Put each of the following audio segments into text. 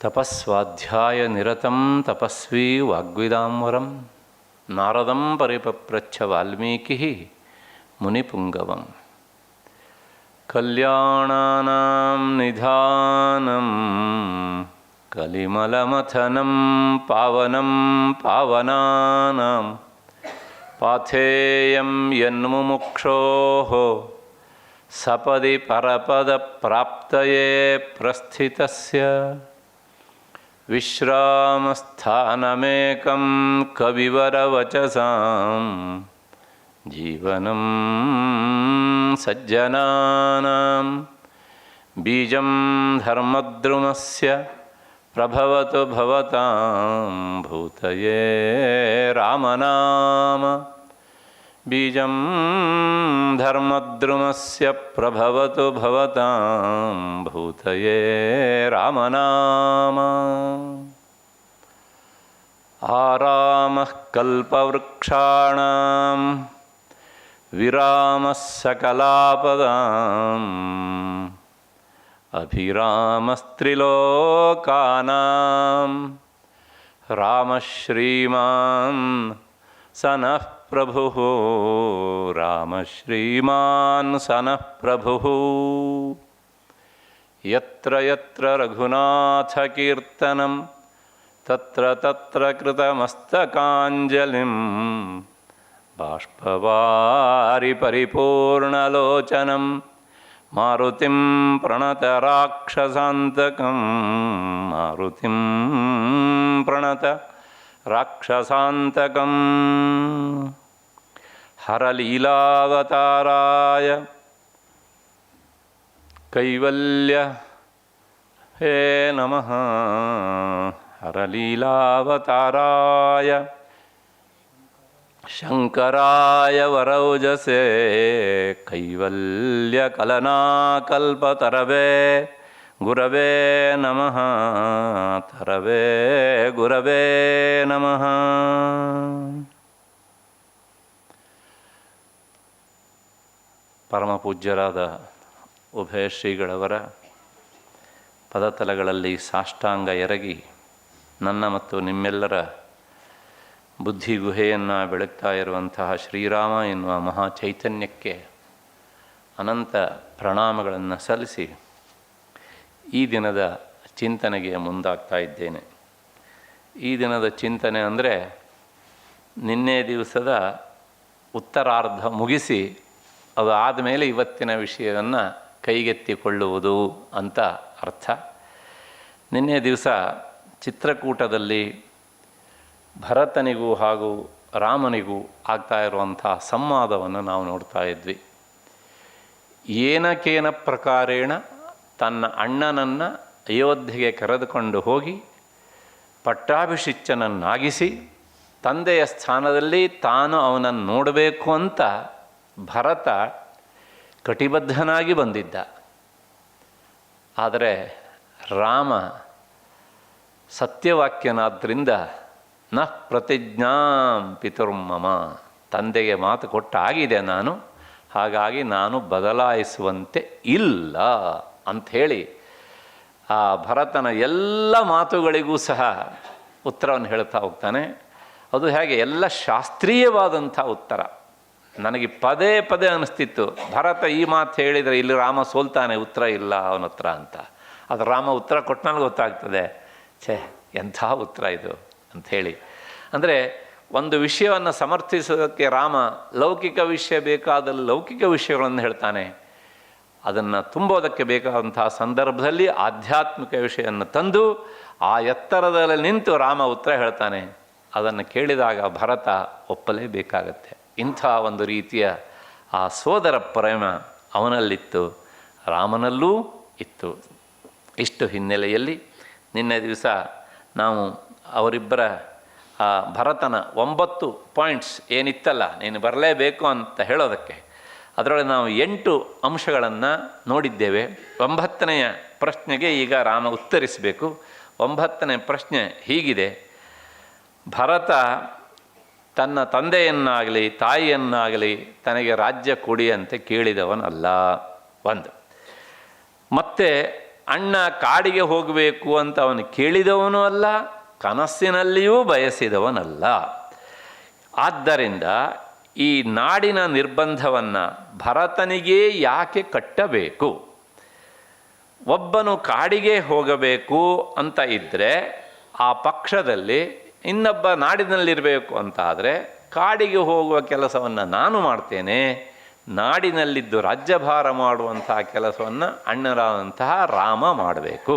ತಪಸ್ವಾಧ್ಯಾಯ ನಿರತಂ ತಪಸ್ವಿ ವಾಗ್ವಿದಾಂಬರಂ ನಾರದಂ ಪರಿಪಪ್ರಚ್ಛ ವಾಲ್ಮೀಕಿ ಮುನಿಪುಂಗವಂ. ಕಲ್ಯಾಣಾನಾಂ ನಿಧಾನಂ ಕಲಿಮಲಮಥನಂ ಪಾವನಂ ಪಾವನಾನಾಂ ಪಾಥೇಯಂ ಯನ್ಮುಮುಕ್ಷೋಃ ಸಪದಿ ಪರಪದ ಪ್ರಾಪ್ತಯೇ ಪ್ರಸ್ಥಿತಸ್ಯ ವಿಶ್ರಾಮಸ್ಥಾನಮೇಕಂ ಕವಿವರವಚಸಾಂ ಜೀವನಂ ಸಜ್ಜನಾನಾಂ ಬೀಜಂ ಧರ್ಮದ್ರುಮಸ್ಯ ಪ್ರಭವತು ಭವತಾಂ ಭೂತಯೇ ರಾಮನಾಮ. ಬೀಜಂ ಧರ್ಮದ್ರುಮಸ್ಯ ಪ್ರಭವತು ಭವತಾಂ ಭೂತಯೇ ರಾಮನಾಮ. ಆರಾಮಃ ಕಲ್ಪವೃಕ್ಷಾಣಾಂ ವಿರಾಮಃ ಸಕಲಾಪದಾಂ ಅಭಿರಾಮಸ್ತ್ರಿಲೋಕಾನಾಂ ರಾಮಃ ಶ್ರೀಮಾನ್ ಸನಃ ಪ್ರಭುಃ ರಾಮಃ ಶ್ರೀಮಾನ್ ಸನಃ ಪ್ರಭುಃ. ಯತ್ರ ಯತ್ರ ರಘುನಾಥ ಕೀರ್ತನಂ ತತ್ರ ತತ್ರ ಕೃತಮಸ್ತಕಾಂಜಲಿಂ ಬಾಷ್ಪವಾರಿ ಪರಿಪೂರ್ಣಲೋಚನಂ ಮಾರುತಿಂ ಪ್ರಣತ ರಾಕ್ಷಸಾಂತಕಂ ಮಾರುತಿಂ ಪ್ರಣತ ರಾಕ್ಷಸಾಂತಕಂ. ಹರಲೀಲಾವತಾರಾಯ ಕೈವಲ್ಯ ಹೇ ನಮಃ. ಹರಲೀಲಾವತಾರಾಯ ಶಂಕರಾಯ ವರೌಜಸೇ ಕೈವಲ್ಯ ಕಲನಾಕಲ್ಪತರವೇ ಗುರವೇ ನಮಃ. ತರವೇ ಗುರವೇ ನಮಃ. ಪರಮಪೂಜ್ಯರಾದ ಉಭಯ ಶ್ರೀಗಳವರ ಪದತಲಗಳಲ್ಲಿ ಸಾಷ್ಟಾಂಗ ಎರಗಿ ನನ್ನ ಮತ್ತು ನಿಮ್ಮೆಲ್ಲರ ಬುದ್ಧಿ ಗುಹೆಯನ್ನು ಬೆಳಗ್ತಾ ಇರುವಂತಹ ಶ್ರೀರಾಮ ಎನ್ನುವ ಮಹಾಚೈತನ್ಯಕ್ಕೆ ಅನಂತ ಪ್ರಣಾಮಗಳನ್ನು ಸಲ್ಲಿಸಿ ಈ ದಿನದ ಚಿಂತನೆಗೆ ಮುಂದಾಗ್ತಾ ಇದ್ದೇನೆ. ಈ ದಿನದ ಚಿಂತನೆ ಅಂದರೆ ನಿನ್ನೆ ದಿವಸದ ಉತ್ತರಾರ್ಧ ಮುಗಿಸಿ ಅದು ಆದಮೇಲೆ ಇವತ್ತಿನ ವಿಷಯವನ್ನು ಕೈಗೆತ್ತಿಕೊಳ್ಳುವುದು ಅಂತ ಅರ್ಥ. ನಿನ್ನೆ ದಿವಸ ಚಿತ್ರಕೂಟದಲ್ಲಿ ಭರತನಿಗೂ ಹಾಗೂ ರಾಮನಿಗೂ ಆಗ್ತಾ ಇರುವಂಥ ಸಂವಾದವನ್ನು ನಾವು ನೋಡ್ತಾ ಇದ್ವಿ. ಏನಕೇನ ಪ್ರಕಾರೇಣ ತನ್ನ ಅಣ್ಣನನ್ನು ಅಯೋಧ್ಯೆಗೆ ಕರೆದುಕೊಂಡು ಹೋಗಿ ಪಟ್ಟಾಭಿಷಿಕ್ತನನ್ನಾಗಿಸಿ ತಂದೆಯ ಸ್ಥಾನದಲ್ಲಿ ತಾನು ಅವನನ್ನು ನೋಡಬೇಕು ಅಂತ ಭರತ ಕಟಿಬದ್ಧನಾಗಿ ಬಂದಿದ್ದ. ಆದರೆ ರಾಮ ಸತ್ಯವಾಕ್ಯನಾದ್ದರಿಂದ ನ ಪ್ರತಿಜ್ಞಾಂ ಪಿತುರ್ಮಮ, ತಂದೆಗೆ ಮಾತು ಕೊಟ್ಟಾಗಿದೆ ನಾನು, ಹಾಗಾಗಿ ನಾನು ಬದಲಾಯಿಸುವಂತೆ ಇಲ್ಲ ಅಂಥೇಳಿ ಆ ಭರತನ ಎಲ್ಲ ಮಾತುಗಳಿಗೂ ಸಹ ಉತ್ತರವನ್ನು ಹೇಳ್ತಾ ಹೋಗ್ತಾನೆ. ಅದು ಹೇಗೆ ಎಲ್ಲ ಶಾಸ್ತ್ರೀಯವಾದಂಥ ಉತ್ತರ. ನನಗೆ ಪದೇ ಪದೇ ಅನ್ನಿಸ್ತಿತ್ತು, ಭರತ ಈ ಮಾತು ಹೇಳಿದರೆ ಇಲ್ಲಿ ರಾಮ ಸೋಲ್ತಾನೆ, ಉತ್ತರ ಇಲ್ಲ ಅವನ ಹತ್ರ ಅಂತ. ಅದು ರಾಮ ಉತ್ತರ ಕೊಟ್ಟಮೇಲೆ ಗೊತ್ತಾಗ್ತದೆ, ಛೇ ಎಂಥ ಉತ್ತರ ಇದು ಅಂಥೇಳಿ. ಅಂದರೆ ಒಂದು ವಿಷಯವನ್ನು ಸಮರ್ಥಿಸೋದಕ್ಕೆ ರಾಮ ಲೌಕಿಕ ವಿಷಯ ಬೇಕಾದಲ್ಲಿ ಲೌಕಿಕ ವಿಷಯಗಳನ್ನು ಹೇಳ್ತಾನೆ, ಅದನ್ನು ತುಂಬೋದಕ್ಕೆ ಬೇಕಾದಂತಹ ಸಂದರ್ಭದಲ್ಲಿ ಆಧ್ಯಾತ್ಮಿಕ ವಿಷಯವನ್ನು ತಂದು ಆ ಎತ್ತರದಲ್ಲಿ ನಿಂತು ರಾಮ ಉತ್ತರ ಹೇಳ್ತಾನೆ. ಅದನ್ನು ಕೇಳಿದಾಗ ಭರತ ಒಪ್ಪಲೇಬೇಕಾಗತ್ತೆ. ಇಂಥ ಒಂದು ರೀತಿಯ ಆ ಸೋದರ ಪ್ರೇಮ ಅವನಲ್ಲಿತ್ತು, ರಾಮನಲ್ಲೂ ಇತ್ತು. ಇಷ್ಟು ಹಿನ್ನೆಲೆಯಲ್ಲಿ ನಿನ್ನೆ ದಿವಸ ನಾವು ಅವರಿಬ್ಬರ ಭರತನ 9 ಪಾಯಿಂಟ್ಸ್ ಏನಿತ್ತಲ್ಲ, ನೀನು ಬರಲೇಬೇಕು ಅಂತ ಹೇಳೋದಕ್ಕೆ, ಅದರೊಳಗೆ ನಾವು 8 ಅಂಶಗಳನ್ನು ನೋಡಿದ್ದೇವೆ. 9ನೆಯ ಪ್ರಶ್ನೆಗೆ ಈಗ ರಾಮ ಉತ್ತರಿಸಬೇಕು. 9ನೇ ಪ್ರಶ್ನೆ ಹೀಗಿದೆ: ಭರತ ತನ್ನ ತಂದೆಯನ್ನಾಗಲಿ ತಾಯಿಯನ್ನಾಗಲಿ ತನಗೆ ರಾಜ್ಯ ಕೊಡಿ ಅಂತ ಕೇಳಿದವನಲ್ಲ. ಒಂದು. ಮತ್ತು ಅಣ್ಣ ಕಾಡಿಗೆ ಹೋಗಬೇಕು ಅಂತ ಅವನು ಕೇಳಿದವನೂ ಅಲ್ಲ, ಕನಸಿನಲ್ಲಿಯೂ ಬಯಸಿದವನಲ್ಲ. ಆದ್ದರಿಂದ ಈ ನಾಡಿನ ನಿರ್ಬಂಧವನ್ನು ಭರತನಿಗೇ ಯಾಕೆ ಕಟ್ಟಬೇಕು? ಒಬ್ಬನು ಕಾಡಿಗೆ ಹೋಗಬೇಕು ಅಂತ ಇದ್ದರೆ ಆ ಪಕ್ಷದಲ್ಲಿ ಇನ್ನೊಬ್ಬ ನಾಡಿನಲ್ಲಿರಬೇಕು ಅಂತ ಆದರೆ ಕಾಡಿಗೆ ಹೋಗುವ ಕೆಲಸವನ್ನು ನಾನು ಮಾಡ್ತೇನೆ, ನಾಡಿನಲ್ಲಿದ್ದು ರಾಜ್ಯಭಾರ ಮಾಡುವಂಥ ಕೆಲಸವನ್ನು ಅಣ್ಣರಾದಂತಹ ರಾಮ ಮಾಡಬೇಕು.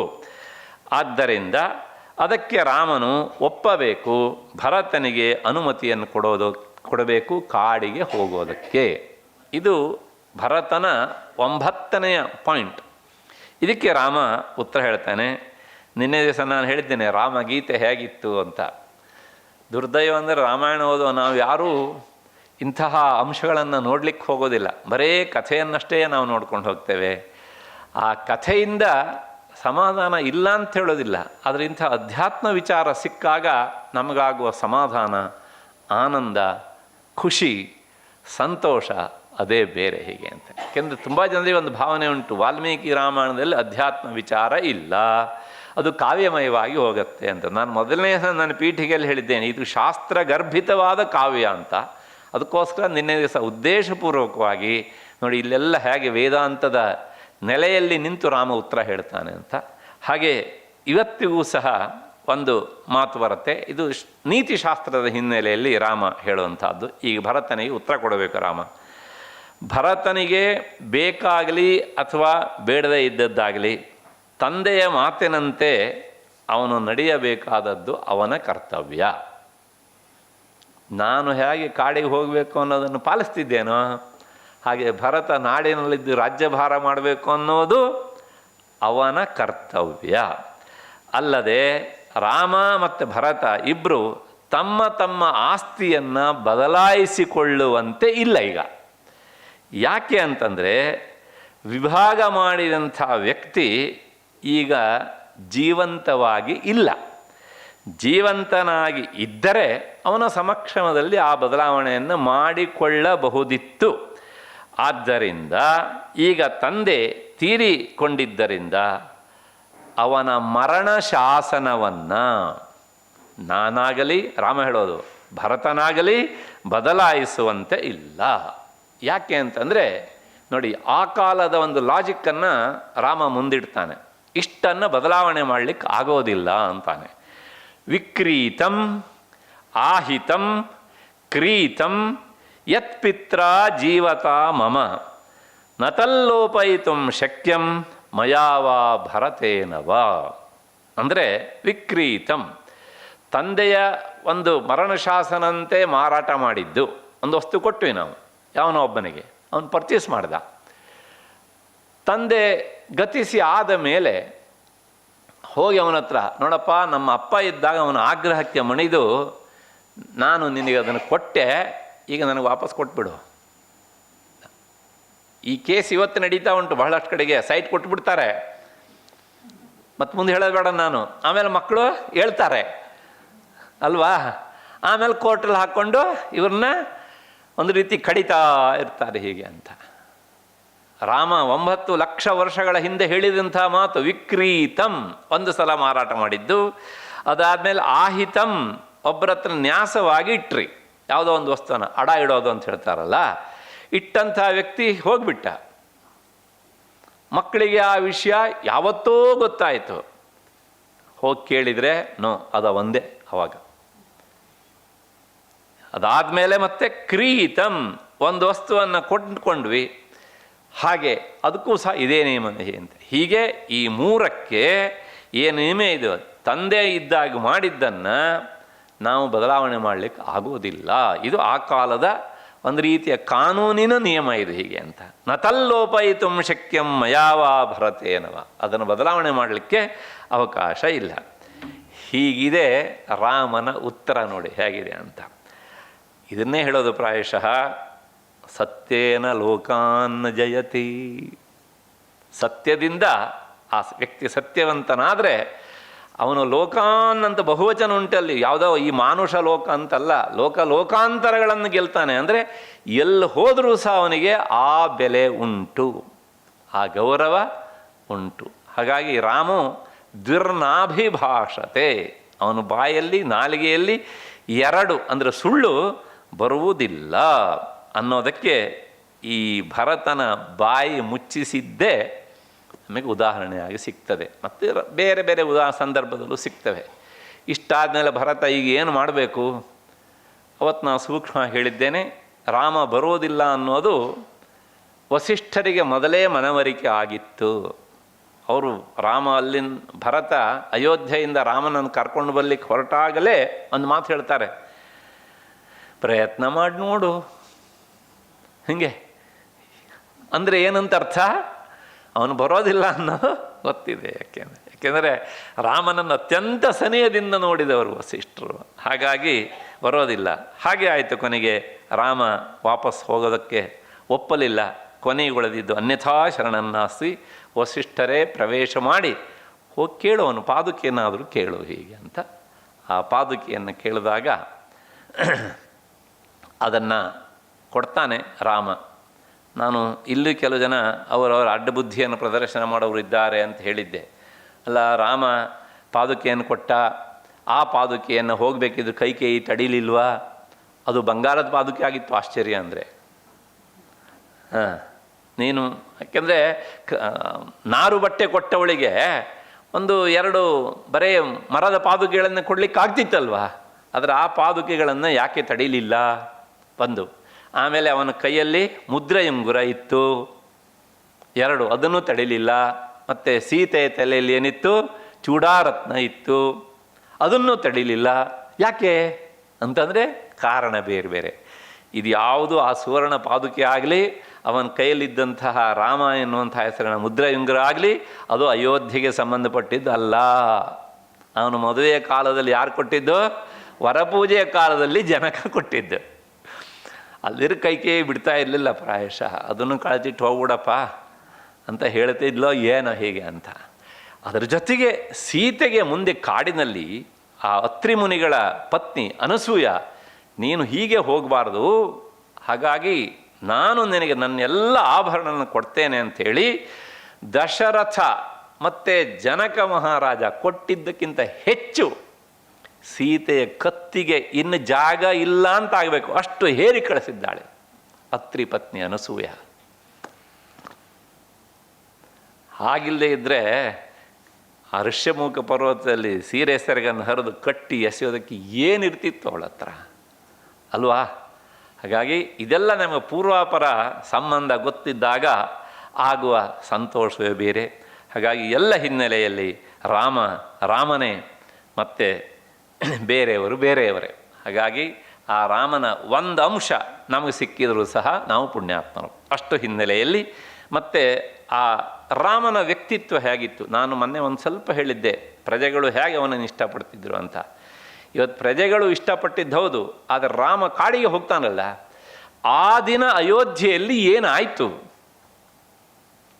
ಆದ್ದರಿಂದ ಅದಕ್ಕೆ ರಾಮನು ಒಪ್ಪಬೇಕು, ಭರತನಿಗೆ ಅನುಮತಿಯನ್ನು ಕೊಡಬೇಕು ಕಾಡಿಗೆ ಹೋಗೋದಕ್ಕೆ. ಇದು ಭರತನ 9ನೆಯ ಪಾಯಿಂಟ್. ಇದಕ್ಕೆ ರಾಮ ಉತ್ತರ ಹೇಳ್ತಾನೆ. ನಿನ್ನೆ ದಿವಸ ನಾನು ಹೇಳಿದ್ದೇನೆ ರಾಮ ಗೀತೆ ಹೇಗಿತ್ತು ಅಂತ. ದುರ್ದೈವ ಅಂದರೆ ರಾಮಾಯಣ ಓದುವ ನಾವು ಯಾರೂ ಇಂತಹ ಅಂಶಗಳನ್ನು ನೋಡಲಿಕ್ಕೆ ಹೋಗೋದಿಲ್ಲ, ಬರೇ ಕಥೆಯನ್ನಷ್ಟೇ ನಾವು ನೋಡ್ಕೊಂಡು ಹೋಗ್ತೇವೆ. ಆ ಕಥೆಯಿಂದ ಸಮಾಧಾನ ಇಲ್ಲ ಅಂತ ಹೇಳೋದಿಲ್ಲ, ಆದರೆ ಇಂಥ ಅಧ್ಯಾತ್ಮ ವಿಚಾರ ಸಿಕ್ಕಾಗ ನಮಗಾಗುವ ಸಮಾಧಾನ, ಆನಂದ, ಖುಷಿ, ಸಂತೋಷ ಅದೇ ಬೇರೆ ಹೀಗೆ ಅಂತ. ಯಾಕೆಂದರೆ ತುಂಬ ಜನರಿಗೆ ಒಂದು ಭಾವನೆ ಉಂಟು, ವಾಲ್ಮೀಕಿ ರಾಮಾಯಣದಲ್ಲಿ ಅಧ್ಯಾತ್ಮ ವಿಚಾರ ಇಲ್ಲ, ಅದು ಕಾವ್ಯಮಯವಾಗಿ ಹೋಗುತ್ತೆ ಅಂತ. ನಾನು ಮೊದಲನೇ ನನ್ನ ಪೀಠಿಗೆಯಲ್ಲಿ ಹೇಳಿದ್ದೇನೆ ಇದು ಶಾಸ್ತ್ರ ಗರ್ಭಿತವಾದ ಕಾವ್ಯ ಅಂತ. ಅದಕ್ಕೋಸ್ಕರ ನಿನ್ನೆ ದಿವಸ ಉದ್ದೇಶಪೂರ್ವಕವಾಗಿ ನೋಡಿ ಇಲ್ಲೆಲ್ಲ ಹೇಗೆ ವೇದಾಂತದ ನೆಲೆಯಲ್ಲಿ ನಿಂತು ರಾಮ ಉತ್ತರ ಹೇಳ್ತಾನೆ ಅಂತ. ಹಾಗೆ ಇವತ್ತಿಗೂ ಸಹ ಒಂದು ಮಾತು ಬರುತ್ತೆ, ಇದು ನೀತಿಶಾಸ್ತ್ರದ ಹಿನ್ನೆಲೆಯಲ್ಲಿ ರಾಮ ಹೇಳುವಂಥದ್ದು. ಈಗ ಭರತನಿಗೆ ಉತ್ತರ ಕೊಡಬೇಕು ರಾಮ. ಭರತನಿಗೆ ಬೇಕಾಗಲಿ ಅಥವಾ ಬೇಡದೇ ಇದ್ದದ್ದಾಗಲಿ ತಂದೆಯ ಮಾತಿನಂತೆ ಅವನು ನಡೆಯಬೇಕಾದದ್ದು ಅವನ ಕರ್ತವ್ಯ. ನಾನು ಹೇಗೆ ಕಾಡಿಗೆ ಹೋಗಬೇಕು ಅನ್ನೋದನ್ನು ಪಾಲಿಸ್ತಿದ್ದೇನೋ ಹಾಗೆ ಭರತ ನಾಡಿನಲ್ಲಿದ್ದು ರಾಜ್ಯಭಾರ ಮಾಡಬೇಕು ಅನ್ನೋದು ಅವನ ಕರ್ತವ್ಯ. ಅಲ್ಲದೆ ರಾಮ ಮತ್ತು ಭರತ ಇಬ್ಬರು ತಮ್ಮ ತಮ್ಮ ಆಸ್ತಿಯನ್ನು ಬದಲಾಯಿಸಿಕೊಳ್ಳುವಂತೆ ಇಲ್ಲ. ಈಗ ಯಾಕೆ ಅಂತಂದರೆ ವಿಭಾಗ ಮಾಡಿದಂಥ ವ್ಯಕ್ತಿ ಈಗ ಜೀವಂತವಾಗಿ ಇಲ್ಲ. ಜೀವಂತನಾಗಿ ಇದ್ದರೆ ಅವನ ಸಮಕ್ಷಮದಲ್ಲಿ ಆ ಬದಲಾವಣೆಯನ್ನು ಮಾಡಿಕೊಳ್ಳಬಹುದಿತ್ತು. ಆದ್ದರಿಂದ ಈಗ ತಂದೆ ತೀರಿಕೊಂಡಿದ್ದರಿಂದ ಅವನ ಮರಣ ಶಾಸನವನ್ನು ನಾನಾಗಲಿ, ರಾಮ ಹೇಳೋದು ಭರತನಾಗಲಿ ಬದಲಾಯಿಸುವಂತೆ ಇಲ್ಲ. ಯಾಕೆ ಅಂತಂದರೆ ನೋಡಿ ಆ ಕಾಲದ ಒಂದು ಲಾಜಿಕ್ಕನ್ನು ರಾಮ ಮುಂದಿಡ್ತಾನೆ. ಇಷ್ಟನ್ನು ಬದಲಾವಣೆ ಮಾಡಲಿಕ್ಕೆ ಆಗೋದಿಲ್ಲ ಅಂತಾನೆ. ವಿಕ್ರೀತಂ ಆಹಿತಂ ಕ್ರೀತಂ ಯತ್ಪಿತ್ರ ಜೀವತ ಮಮ ನತಲ್ಲೋಪಯಿತು ಶಕ್ಯಂ ಮಯಾವಾ ಭರತೇನವ. ಅಂದರೆ ವಿಕ್ರೀತಂ ತಂದೆಯ ಒಂದು ಮರಣಶಾಸನಂತೆ ಮಾರಾಟ ಮಾಡಿದ್ದು ಒಂದು ವಸ್ತು ಕೊಟ್ವಿ ನಾವು ಯಾವನೋ ಒಬ್ಬನಿಗೆ, ಅವನು ಪರ್ಚೇಸ್ ಮಾಡ್ದ. ತಂದೆ ಗತಿಸಿ ಆದ ಮೇಲೆ ಹೋಗಿ ಅವನ ಹತ್ರ, ನೋಡಪ್ಪ ನಮ್ಮ ಅಪ್ಪ ಇದ್ದಾಗ ಅವನ ಆಗ್ರಹಕ್ಕೆ ಮಣಿದು ನಾನು ನಿನಗೆ ಅದನ್ನು ಕೊಟ್ಟೆ, ಈಗ ನನಗೆ ವಾಪಸ್ ಕೊಟ್ಬಿಡು. ಈ ಕೇಸ್ ಇವತ್ತು ನಡೀತಾ ಉಂಟು, ಬಹಳಷ್ಟು ಕಡೆಗೆ ಸೈಟ್ ಕೊಟ್ಬಿಡ್ತಾರೆ, ಮತ್ತು ಮುಂದೆ ಹೇಳೋದು ಬೇಡ ನಾನು. ಆಮೇಲೆ ಮಕ್ಕಳು ಹೇಳ್ತಾರೆ ಅಲ್ವಾ, ಆಮೇಲೆ ಕೋರ್ಟಲ್ಲಿ ಹಾಕ್ಕೊಂಡು ಇವ್ರನ್ನ ಒಂದು ರೀತಿ ಕಡಿತಾ ಇರ್ತಾರೆ ಹೀಗೆ ಅಂತ. ರಾಮ 9 ಲಕ್ಷ ವರ್ಷಗಳ ಹಿಂದೆ ಹೇಳಿದಂಥ ಮಾತು ವಿಕ್ರೀತಂ, ಒಂದು ಸಲ ಮಾರಾಟ ಮಾಡಿದ್ದು. ಅದಾದಮೇಲೆ ಆಹಿತಂ, ಒಬ್ಬರ ಹತ್ರ ನ್ಯಾಸವಾಗಿ ಇಟ್ರಿ, ಯಾವುದೋ ಒಂದು ವಸ್ತುನ ಅಡ ಇಡೋದು ಅಂತ ಹೇಳ್ತಾರಲ್ಲ, ಇಟ್ಟಂಥ ವ್ಯಕ್ತಿ ಹೋಗ್ಬಿಟ್ಟ. ಮಕ್ಕಳಿಗೆ ಆ ವಿಷಯ ಯಾವತ್ತೋ ಗೊತ್ತಾಯಿತು, ಹೋಗಿ ಕೇಳಿದರೆ ನೋ, ಅದ ಒಂದೇ ಅವಾಗ. ಅದಾದಮೇಲೆ ಮತ್ತೆ ಕ್ರೀತಂ, ಒಂದು ವಸ್ತುವನ್ನು ಕೊಂಡ್ಕೊಂಡ್ವಿ, ಹಾಗೆ ಅದಕ್ಕೂ ಸಹ ಇದೇ ನಿಯಮ ಅಂತ. ಹೀಗೆ ಈ 3ಕ್ಕೆ ಏನು ನಿಯಮ ಇದು, ತಂದೆ ಇದ್ದಾಗ ಮಾಡಿದ್ದನ್ನು ನಾವು ಬದಲಾವಣೆ ಮಾಡಲಿಕ್ಕೆ ಆಗೋದಿಲ್ಲ. ಇದು ಆ ಕಾಲದ ಒಂದು ರೀತಿಯ ಕಾನೂನಿನ ನಿಯಮ ಇದು ಹೀಗೆ ಅಂತ. ನತಲ್ಲೋಪಯಿತು ಶಕ್ಯಂ ಮಯಾವಾ ಭರತೇನವ, ಅದನ್ನು ಬದಲಾವಣೆ ಮಾಡಲಿಕ್ಕೆ ಅವಕಾಶ ಇಲ್ಲ. ಹೀಗಿದೆ ರಾಮನ ಉತ್ತರ. ನೋಡಿ ಹೇಗಿದೆ ಅಂತ. ಇದನ್ನೇ ಹೇಳೋದು ಪ್ರಾಯಶಃ ಸತ್ಯೇನ ಲೋಕಾನ್ ಜಯತಿ. ಸತ್ಯದಿಂದ ಆ ವ್ಯಕ್ತಿ ಸತ್ಯವಂತನಾದರೆ ಅವನು ಲೋಕಾನ್ ಅಂತ ಬಹುವಚನ ಉಂಟಲ್ಲಿ, ಯಾವುದೋ ಈ ಮಾನುಷ ಲೋಕ ಅಂತಲ್ಲ, ಲೋಕಾಂತರಗಳನ್ನು ಗೆಲ್ತಾನೆ. ಅಂದರೆ ಎಲ್ಲಿ ಹೋದರೂ ಸಹ ಅವನಿಗೆ ಆ ಬೆಲೆ ಉಂಟು, ಆ ಗೌರವ ಉಂಟು. ಹಾಗಾಗಿ ರಾಮು ದ್ವಿರ್ನಾಭಿಭಾಷತೆ, ಅವನ ಬಾಯಲ್ಲಿ ನಾಲಿಗೆಯಲ್ಲಿ ಎರಡು ಅಂದರೆ ಸುಳ್ಳು ಬರುವುದಿಲ್ಲ ಅನ್ನೋದಕ್ಕೆ ಈ ಭರತನ ಬಾಯಿ ಮುಚ್ಚಿಸಿದ್ದೇ ನಮಗೆ ಉದಾಹರಣೆಯಾಗಿ ಸಿಗ್ತದೆ. ಮತ್ತು ಬೇರೆ ಬೇರೆ ಸಂದರ್ಭದಲ್ಲೂ ಸಿಗ್ತವೆ. ಇಷ್ಟಾದಮೇಲೆ ಭರತ ಈಗ ಏನು ಮಾಡಬೇಕು? ಅವತ್ತು ನಾನು ಸೂಕ್ಷ್ಮ ಹೇಳಿದ್ದೇನೆ, ರಾಮ ಬರೋದಿಲ್ಲ ಅನ್ನೋದು ವಸಿಷ್ಠರಿಗೆ ಮೊದಲೇ ಮನವರಿಕೆ ಆಗಿತ್ತು. ಅವರು ಭರತ ಅಯೋಧ್ಯೆಯಿಂದ ರಾಮನನ್ನು ಕರ್ಕೊಂಡು ಬರಲಿಕ್ಕೆ ಹೊರಟಾಗಲೇ ಒಂದು ಮಾತು ಹೇಳ್ತಾರೆ, ಪ್ರಯತ್ನ ಮಾಡಿ ನೋಡು. ಹೀಗೆ ಅಂದರೆ ಏನಂತ ಅರ್ಥ? ಅವನು ಬರೋದಿಲ್ಲ ಅನ್ನೋದು ಗೊತ್ತಿದೆ. ಯಾಕೆಂದರೆ ರಾಮನನ್ನು ಅತ್ಯಂತ ಸನಿಹದಿಂದ ನೋಡಿದವರು ವಸಿಷ್ಠರು, ಹಾಗಾಗಿ ಬರೋದಿಲ್ಲ. ಹಾಗೆ ಆಯಿತು. ಕೊನೆಗೆ ರಾಮ ವಾಪಸ್ ಹೋಗೋದಕ್ಕೆ ಒಪ್ಪಲಿಲ್ಲ. ಕೊನೆಗೊಳೆದಿದ್ದು ಅನ್ಯಥಾ ಶರಣನ್ನಾಸ್ತಿ, ವಸಿಷ್ಠರೇ ಪ್ರವೇಶ ಮಾಡಿ ಹೋಗಿ ಕೇಳು, ಅವನು ಪಾದುಕೆಯನ್ನಾದರೂ ಕೇಳು ಹೀಗೆ ಅಂತ. ಆ ಪಾದುಕೆಯನ್ನು ಕೇಳಿದಾಗ ಅದನ್ನು ಕೊಡ್ತಾನೆ ರಾಮ. ನಾನು ಇಲ್ಲಿ ಕೆಲವು ಜನ ಅವರವರ ಅಡ್ಡಬುದ್ಧಿಯನ್ನು ಪ್ರದರ್ಶನ ಮಾಡೋರು ಇದ್ದಾರೆ ಅಂತ ಹೇಳಿದ್ದೆ. ಅಲ್ಲ, ರಾಮ ಪಾದುಕೆಯನ್ನು ಕೊಟ್ಟ, ಆ ಪಾದುಕೆಯನ್ನು ಹೋಗಬೇಕಿದ್ರು ಕೈಕೇಯಿ ತಡೀಲಿಲ್ವಾ? ಅದು ಬಂಗಾರದ ಪಾದುಕೆ ಆಗಿತ್ತು. ಆಶ್ಚರ್ಯ ಅಂದರೆ ನೀನು, ಯಾಕೆಂದರೆ ನಾರು ಬಟ್ಟೆ ಕೊಟ್ಟವಳಿಗೆ ಒಂದು ಎರಡು ಬರೇ ಮರದ ಪಾದುಕೆಗಳನ್ನು ಕೊಡಲಿಕ್ಕೆ ಆಗ್ತಿತ್ತಲ್ವ, ಆದರೆ ಆ ಪಾದುಕೆಗಳನ್ನು ಯಾಕೆ ತಡೀಲಿಲ್ಲ? ಒಂದು ಆಮೇಲೆ ಅವನ ಕೈಯಲ್ಲಿ ಮುದ್ರೆಯುಂಗುರ ಇತ್ತು, ಎರಡು, ಅದನ್ನು ತಡೀಲಿಲ್ಲ. ಮತ್ತು ಸೀತೆಯ ತಲೆಯಲ್ಲಿ ಏನಿತ್ತು? ಚೂಡಾರತ್ನ ಇತ್ತು, ಅದನ್ನು ತಡೀಲಿಲ್ಲ. ಯಾಕೆ ಅಂತಂದರೆ ಕಾರಣ ಬೇರೆ ಬೇರೆ. ಇದು ಯಾವುದು ಆ ಸುವರ್ಣ ಪಾದುಕೆ ಆಗಲಿ, ಅವನ ಕೈಯಲ್ಲಿದ್ದಂತಹ ರಾಮ ಎನ್ನುವಂಥ ಹೆಸರಿನ ಮುದ್ರೆಯುಂಗುರ ಆಗಲಿ, ಅದು ಅಯೋಧ್ಯೆಗೆ ಸಂಬಂಧಪಟ್ಟಿದ್ದು ಅಲ್ಲ. ಅವನು ಮದುವೆಯ ಕಾಲದಲ್ಲಿ ಯಾರು ಕೊಟ್ಟಿದ್ದು? ವರಪೂಜೆಯ ಕಾಲದಲ್ಲಿ ಜನಕ ಕೊಟ್ಟಿದ್ದು. ಅಲ್ಲಿರೋ ಕೈಕೇಯಿ ಬಿಡ್ತಾ ಇರಲಿಲ್ಲ ಪ್ರಾಯಶಃ. ಅದನ್ನು ಕಳೆದಿಟ್ಟು ಹೋಗ್ಬಿಡಪ್ಪ ಅಂತ ಹೇಳ್ತಿದ್ಲೋ ಏನೋ ಹೀಗೆ ಅಂತ. ಅದರ ಜೊತೆಗೆ ಸೀತೆಗೆ ಮುಂದೆ ಕಾಡಿನಲ್ಲಿ ಆ ಅತ್ರಿ ಮುನಿಗಳ ಪತ್ನಿ ಅನಸೂಯ, ನೀನು ಹೀಗೆ ಹೋಗಬಾರ್ದು, ಹಾಗಾಗಿ ನಾನು ನಿನಗೆ ನನ್ನೆಲ್ಲ ಆಭರಣವನ್ನು ಕೊಡ್ತೇನೆ ಅಂಥೇಳಿ ದಶರಥ ಮತ್ತು ಜನಕ ಮಹಾರಾಜ ಕೊಟ್ಟಿದ್ದಕ್ಕಿಂತ ಹೆಚ್ಚು ಸೀತೆಯ ಕತ್ತಿಗೆ ಇನ್ನು ಜಾಗ ಇಲ್ಲ ಅಂತ ಆಗಬೇಕು ಅಷ್ಟು ಹೇರಿ ಕಳಿಸಿದ್ದಾಳೆ ಅತ್ರಿ ಪತ್ನಿ ಅನಸೂಯ. ಹಾಗಿಲ್ಲದೆ ಇದ್ದರೆ ಆ ಋಷ್ಯಮುಖ ಪರ್ವತದಲ್ಲಿ ಸೀರೆ ಸೆರಗನ್ನು ಹರಿದು ಕಟ್ಟಿ ಎಸೆಯೋದಕ್ಕೆ ಏನಿರ್ತಿತ್ತು ಅವಳ ಹತ್ರ ಅಲ್ವಾ? ಹಾಗಾಗಿ ಇದೆಲ್ಲ ನಮಗೆ ಪೂರ್ವಾಪರ ಸಂಬಂಧ ಗೊತ್ತಿದ್ದಾಗ ಆಗುವ ಸಂತೋಷವೇ ಬೇರೆ. ಹಾಗಾಗಿ ಎಲ್ಲ ಹಿನ್ನೆಲೆಯಲ್ಲಿ ರಾಮನೇ ಮತ್ತು ಬೇರೆಯವರು ಬೇರೆಯವರೇ. ಹಾಗಾಗಿ ಆ ರಾಮನ ಒಂದು ಅಂಶ ನಮಗೆ ಸಿಕ್ಕಿದರೂ ಸಹ ನಾವು ಪುಣ್ಯಾತ್ಮರು. ಅಷ್ಟು ಹಿನ್ನೆಲೆಯಲ್ಲಿ ಮತ್ತು ಆ ರಾಮನ ವ್ಯಕ್ತಿತ್ವ ಹೇಗಿತ್ತು, ನಾನು ಮೊನ್ನೆ ಒಂದು ಸ್ವಲ್ಪ ಹೇಳಿದ್ದೆ, ಪ್ರಜೆಗಳು ಹೇಗೆ ಅವನನ್ನು ಇಷ್ಟಪಡ್ತಿದ್ರು ಅಂತ. ಇವತ್ತು ಪ್ರಜೆಗಳು ಇಷ್ಟಪಟ್ಟಿದ್ದು ಹೌದು, ಆದರೆ ರಾಮ ಕಾಡಿಗೆ ಹೋಗ್ತಾನಲ್ಲ, ಆ ದಿನ ಅಯೋಧ್ಯೆಯಲ್ಲಿ ಏನಾಯಿತು?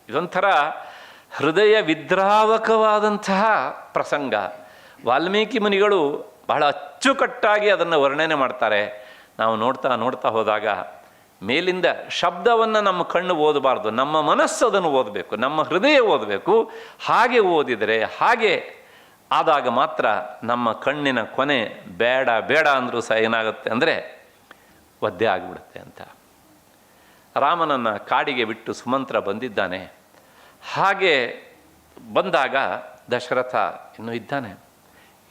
ಇದೊಂಥರ ಹೃದಯ ವಿದ್ರಾವಕವಾದಂತಹ ಪ್ರಸಂಗ. ವಾಲ್ಮೀಕಿ ಮುನಿಗಳು ಬಹಳ ಅಚ್ಚುಕಟ್ಟಾಗಿ ಅದನ್ನು ವರ್ಣನೆ ಮಾಡ್ತಾರೆ. ನಾವು ನೋಡ್ತಾ ಹೋದಾಗ ಮೇಲಿಂದ ಶಬ್ದವನ್ನು ನಮ್ಮ ಕಣ್ಣು ಓದಬಾರ್ದು, ನಮ್ಮ ಮನಸ್ಸು ಅದನ್ನು ಓದಬೇಕು, ನಮ್ಮ ಹೃದಯ ಓದಬೇಕು. ಹಾಗೆ ಓದಿದರೆ, ಹಾಗೆ ಆದಾಗ ಮಾತ್ರ ನಮ್ಮ ಕಣ್ಣಿನ ಕೊನೆ ಬೇಡ ಅಂದರೂ ಸಹ ಏನಾಗುತ್ತೆ ಅಂದರೆ ಒದ್ದೆ ಆಗಿಬಿಡುತ್ತೆ ಅಂತ. ರಾಮನನ್ನು ಕಾಡಿಗೆ ಬಿಟ್ಟು ಸುಮಂತ್ರ ಬಂದಿದ್ದಾನೆ. ಹಾಗೆ ಬಂದಾಗ ದಶರಥ ಇನ್ನೂ ಇದ್ದಾನೆ.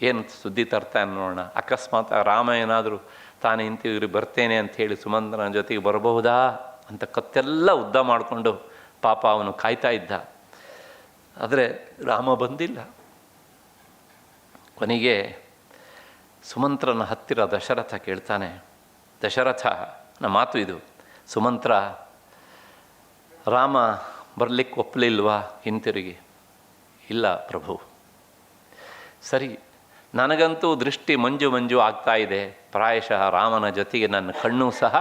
ಏನು ಸುದ್ದಿ ತರ್ತಾನೆ ನೋಡೋಣ, ಅಕಸ್ಮಾತ್ ರಾಮ ಏನಾದರೂ ತಾನು ಇಂತಿವ್ರಿ ಬರ್ತೇನೆ ಅಂಥೇಳಿ ಸುಮಂತ್ರನ ಜೊತೆಗೆ ಬರಬಹುದಾ ಅಂತ ಕತ್ತೆಲ್ಲ ಉದ್ದ ಮಾಡಿಕೊಂಡು ಪಾಪ ಅವನು ಕಾಯ್ತಾ ಇದ್ದ. ಆದರೆ ರಾಮ ಬಂದಿಲ್ಲ. ಕೊನೆಗೆ ಸುಮಂತ್ರನ ಹತ್ತಿರ ದಶರಥ ಕೇಳ್ತಾನೆ, ದಶರಥನ ಮಾತು ಇದು, ಸುಮಂತ್ರ ರಾಮ ಬರಲಿಕ್ಕೆ ಒಪ್ಪಲಿಲ್ವಾ ಹಿಂತಿರುಗಿ? ಇಲ್ಲ ಪ್ರಭು. ಸರಿ, ನನಗಂತೂ ದೃಷ್ಟಿ ಮಂಜು ಆಗ್ತಾ ಇದೆ, ಪ್ರಾಯಶಃ ರಾಮನ ಜೊತೆಗೆ ನನ್ನ ಕಣ್ಣು ಸಹ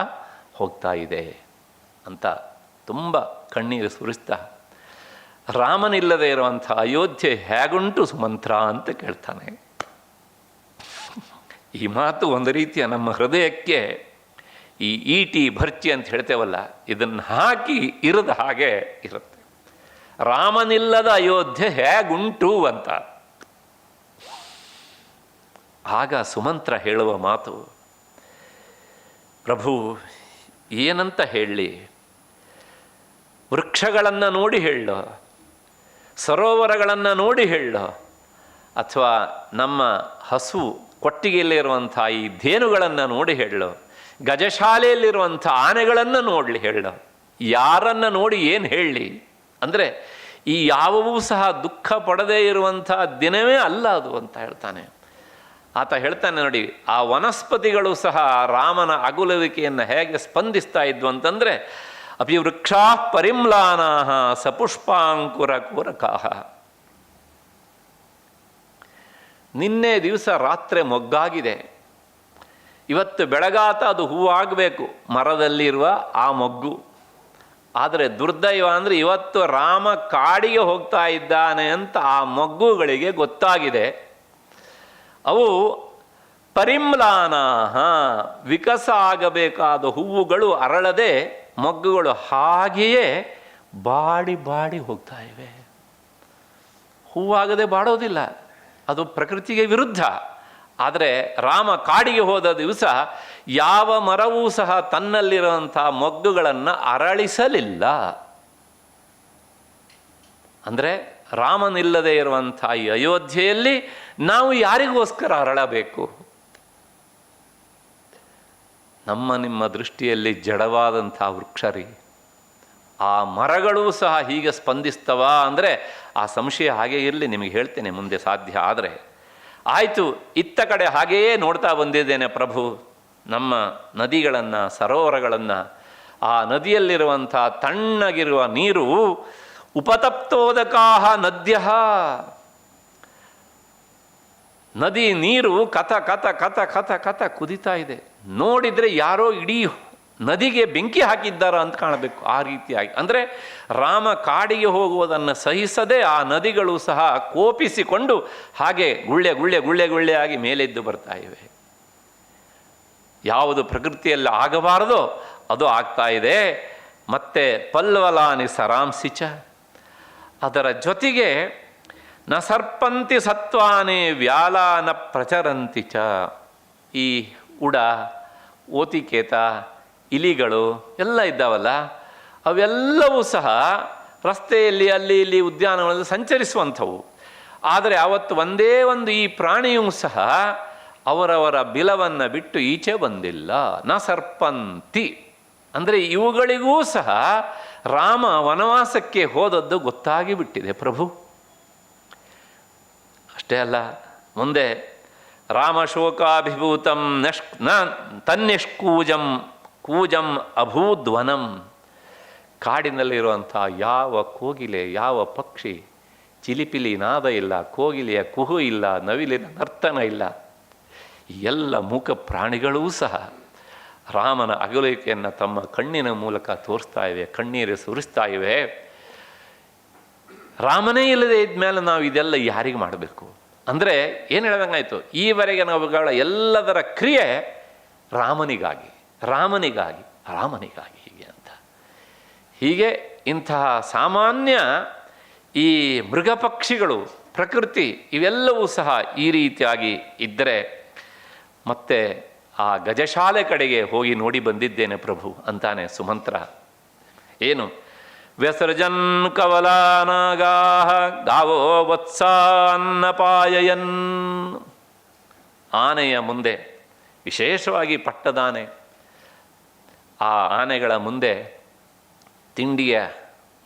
ಹೋಗ್ತಾ ಇದೆ ಅಂತ ತುಂಬ ಕಣ್ಣೀರು ಸುರಿಸ್ತಾ, ರಾಮನಿಲ್ಲದೆ ಇರುವಂಥ ಅಯೋಧ್ಯೆ ಹೇಗುಂಟು ಸುಮಂತ್ರ ಅಂತ ಕೇಳ್ತಾನೆ. ಈ ಮಾತು ಒಂದು ರೀತಿಯ ನಮ್ಮ ಹೃದಯಕ್ಕೆ ಈ ಈಟಿ ಭರ್ಚಿ ಅಂತ ಹೇಳ್ತೇವಲ್ಲ, ಇದನ್ನು ಹಾಕಿ ಇರದ ಹಾಗೆ ಇರುತ್ತೆ. ರಾಮನಿಲ್ಲದ ಅಯೋಧ್ಯೆ ಹೇಗುಂಟು ಅಂತ. ಆಗ ಸುಮಂತ್ರ ಹೇಳುವ ಮಾತು, ಪ್ರಭು ಏನಂತ ಹೇಳಲಿ, ವೃಕ್ಷಗಳನ್ನು ನೋಡಿ ಹೇಳೋ, ಸರೋವರಗಳನ್ನು ನೋಡಿ ಹೇಳೋ, ಅಥವಾ ನಮ್ಮ ಹಸು ಕೊಟ್ಟಿಗೆಯಲ್ಲಿರುವಂಥ ಈ ಧೇನುಗಳನ್ನು ನೋಡಿ ಹೇಳೋ, ಗಜಶಾಲೆಯಲ್ಲಿರುವಂಥ ಆನೆಗಳನ್ನು ನೋಡಲಿ ಹೇಳೋ, ಯಾರನ್ನು ನೋಡಿ ಏನು ಹೇಳಲಿ? ಅಂದರೆ ಈ ಯಾವುವೂ ಸಹ ದುಃಖ ಪಡದೇ ಇರುವಂಥ ದಿನವೇ ಅಲ್ಲ ಅದು ಅಂತ ಹೇಳ್ತಾನೆ. ಆತ ಹೇಳ್ತಾನೆ ನೋಡಿ, ಆ ವನಸ್ಪತಿಗಳು ಸಹ ರಾಮನ ಅಗುಲುವಿಕೆಯನ್ನು ಹೇಗೆ ಸ್ಪಂದಿಸ್ತಾ ಇದ್ವು ಅಂತಂದರೆ, ಅಪಿ ವೃಕ್ಷಾ ಪರಿಮ್ಲಾನಾಹ ಸಪುಷ್ಪಾಂಕುರ ಕೂರಕಾಹ. ನಿನ್ನೆ ದಿವಸ ರಾತ್ರಿ ಮೊಗ್ಗಾಗಿದೆ, ಇವತ್ತು ಬೆಳಗಾತ ಅದು ಹೂವಾಗಬೇಕು, ಮರದಲ್ಲಿರುವ ಆ ಮೊಗ್ಗು. ಆದರೆ ದುರ್ದೈವ ಅಂದರೆ ಇವತ್ತು ರಾಮ ಕಾಡಿಗೆ ಹೋಗ್ತಾ ಇದ್ದಾನೆ ಅಂತ ಆ ಮೊಗ್ಗುಗಳಿಗೆ ಗೊತ್ತಾಗಿದೆ. ಅವು ಪರಿಮ್ಲಾನಾಹ, ವಿಕಸ ಆಗಬೇಕಾದ ಹೂವುಗಳು ಅರಳದೆ ಮೊಗ್ಗುಗಳು ಹಾಗೆಯೇ ಬಾಡಿ ಬಾಡಿ ಹೋಗ್ತಾ ಇವೆ. ಹೂವಾಗದೆ ಬಾಡೋದಿಲ್ಲ, ಅದು ಪ್ರಕೃತಿಗೆ ವಿರುದ್ಧ. ಆದರೆ ರಾಮ ಕಾಡಿಗೆ ಹೋದ ದಿವಸ ಯಾವ ಮರವೂ ಸಹ ತನ್ನಲ್ಲಿರುವಂಥ ಮೊಗ್ಗುಗಳನ್ನು ಅರಳಿಸಲಿಲ್ಲ. ಅಂದರೆ ರಾಮನಿಲ್ಲದೆ ಇರುವಂಥ ಈ ಅಯೋಧ್ಯೆಯಲ್ಲಿ ನಾವು ಯಾರಿಗೋಸ್ಕರ ಅರಳಬೇಕು? ನಮ್ಮ ನಿಮ್ಮ ದೃಷ್ಟಿಯಲ್ಲಿ ಜಡವಾದಂಥ ವೃಕ್ಷರಿ, ಆ ಮರಗಳೂ ಸಹ ಹೀಗೆ ಸ್ಪಂದಿಸ್ತವ ಅಂದರೆ ಆ ಸಂಶಯ ಹಾಗೇ ಇರಲಿ, ನಿಮಗೆ ಹೇಳ್ತೇನೆ ಮುಂದೆ ಸಾಧ್ಯ ಆದರೆ. ಆಯಿತು, ಇತ್ತ ಕಡೆ ಹಾಗೆಯೇ ನೋಡ್ತಾ ಬಂದಿದ್ದೇನೆ ಪ್ರಭು, ನಮ್ಮ ನದಿಗಳನ್ನು, ಸರೋವರಗಳನ್ನು. ಆ ನದಿಯಲ್ಲಿರುವಂಥ ತಣ್ಣಗಿರುವ ನೀರು ಉಪತಪ್ತೋದಕಾಹ ನದ್ಯ, ನದಿ ನೀರು ಕಥ ಕಥ ಕಥ ಕಥ ಕಥ ಕುದಿತಾ ಇದೆ. ನೋಡಿದರೆ ಯಾರೋ ಇಡೀ ನದಿಗೆ ಬೆಂಕಿ ಹಾಕಿದ್ದಾರ ಅಂತ ಕಾಣಬೇಕು, ಆ ರೀತಿಯಾಗಿ. ಅಂದರೆ ರಾಮ ಕಾಡಿಗೆ ಹೋಗುವುದನ್ನು ಸಹಿಸದೆ ಆ ನದಿಗಳು ಸಹ ಕೋಪಿಸಿಕೊಂಡು ಹಾಗೆ ಗುಳ್ಳೆ ಗುಳ್ಳೆ ಗುಳ್ಳೆ ಗುಳ್ಳೆಯಾಗಿ ಮೇಲೆದ್ದು ಬರ್ತಾ ಇವೆ. ಯಾವುದು ಪ್ರಕೃತಿಯಲ್ಲಿ ಆಗಬಾರದೋ ಅದು ಆಗ್ತಾ ಇದೆ. ಮತ್ತೆ ಪಲ್ವಲಾನಿ ಸರಾಂಸಿಚ, ಅದರ ಜೊತೆಗೆ ನ ಸರ್ಪಂತಿ ಸತ್ವಾನೇ ವ್ಯಾಲಾನ ಪ್ರಚರಂತಿ ಚ. ಈ ಉಡ, ಓತಿಕೇತ, ಇಲಿಗಳು ಎಲ್ಲ ಇದ್ದಾವಲ್ಲ, ಅವೆಲ್ಲವೂ ಸಹ ರಸ್ತೆಯಲ್ಲಿ ಅಲ್ಲಿ ಇಲ್ಲಿ ಉದ್ಯಾನಗಳಲ್ಲಿ ಸಂಚರಿಸುವಂಥವು. ಆದರೆ ಅವತ್ತು ಒಂದೇ ಒಂದು ಈ ಪ್ರಾಣಿಯೂ ಸಹ ಅವರವರ ಬಿಲವನ್ನು ಬಿಟ್ಟು ಈಚೆ ಬಂದಿಲ್ಲ. ನ ಸರ್ಪಂತಿ ಅಂದರೆ ಇವುಗಳಿಗೂ ಸಹ ರಾಮ ವನವಾಸಕ್ಕೆ ಹೋದದ್ದು ಗೊತ್ತಾಗಿ ಬಿಟ್ಟಿದೆ ಪ್ರಭು. ಅಷ್ಟೇ ಅಲ್ಲ, ಮುಂದೆ ರಾಮ ಶೋಕಾಭಿಭೂತಂ ತನ್ನಿಷ್ಕೂಜಂ ಕೂಜಂ ಅಭೂದ್ವನಂ. ಕಾಡಿನಲ್ಲಿರುವಂಥ ಯಾವ ಕೋಗಿಲೆ, ಯಾವ ಪಕ್ಷಿ ಚಿಲಿಪಿಲಿ ನಾದ ಇಲ್ಲ, ಕೋಗಿಲೆಯ ಕುಹು ಇಲ್ಲ, ನವಿಲಿನ ನರ್ತನ ಇಲ್ಲ. ಎಲ್ಲ ಮೂಕ ಪ್ರಾಣಿಗಳೂ ಸಹ ರಾಮನ ಅಗಲಿಕೆಯನ್ನು ತಮ್ಮ ಕಣ್ಣಿನ ಮೂಲಕ ತೋರಿಸ್ತಾ ಇವೆ, ಕಣ್ಣೀರು ಸುರಿಸ್ತಾ ಇವೆ. ರಾಮನೇ ಇಲ್ಲದೆ ಇದ್ಮೇಲೆ ನಾವು ಇದೆಲ್ಲ ಯಾರಿಗೆ ಮಾಡಬೇಕು? ಅಂದರೆ ಏನು ಹೇಳ್ದಂಗಾಯ್ತು, ಈವರೆಗೆ ನಾವುಗಳ ಎಲ್ಲದರ ಕ್ರಿಯೆ ರಾಮನಿಗಾಗಿ ರಾಮನಿಗಾಗಿ ರಾಮನಿಗಾಗಿ ಹೀಗೆ ಅಂತ. ಹೀಗೆ ಇಂತಹ ಸಾಮಾನ್ಯ ಈ ಮೃಗ ಪಕ್ಷಿಗಳು, ಪ್ರಕೃತಿ ಇವೆಲ್ಲವೂ ಸಹ ಈ ರೀತಿಯಾಗಿ ಇದ್ದರೆ ಮತ್ತೆ ಆ ಗಜಶಾಲೆ ಕಡೆಗೆ ಹೋಗಿ ನೋಡಿ ಬಂದಿದ್ದೇನೆ ಪ್ರಭು ಅಂತಾನೆ ಸುಮಂತ್ರ. ಏನು ವ್ಯಸರ್ಜನ್ ಕವಲಾನಾಗಾಹ ಗಾವೋ ವತ್ಸಾನ್ನಪಾಯಯನ್. ಆನೆಯ ಮುಂದೆ, ವಿಶೇಷವಾಗಿ ಪಟ್ಟದಾನೆ, ಆ ಆನೆಗಳ ಮುಂದೆ ತಿಂಡಿಯ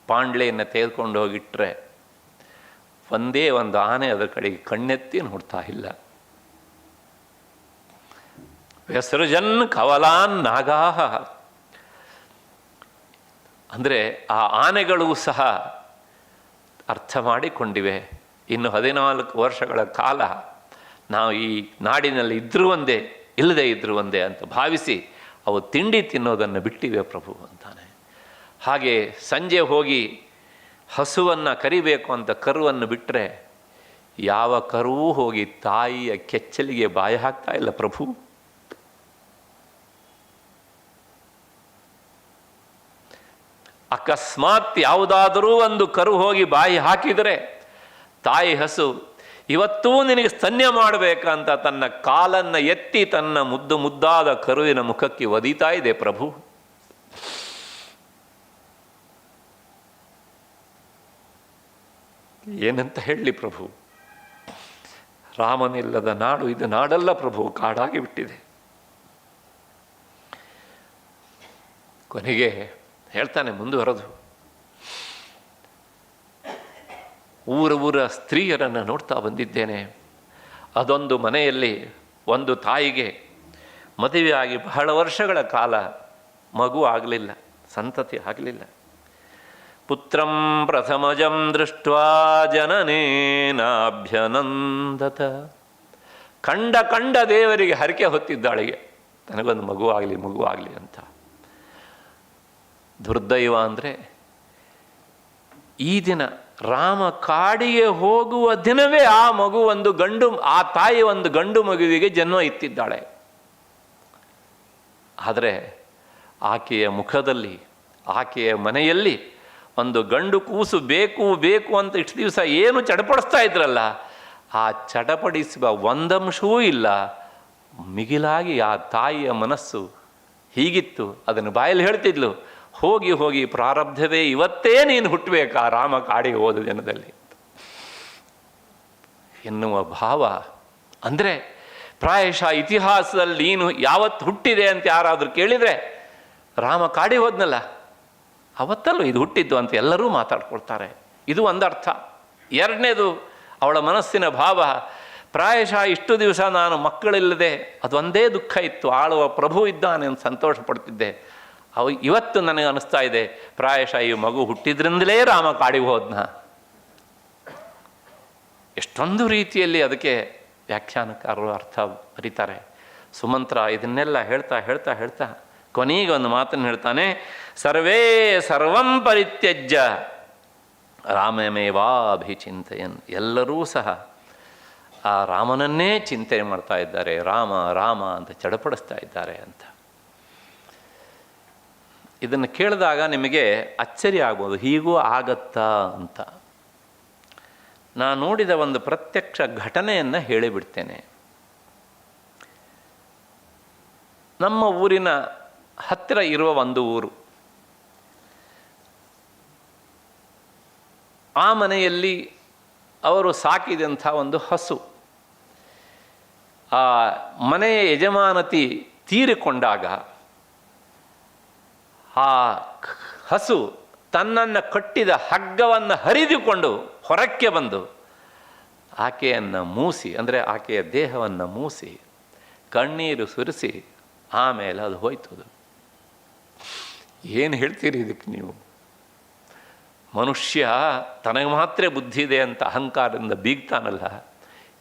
ಪಾಂಡ್ಲೆಯನ್ನು ತೆಗೆದುಕೊಂಡು ಹೋಗಿಟ್ರೆ ಒಂದೇ ಒಂದು ಆನೆ ಅದರ ಕಡೆಗೆ ಕಣ್ಣೆತ್ತಿ ನೋಡ್ತಾ ಇಲ್ಲ. ವ್ಯಸೃಜನ್ ಕವಲಾನ್ ನಾಗಾಹ ಅಂದರೆ ಆ ಆನೆಗಳು ಸಹ ಅರ್ಥ ಮಾಡಿಕೊಂಡಿವೆ, ಇನ್ನು 14 ವರ್ಷಗಳ ಕಾಲ ನಾವು ಈ ನಾಡಿನಲ್ಲಿ ಇದ್ರೂ ಒಂದೇ, ಇಲ್ಲದೆ ಇದ್ರೂ ಒಂದೇ ಅಂತ ಭಾವಿಸಿ ಅವು ತಿಂಡಿ ತಿನ್ನೋದನ್ನು ಬಿಟ್ಟಿವೆ ಪ್ರಭು ಅಂತಾನೆ. ಹಾಗೆ ಸಂಜೆ ಹೋಗಿ ಹಸುವನ್ನು ಕರಿಬೇಕು ಅಂತ ಕರುವನ್ನು ಬಿಟ್ಟರೆ ಯಾವ ಕರುವೂ ಹೋಗಿ ತಾಯಿಯ ಕೆಚ್ಚಲಿಗೆ ಬಾಯಿ ಹಾಕ್ತಾ ಇಲ್ಲ ಪ್ರಭು. ಅಕಸ್ಮಾತ್ ಯಾವುದಾದರೂ ಒಂದು ಕರು ಹೋಗಿ ಬಾಯಿ ಹಾಕಿದರೆ ತಾಯಿ ಹಸು ಇವತ್ತೂ ನಿನಗೆ ಸ್ತನ್ಯ ಮಾಡಬೇಕಂತ ತನ್ನ ಕಾಲನ್ನು ಎತ್ತಿ ತನ್ನ ಮುದ್ದಾದ ಕರುವಿನ ಮುಖಕ್ಕೆ ಒದೀತಾ ಇದೆ ಪ್ರಭು. ಏನಂತ ಹೇಳಲಿ ಪ್ರಭು, ರಾಮನಿಲ್ಲದ ನಾಡು ಇದು ನಾಡಲ್ಲ ಪ್ರಭು, ಕಾಡಾಗಿ ಬಿಟ್ಟಿದೆ. ಕೊನೆಗೆ ಹೇಳ್ತಾನೆ ಮುಂದುವರೆದು, ಊರ ಸ್ತ್ರೀಯರನ್ನು ನೋಡ್ತಾ ಬಂದಿದ್ದೇನೆ. ಅದೊಂದು ಮನೆಯಲ್ಲಿ ಒಂದು ತಾಯಿಗೆ ಮದುವೆಯಾಗಿ ಬಹಳ ವರ್ಷಗಳ ಕಾಲ ಮಗು ಆಗಲಿಲ್ಲ, ಸಂತತಿ ಆಗಲಿಲ್ಲ. ಪುತ್ರಂ ಪ್ರಥಮಜಂ ದೃಷ್ಟ್ವಾ ಜನನೇನಾಭ್ಯನಂದತ. ಕಂಡ ದೇವರಿಗೆ ಹರಕೆ ಹೊತ್ತಿದ್ದಾಳಿಗೆ, ನನಗೊಂದು ಮಗು ಆಗಲಿ ಅಂತ. ದುರ್ದೈವ ಅಂದರೆ ಈ ದಿನ ರಾಮ ಕಾಡಿಗೆ ಹೋಗುವ ದಿನವೇ ಆ ಮಗು ಆ ತಾಯಿ ಒಂದು ಗಂಡು ಮಗುವಿಗೆ ಜನ್ಮ ಇತ್ತಿದ್ದಾಳೆ. ಆದರೆ ಆಕೆಯ ಮುಖದಲ್ಲಿ, ಆಕೆಯ ಮನೆಯಲ್ಲಿ ಒಂದು ಗಂಡು ಕೂಸು ಬೇಕು ಅಂತ ಇಷ್ಟು ದಿವಸ ಏನು ಚಡಪಡಿಸ್ತಾ ಇದ್ರಲ್ಲ, ಆ ಚಡಪಡಿಸುವ ಒಂದಂಶವೂ ಇಲ್ಲ. ಮಿಗಿಲಾಗಿ ಆ ತಾಯಿಯ ಮನಸ್ಸು ಹೀಗಿತ್ತು, ಅದನ್ನು ಬಾಯಲ್ಲಿ ಹೇಳ್ತಿದ್ಲು, ಹೋಗಿ ಪ್ರಾರಬ್ಧವೇ ಇವತ್ತೇ ನೀನು ಹುಟ್ಟಬೇಕಾ ರಾಮ ಕಾಡಿಗೆ ಹೋದ ದಿನದಲ್ಲಿ ಎನ್ನುವ ಭಾವ. ಅಂದರೆ ಪ್ರಾಯಶಃ ಇತಿಹಾಸದಲ್ಲಿ ನೀನು ಯಾವತ್ತು ಹುಟ್ಟಿದೆ ಅಂತ ಯಾರಾದರೂ ಕೇಳಿದರೆ ರಾಮ ಕಾಡಿಗೆ ಹೋದ್ನಲ್ಲ ಅವತ್ತಲ್ಲೂ ಇದು ಹುಟ್ಟಿದ್ದು ಅಂತ ಎಲ್ಲರೂ ಮಾತಾಡ್ಕೊಳ್ತಾರೆ. ಇದು ಒಂದರ್ಥ. ಎರಡನೇದು, ಅವಳ ಮನಸ್ಸಿನ ಭಾವ, ಪ್ರಾಯಶಃ ಇಷ್ಟು ದಿವಸ ನಾನು ಮಕ್ಕಳಿಲ್ಲದೆ ಅದೊಂದೇ ದುಃಖ ಇತ್ತು, ಆಳುವ ಪ್ರಭು ಇದ್ದಾನೆ ಅಂತ ಸಂತೋಷ ಪಡ್ತಿದ್ದೆ. ಇವತ್ತು ನನಗೆ ಅನಿಸ್ತಾ ಇದೆ ಪ್ರಾಯಶಃ ಈ ಮಗು ಹುಟ್ಟಿದ್ರಿಂದಲೇ ರಾಮ ಕಾಡಿಗೆ ಹೋದ್ನ. ಎಷ್ಟೊಂದು ರೀತಿಯಲ್ಲಿ ಅದಕ್ಕೆ ವ್ಯಾಖ್ಯಾನಕಾರರು ಅರ್ಥ ಬರೀತಾರೆ. ಸುಮಂತ್ರ ಇದನ್ನೆಲ್ಲ ಹೇಳ್ತಾ ಕೊನೆಗೆ ಒಂದು ಮಾತನ್ನು ಹೇಳ್ತಾನೆ, ಸರ್ವೇ ಸರ್ವಂ ಪರಿತ್ಯಜ್ಯ ರಾಮಮೇವಾಭಿಚಿಂತಯನ್. ಎಲ್ಲರೂ ಸಹ ಆ ರಾಮನನ್ನೇ ಚಿಂತನೆ ಮಾಡ್ತಾ ಇದ್ದಾರೆ, ರಾಮ ಅಂತ ಚಡಪಡಿಸ್ತಾ ಇದ್ದಾರೆ ಅಂತ. ಇದನ್ನು ಕೇಳಿದಾಗ ನಿಮಗೆ ಅಚ್ಚರಿ ಆಗ್ಬೋದು, ಹೀಗೂ ಆಗತ್ತಾ ಅಂತ. ನಾನು ನೋಡಿದ ಒಂದು ಪ್ರತ್ಯಕ್ಷ ಘಟನೆಯನ್ನು ಹೇಳಿಬಿಡ್ತೇನೆ. ನಮ್ಮ ಊರಿನ ಹತ್ತಿರ ಇರುವ ಒಂದು ಊರು, ಆ ಮನೆಯಲ್ಲಿ ಅವರು ಸಾಕಿದಂಥ ಒಂದು ಹಸು, ಆ ಮನೆಯ ಯಜಮಾನತಿ ತೀರಿಕೊಂಡಾಗ ಆ ಹಸು ತನ್ನನ್ನು ಕಟ್ಟಿದ ಹಗ್ಗವನ್ನು ಹರಿದುಕೊಂಡು ಹೊರಕ್ಕೆ ಬಂದು ಆಕೆಯನ್ನು ಮೂಸಿ, ಅಂದರೆ ಆಕೆಯ ದೇಹವನ್ನು ಮೂಸಿ ಕಣ್ಣೀರು ಸುರಿಸಿ ಆಮೇಲೆ ಅದು ಹೋಯ್ತದು. ಏನು ಹೇಳ್ತೀರಿ ಇದಕ್ಕೆ ನೀವು? ಮನುಷ್ಯ ತನಗೆ ಮಾತ್ರ ಬುದ್ಧಿ ಇದೆ ಅಂತ ಅಹಂಕಾರದಿಂದ ಬೀಗ್ತಾನಲ್ಲ,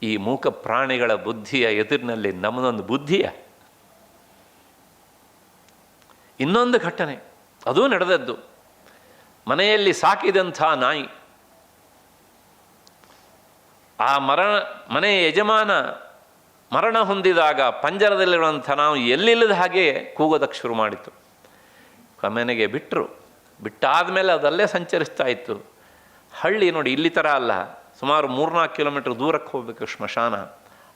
ಈ ಮೂಕ ಪ್ರಾಣಿಗಳ ಬುದ್ಧಿಯ ಎದುರಿನಲ್ಲಿ ನಮ್ಮದೊಂದು ಬುದ್ಧಿಯ. ಇನ್ನೊಂದು ಘಟನೆ ಅದೂ ನಡೆದದ್ದು. ಮನೆಯಲ್ಲಿ ಸಾಕಿದಂಥ ನಾಯಿ, ಆ ಮನೆಯ ಯಜಮಾನ ಮರಣ ಹೊಂದಿದಾಗ ಪಂಜರದಲ್ಲಿರುವಂಥ ನಾವು ಎಲ್ಲಿಲ್ಲದ ಹಾಗೆ ಕೂಗೋದಕ್ಕೆ ಶುರು ಮಾಡಿತು. ಕೊನೆಗೆ ಬಿಟ್ಟಾದ ಮೇಲೆ ಅದಲ್ಲೇ ಸಂಚರಿಸ್ತಾ ಇತ್ತು. ಹಳ್ಳಿ ನೋಡಿ, ಇಲ್ಲಿ ಥರ ಅಲ್ಲ, ಸುಮಾರು 3-4 ಕಿಲೋಮೀಟರ್ ದೂರಕ್ಕೆ ಹೋಗಬೇಕು ಸ್ಮಶಾನ.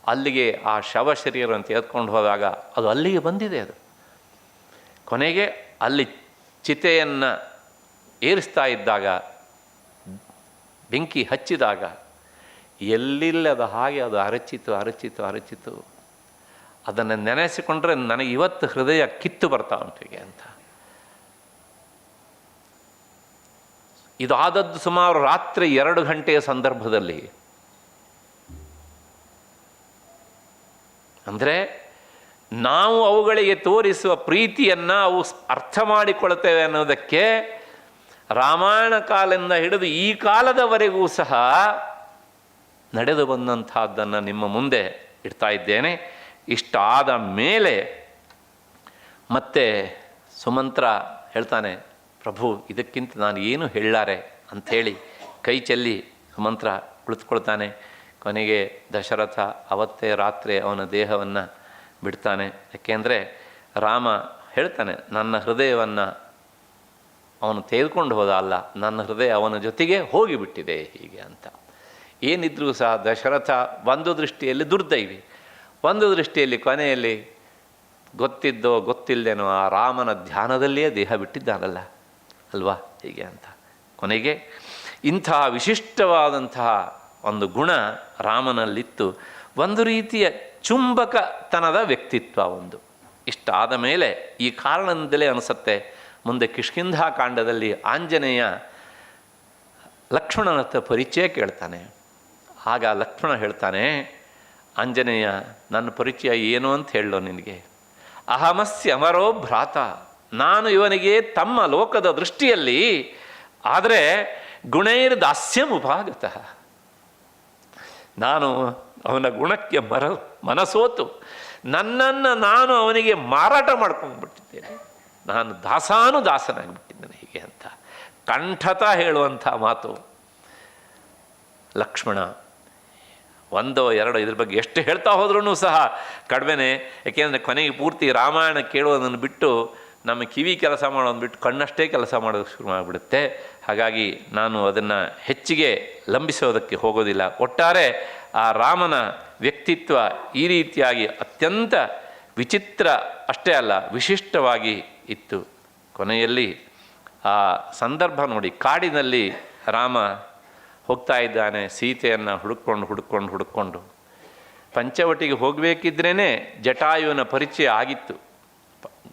ಅಲ್ಲಿಗೆ ಆ ಶವ ಶರೀರ ಅಂತ ಎತ್ಕೊಂಡು ಹೋದಾಗ ಅದು ಅಲ್ಲಿಗೆ ಬಂದಿದೆ. ಅದು ಕೊನೆಗೆ ಅಲ್ಲಿ ಚಿತೆಯನ್ನು ಏರಿಸ್ತಾ ಇದ್ದಾಗ, ಬೆಂಕಿ ಹಚ್ಚಿದಾಗ ಎಲ್ಲಿಲ್ಲದ ಹಾಗೆ ಅದು ಅರಚಿತು. ಅದನ್ನು ನೆನೆಸಿಕೊಂಡ್ರೆ ನನಗೆ ಇವತ್ತು ಹೃದಯ ಕಿತ್ತು ಬರ್ತಾ ಉಂಟಿಗೆ ಅಂತ. ಇದಾದದ್ದು ಸುಮಾರು ರಾತ್ರಿ 2 ಗಂಟೆಯ ಸಂದರ್ಭದಲ್ಲಿ. ಅಂದರೆ ನಾವು ಅವುಗಳಿಗೆ ತೋರಿಸುವ ಪ್ರೀತಿಯನ್ನು ಅವು ಅರ್ಥ ಮಾಡಿಕೊಳ್ತೇವೆ ಅನ್ನೋದಕ್ಕೆ ರಾಮಾಯಣ ಕಾಲದಿಂದ ಹಿಡಿದು ಈ ಕಾಲದವರೆಗೂ ಸಹ ನಡೆದು ಬಂದಂಥದ್ದನ್ನು ನಿಮ್ಮ ಮುಂದೆ ಇಡ್ತಾ ಇದ್ದೇನೆ. ಇಷ್ಟಾದ ಮೇಲೆ ಮತ್ತೆ ಸುಮಂತ್ರ ಹೇಳ್ತಾನೆ, ಪ್ರಭು ಇದಕ್ಕಿಂತ ನಾನು ಏನು ಹೇಳಲಾರೆ ಅಂಥೇಳಿ ಕೈ ಚೆಲ್ಲಿ ಸುಮಂತ್ರ ಕುಳಿತುಕೊಳ್ತಾನೆ. ಕೊನೆಗೆ ದಶರಥ ಅವತ್ತೇ ರಾತ್ರಿ ಅವನ ದೇಹವನ್ನು ಬಿಡ್ತಾನೆ. ಯಾಕೆಂದರೆ ರಾಮ ಹೇಳ್ತಾನೆ, ನನ್ನ ಹೃದಯವನ್ನು ಅವನು ತೆಗೆದುಕೊಂಡು ಹೋದ ಅಲ್ಲ, ನನ್ನ ಹೃದಯ ಅವನ ಜೊತೆಗೆ ಹೋಗಿಬಿಟ್ಟಿದೆ ಹೀಗೆ ಅಂತ. ಏನಿದ್ರೂ ಸಹ ದಶರಥ ಒಂದು ದೃಷ್ಟಿಯಲ್ಲಿ ದುರ್ದೈವಿ, ಒಂದು ದೃಷ್ಟಿಯಲ್ಲಿ ಕೊನೆಯಲ್ಲಿ ಗೊತ್ತಿದ್ದೋ ಗೊತ್ತಿಲ್ಲದೇನೋ ಆ ರಾಮನ ಧ್ಯಾನದಲ್ಲಿಯೇ ದೇಹ ಬಿಟ್ಟಿದ್ದಾನಲ್ಲ ಅಲ್ವಾ ಹೀಗೆ ಅಂತ. ಕೊನೆಗೆ ಇಂತಹ ವಿಶಿಷ್ಟವಾದಂತಹ ಒಂದು ಗುಣ ರಾಮನಲ್ಲಿತ್ತು. ಒಂದು ರೀತಿಯ ಚುಂಬಕತನದ ವ್ಯಕ್ತಿತ್ವ ಒಂದು. ಇಷ್ಟಾದ ಮೇಲೆ ಈ ಕಾರಣದಿಂದಲೇ ಅನಿಸುತ್ತೆ ಮುಂದೆ ಕಿಷ್ಕಿಂಧಾಕಾಂಡದಲ್ಲಿ ಆಂಜನೇಯ ಲಕ್ಷ್ಮಣನ ಹತ್ರ ಪರಿಚಯ ಕೇಳ್ತಾನೆ. ಆಗ ಲಕ್ಷ್ಮಣ ಹೇಳ್ತಾನೆ, ಆಂಜನೇಯ ನನ್ನ ಪರಿಚಯ ಏನು ಅಂತ ಹೇಳೋ ನಿನಗೆ. ಅಹಮಸ್ಯ ಅಮರೋ ಭ್ರಾತ, ನಾನು ಇವನಿಗೆ ತಮ್ಮ ಲೋಕದ ದೃಷ್ಟಿಯಲ್ಲಿ, ಆದರೆ ಗುಣೈರ್ ದಾಸ್ಯಂ ಉಪಾಗತಃ, ನಾನು ಅವನ ಗುಣಕ್ಕೆ ಮನಸೋತು ನನ್ನನ್ನು ನಾನು ಅವನಿಗೆ ಮಾರಾಟ ಮಾಡ್ಕೊಂಡ್ಬಿಟ್ಟಿದ್ದೇನೆ, ನಾನು ದಾಸನಾಗಿಬಿಟ್ಟಿದ್ದೇನೆ ಹೀಗೆ ಅಂತ ಕಂಠತ ಹೇಳುವಂಥ ಮಾತು ಲಕ್ಷ್ಮಣ. ಒಂದೋ ಎರಡೋ ಇದ್ರ ಬಗ್ಗೆ ಎಷ್ಟು ಹೇಳ್ತಾ ಹೋದ್ರೂ ಸಹ ಕಡಿಮೆನೆ. ಯಾಕೆಂದರೆ ಕೊನೆಗೆ ಪೂರ್ತಿ ರಾಮಾಯಣ ಕೇಳೋದನ್ನು ಬಿಟ್ಟು ನಮ್ಮ ಕಿವಿ ಕೆಲಸ ಮಾಡೋದನ್ನು ಬಿಟ್ಟು ಕಣ್ಣಷ್ಟೇ ಕೆಲಸ ಮಾಡೋದಕ್ಕೆ ಶುರು ಮಾಡಿಬಿಡುತ್ತೆ. ಹಾಗಾಗಿ ನಾನು ಅದನ್ನು ಹೆಚ್ಚಿಗೆ ಲಂಬಿಸೋದಕ್ಕೆ ಹೋಗೋದಿಲ್ಲ. ಒಟ್ಟಾರೆ ಆ ರಾಮನ ವ್ಯಕ್ತಿತ್ವ ಈ ರೀತಿಯಾಗಿ ಅತ್ಯಂತ ವಿಚಿತ್ರ ಅಷ್ಟೇ ಅಲ್ಲ, ವಿಶಿಷ್ಟವಾಗಿ ಇತ್ತು. ಕೊನೆಯಲ್ಲಿ ಆ ಸಂದರ್ಭ ನೋಡಿ, ಕಾಡಿನಲ್ಲಿ ರಾಮ ಹೋಗ್ತಾ ಇದ್ದಾನೆ, ಸೀತೆಯನ್ನು ಹುಡುಕೊಂಡು ಪಂಚವಟಿಗೆ ಹೋಗಬೇಕಿದ್ರೇ ಜಟಾಯುವಿನ ಪರಿಚಯ ಆಗಿತ್ತು.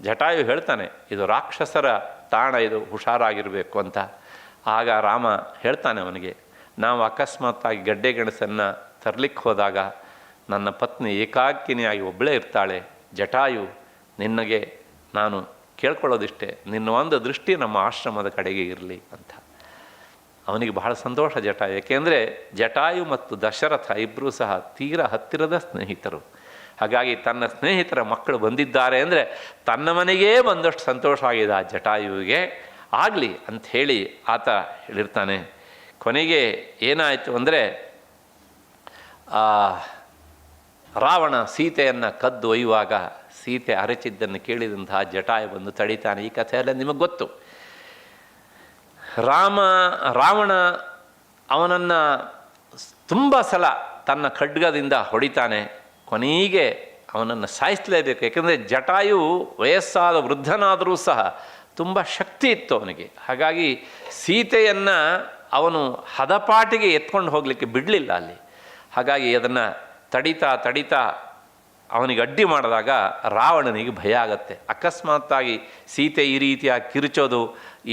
ಜಟಾಯು ಹೇಳ್ತಾನೆ, ಇದು ರಾಕ್ಷಸರ ತಾಣ, ಇದು ಹುಷಾರಾಗಿರಬೇಕು ಅಂತ. ಆಗ ರಾಮ ಹೇಳ್ತಾನೆ ಅವನಿಗೆ, ನಾವು ಅಕಸ್ಮಾತ್ತಾಗಿ ಗಡ್ಡೆ ಗೆಣಸನ್ನು ತರಲಿಕ್ಕೆ ಹೋದಾಗ ನನ್ನ ಪತ್ನಿ ಏಕಾಕಿನಿಯಾಗಿ ಒಬ್ಬಳೇ ಇರ್ತಾಳೆ. ಜಟಾಯು, ನಿನಗೆ ನಾನು ಕೇಳ್ಕೊಳ್ಳೋದಿಷ್ಟೇ, ನಿನ್ನ ಒಂದು ದೃಷ್ಟಿ ನಮ್ಮ ಆಶ್ರಮದ ಕಡೆಗೆ ಇರಲಿ ಅಂತ. ಅವನಿಗೆ ಬಹಳ ಸಂತೋಷ ಜಟಾಯು. ಏಕೆಂದರೆ ಜಟಾಯು ಮತ್ತು ದಶರಥ ಇಬ್ಬರೂ ಸಹ ತೀರ ಹತ್ತಿರದ ಸ್ನೇಹಿತರು. ಹಾಗಾಗಿ ತನ್ನ ಸ್ನೇಹಿತರ ಮಕ್ಕಳು ಬಂದಿದ್ದಾರೆ ಅಂದರೆ ತನ್ನ ಮನೆಗೇ ಬಂದಷ್ಟು ಸಂತೋಷ ಆಗಿದೆ ಆ ಜಟಾಯುವಿಗೆ. ಆಗಲಿ ಅಂಥೇಳಿ ಆತ ಹೇಳಿರ್ತಾನೆ. ಕೊನೆಗೆ ಏನಾಯಿತು ಅಂದರೆ ರಾವಣ ಸೀತೆಯನ್ನು ಕದ್ದು ಒಯ್ಯುವಾಗ ಸೀತೆ ಅರಚಿದ್ದನ್ನು ಕೇಳಿದಂತಹ ಜಟಾಯು ಬಂದು ತಡೀತಾನೆ. ಈ ಕಥೆಯೆಲ್ಲ ನಿಮಗೆ ಗೊತ್ತು. ರಾವಣ ಅವನನ್ನು ತುಂಬ ಸಲ ತನ್ನ ಖಡ್ಗದಿಂದ ಹೊಡಿತಾನೆ. ಕೊನೆಗೆ ಅವನನ್ನು ಸಾಯಿಸಲೇಬೇಕು. ಯಾಕೆಂದರೆ ಜಟಾಯು ವಯಸ್ಸಾದ ವೃದ್ಧನಾದರೂ ಸಹ ತುಂಬ ಶಕ್ತಿ ಇತ್ತು ಅವನಿಗೆ. ಹಾಗಾಗಿ ಸೀತೆಯನ್ನು ಅವನು ಹದಪಾಟಿಗೆ ಎತ್ಕೊಂಡು ಹೋಗಲಿಕ್ಕೆ ಬಿಡಲಿಲ್ಲ ಅಲ್ಲಿ. ಹಾಗಾಗಿ ಅದನ್ನು ತಡೀತಾ ಅವನಿಗೆ ಅಡ್ಡಿ ಮಾಡಿದಾಗ ರಾವಣನಿಗೆ ಭಯ ಆಗತ್ತೆ. ಅಕಸ್ಮಾತ್ತಾಗಿ ಸೀತೆ ಈ ರೀತಿಯಾಗಿ ಕಿರುಚೋದು,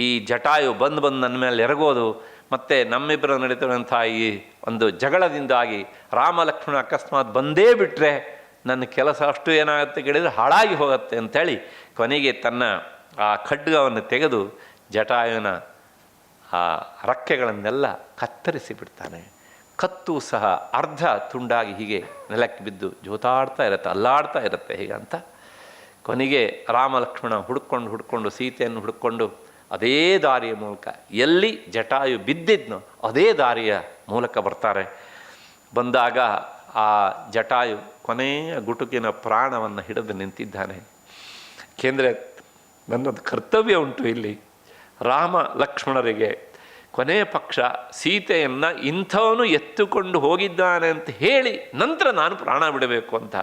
ಈ ಜಟಾಯು ಬಂದು ನನ್ನ ಮೇಲೆ ಎರಗೋದು, ಮತ್ತು ನಮ್ಮಿಬ್ಬರ ನಡೀತಿರುವಂಥ ಈ ಒಂದು ಜಗಳದಿಂದಾಗಿ ರಾಮ ಲಕ್ಷ್ಮಣ ಅಕಸ್ಮಾತ್ ಬಂದೇ ಬಿಟ್ಟರೆ ನನ್ನ ಕೆಲಸ ಅಷ್ಟು ಏನಾಗುತ್ತೆ ಕೇಳಿದರೆ ಹಾಳಾಗಿ ಹೋಗುತ್ತೆ ಅಂಥೇಳಿ ಕೊನೆಗೆ ತನ್ನ ಆ ಖಡ್ಗವನ್ನು ತೆಗೆದು ಜಟಾಯುವಿನ ಆ ರೆಕ್ಕೆಗಳನ್ನೆಲ್ಲ ಕತ್ತರಿಸಿ ಬಿಡ್ತಾನೆ. ಕತ್ತು ಸಹ ಅರ್ಧ ತುಂಡಾಗಿ ಹೀಗೆ ನೆಲಕ್ಕೆ ಬಿದ್ದು ಜೋತಾಡ್ತಾ ಇರುತ್ತೆ, ಅಲ್ಲಾಡ್ತಾ ಇರುತ್ತೆ ಹೀಗಂತ. ಕೊನೆಗೆ ರಾಮ ಲಕ್ಷ್ಮಣ ಹುಡ್ಕೊಂಡು ಸೀತೆಯನ್ನು ಹುಡ್ಕೊಂಡು ಅದೇ ದಾರಿಯ ಮೂಲಕ, ಎಲ್ಲಿ ಜಟಾಯು ಬಿದ್ದಿದ್ನೋ ಅದೇ ದಾರಿಯ ಮೂಲಕ ಬರ್ತಾರೆ. ಬಂದಾಗ ಆ ಜಟಾಯು ಕೊನೆಯ ಗುಟುಕಿನ ಪ್ರಾಣವನ್ನು ಹಿಡಿದು ನಿಂತಿದ್ದಾನೆ. ಏಕೆಂದರೆ ನನ್ನದು ಕರ್ತವ್ಯ ಉಂಟು ಇಲ್ಲಿ. ರಾಮ ಲಕ್ಷ್ಮಣರಿಗೆ ಕೊನೆಯ ಪಕ್ಷ ಸೀತೆಯನ್ನು ಇಂಥವನು ಎತ್ತುಕೊಂಡು ಹೋಗಿದ್ದಾನೆ ಅಂತ ಹೇಳಿ ನಂತರ ನಾನು ಪ್ರಾಣ ಬಿಡಬೇಕು ಅಂತ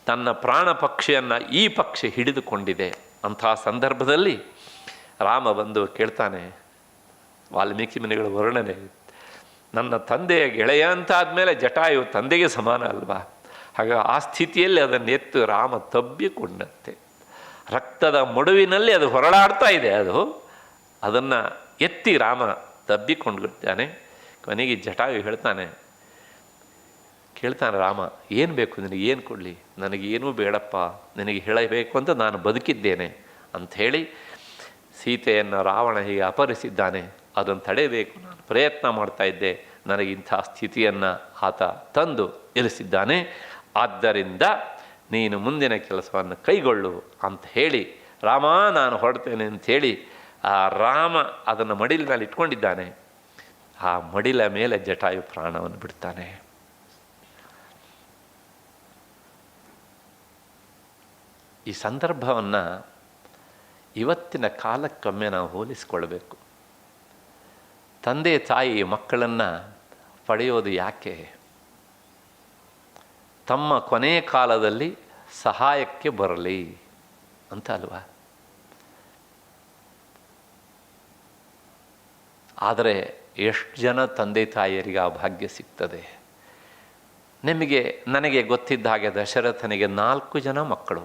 ತನ್ನ ಪ್ರಾಣ ಪಕ್ಷಿಯನ್ನು ಈ ಪಕ್ಷಿ ಹಿಡಿದುಕೊಂಡಿದೆ. ಅಂಥ ಸಂದರ್ಭದಲ್ಲಿ ರಾಮ ಬಂದು ಕೇಳ್ತಾನೆ, ವಾಲ್ಮೀಕಿ ಮುನಿಗಳ ವರ್ಣನೆ, ನನ್ನ ತಂದೆಯ ಗೆಳೆಯ ಅಂತಾದಮೇಲೆ ಜಟಾಯು ತಂದೆಗೆ ಸಮಾನ ಅಲ್ವಾ? ಹಾಗ ಆ ಸ್ಥಿತಿಯಲ್ಲಿ ಅದನ್ನು ಎತ್ತು ರಾಮ ತಬ್ಬಿಕೊಂಡಂತೆ ರಕ್ತದ ಮಡುವಿನಲ್ಲಿ ಅದು ಹೊರಳಾಡ್ತಾ ಇದೆ. ಅದನ್ನು ಎತ್ತಿ ರಾಮ ತಬ್ಬಿಕೊಂಡಿರ್ತಾನೆ. ಕೊನೆಗೆ ಜಟಾಯು ಕೇಳ್ತಾನೆ ರಾಮ, ಏನು ಬೇಕು ನಿನಗೆ, ಏನು ಕೊಡಲಿ? ನನಗೇನೂ ಬೇಡಪ್ಪ, ನಿನಗೆ ಹೇಳಬೇಕು ಅಂತ ನಾನು ಬದುಕಿದ್ದೇನೆ ಅಂಥೇಳಿ ಸೀತೆಯನ್ನು ರಾವಣ ಹೀಗೆ ಅಪಹರಿಸಿದ್ದಾನೆ. ಅದನ್ನು ತಡೆಯಬೇಕು, ನಾನು ಪ್ರಯತ್ನ ಮಾಡ್ತಾ ಇದ್ದೆ, ನನಗಿಂಥ ಸ್ಥಿತಿಯನ್ನು ಆತ ತಂದು ನಿಲ್ಲಿಸಿದ್ದಾನೆ. ಆದ್ದರಿಂದ ನೀನು ಮುಂದಿನ ಕೆಲಸವನ್ನು ಕೈಗೊಳ್ಳು ಅಂತ ಹೇಳಿ ರಾಮ ನಾನು ಹೊರಡ್ತೇನೆ ಅಂಥೇಳಿ ಆ ರಾಮ ಅದನ್ನು ಮಡಿಲ ಮೇಲೆ ಇಟ್ಕೊಂಡಿದ್ದಾನೆ. ಆ ಮಡಿಲ ಮೇಲೆ ಜಟಾಯು ಪ್ರಾಣವನ್ನು ಬಿಡ್ತಾನೆ. ಈ ಸಂದರ್ಭವನ್ನು ಇವತ್ತಿನ ಕಾಲಕ್ಕೊಮ್ಮೆ ನಾವು ಹೋಲಿಸಿಕೊಳ್ಬೇಕು. ತಂದೆ ತಾಯಿ ಮಕ್ಕಳನ್ನು ಪಡೆಯೋದು ಯಾಕೆ? ತಮ್ಮ ಕೊನೆಯ ಕಾಲದಲ್ಲಿ ಸಹಾಯಕ್ಕೆ ಬರಲಿ ಅಂತ ಅಲ್ವಾ? ಆದರೆ ಎಷ್ಟು ಜನ ತಂದೆ ತಾಯಿಯರಿಗೆ ಆ ಭಾಗ್ಯ ಸಿಗ್ತದೆ? ನನಗೆ ಗೊತ್ತಿದ್ದ ಹಾಗೆ ದಶರಥನಿಗೆ 4 ಜನ ಮಕ್ಕಳು.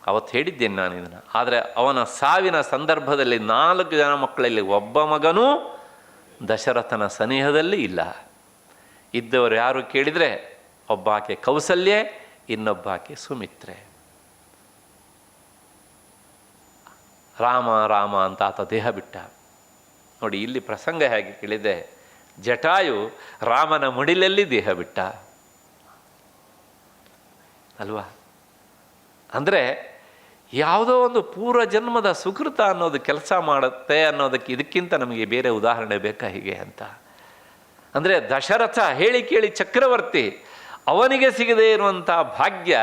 ಅವತ್ತು ಹೇಳಿದ್ದೇನೆ ನಾನು ಇದನ್ನು. ಆದರೆ ಅವನ ಸಾವಿನ ಸಂದರ್ಭದಲ್ಲಿ 4 ಜನ ಮಕ್ಕಳಲ್ಲಿ ಒಬ್ಬ ಮಗನೂ ದಶರಥನ ಸನಿಹದಲ್ಲಿ ಇಲ್ಲ. ಇದ್ದವರು ಯಾರು ಕೇಳಿದರೆ ಒಬ್ಬಾಕೆ ಕೌಸಲ್ಯೆ, ಇನ್ನೊಬ್ಬಾಕೆ ಸುಮಿತ್ರೆ. ರಾಮ ರಾಮ ಅಂತ ಆತ ದೇಹ ಬಿಟ್ಟ. ನೋಡಿ, ಇಲ್ಲಿ ಪ್ರಸಂಗ ಹೇಗೆ ಕೇಳಿದೆ, ಜಟಾಯು ರಾಮನ ಮಡಿಲಲ್ಲಿ ದೇಹ ಬಿಟ್ಟ ಅಲ್ವಾ? ಅಂದರೆ ಯಾವುದೋ ಒಂದು ಪೂರ್ವ ಜನ್ಮದ ಸುಕೃತ ಅನ್ನೋದು ಕೆಲಸ ಮಾಡುತ್ತೆ ಅನ್ನೋದಕ್ಕೆ ಇದಕ್ಕಿಂತ ನಮಗೆ ಬೇರೆ ಉದಾಹರಣೆ ಬೇಕಾ ಹೀಗೆ ಅಂತ? ಅಂದರೆ ದಶರಥ ಹೇಳಿ ಕೇಳಿ ಚಕ್ರವರ್ತಿ, ಅವನಿಗೆ ಸಿಗದೇ ಇರುವಂಥ ಭಾಗ್ಯ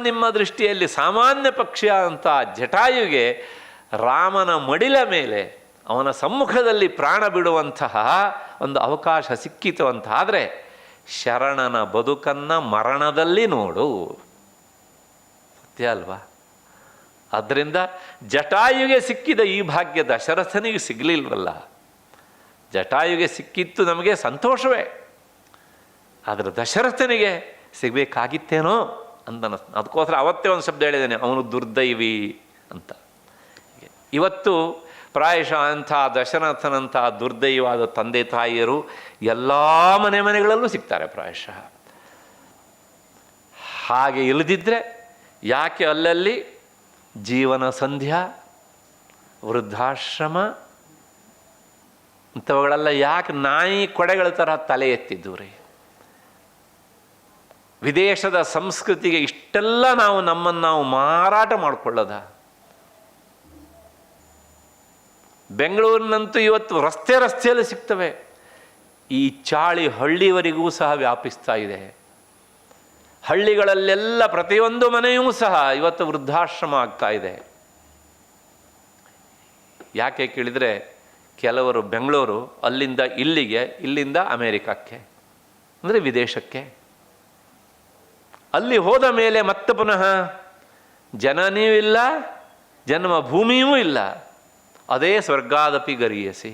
ನಿಮ್ಮ ದೃಷ್ಟಿಯಲ್ಲಿ ಸಾಮಾನ್ಯ ಪಕ್ಷ ಅಂತ ಜಟಾಯುಗೆ ರಾಮನ ಮಡಿಲ ಮೇಲೆ ಅವನ ಸಮ್ಮುಖದಲ್ಲಿ ಪ್ರಾಣ ಬಿಡುವಂತಹ ಒಂದು ಅವಕಾಶ ಸಿಕ್ಕಿತು ಅಂತ ಆದರೆ, ಶರಣನ ಬದುಕನ್ನು ಮರಣದಲ್ಲಿ ನೋಡು. ಸತ್ಯ ಅಲ್ವಾ? ಆದ್ದರಿಂದ ಜಟಾಯುಗೆ ಸಿಕ್ಕಿದ ಈ ಭಾಗ್ಯ ದಶರಥನಿಗೆ ಸಿಗಲಿಲ್ವಲ್ಲ. ಜಟಾಯುಗೆ ಸಿಕ್ಕಿತ್ತು ನಮಗೆ ಸಂತೋಷವೇ, ಆದರೆ ದಶರಥನಿಗೆ ಸಿಗಬೇಕಾಗಿತ್ತೇನೋ ಅಂತ ಅದಕ್ಕೋಸ್ಕರ ಅವತ್ತೇ ಒಂದು ಶಬ್ದ ಹೇಳಿದ್ದೇನೆ, ಅವನು ದುರ್ದೈವಿ ಅಂತ. ಇವತ್ತು ಪ್ರಾಯಶಃ ಅಂಥ ದಶರಥನಂಥ ದುರ್ದೈವಾದ ತಂದೆ ತಾಯಿಯರು ಎಲ್ಲ ಮನೆಗಳಲ್ಲೂ ಸಿಗ್ತಾರೆ ಪ್ರಾಯಶಃ. ಹಾಗೆ ಇಲ್ಲದಿದ್ದರೆ ಯಾಕೆ ಅಲ್ಲಲ್ಲಿ ಜೀವನ ಸಂಧ್ಯಾ, ವೃದ್ಧಾಶ್ರಮ ಇಂಥವುಗಳೆಲ್ಲ ಯಾಕೆ ನಾಯಿ ಕೊಡೆಗಳ ಥರ ತಲೆ ಎತ್ತಿದ್ದು ರೀ? ವಿದೇಶದ ಸಂಸ್ಕೃತಿಗೆ ಇಷ್ಟೆಲ್ಲ ನಮ್ಮನ್ನು ಮಾರಾಟ ಮಾಡಿಕೊಳ್ಳೋದ? ಬೆಂಗಳೂರಿನಂತೂ ಇವತ್ತು ರಸ್ತೆಯಲ್ಲಿ ಸಿಗ್ತವೆ. ಈ ಚಾಳಿ ಹಳ್ಳಿವರೆಗೂ ಸಹ ವ್ಯಾಪಿಸ್ತಾ ಇದೆ. ಹಳ್ಳಿಗಳಲ್ಲೆಲ್ಲ ಪ್ರತಿಯೊಂದು ಮನೆಯೂ ಸಹ ಇವತ್ತು ವೃದ್ಧಾಶ್ರಮ ಆಗ್ತಾ ಇದೆ. ಯಾಕೆ ಕೇಳಿದರೆ, ಕೆಲವರು ಬೆಂಗಳೂರು, ಅಲ್ಲಿಂದ ಇಲ್ಲಿಗೆ, ಇಲ್ಲಿಂದ ಅಮೇರಿಕಕ್ಕೆ, ಅಂದರೆ ವಿದೇಶಕ್ಕೆ. ಅಲ್ಲಿ ಹೋದ ಮೇಲೆ ಮತ್ತೆ ಪುನಃ ಜನನಿಯೂ ಇಲ್ಲ, ಜನ್ಮ ಭೂಮಿಯೂ ಇಲ್ಲ. ಅದೇ ಸ್ವರ್ಗಾದಪಿ ಗರಿಯಸಿ.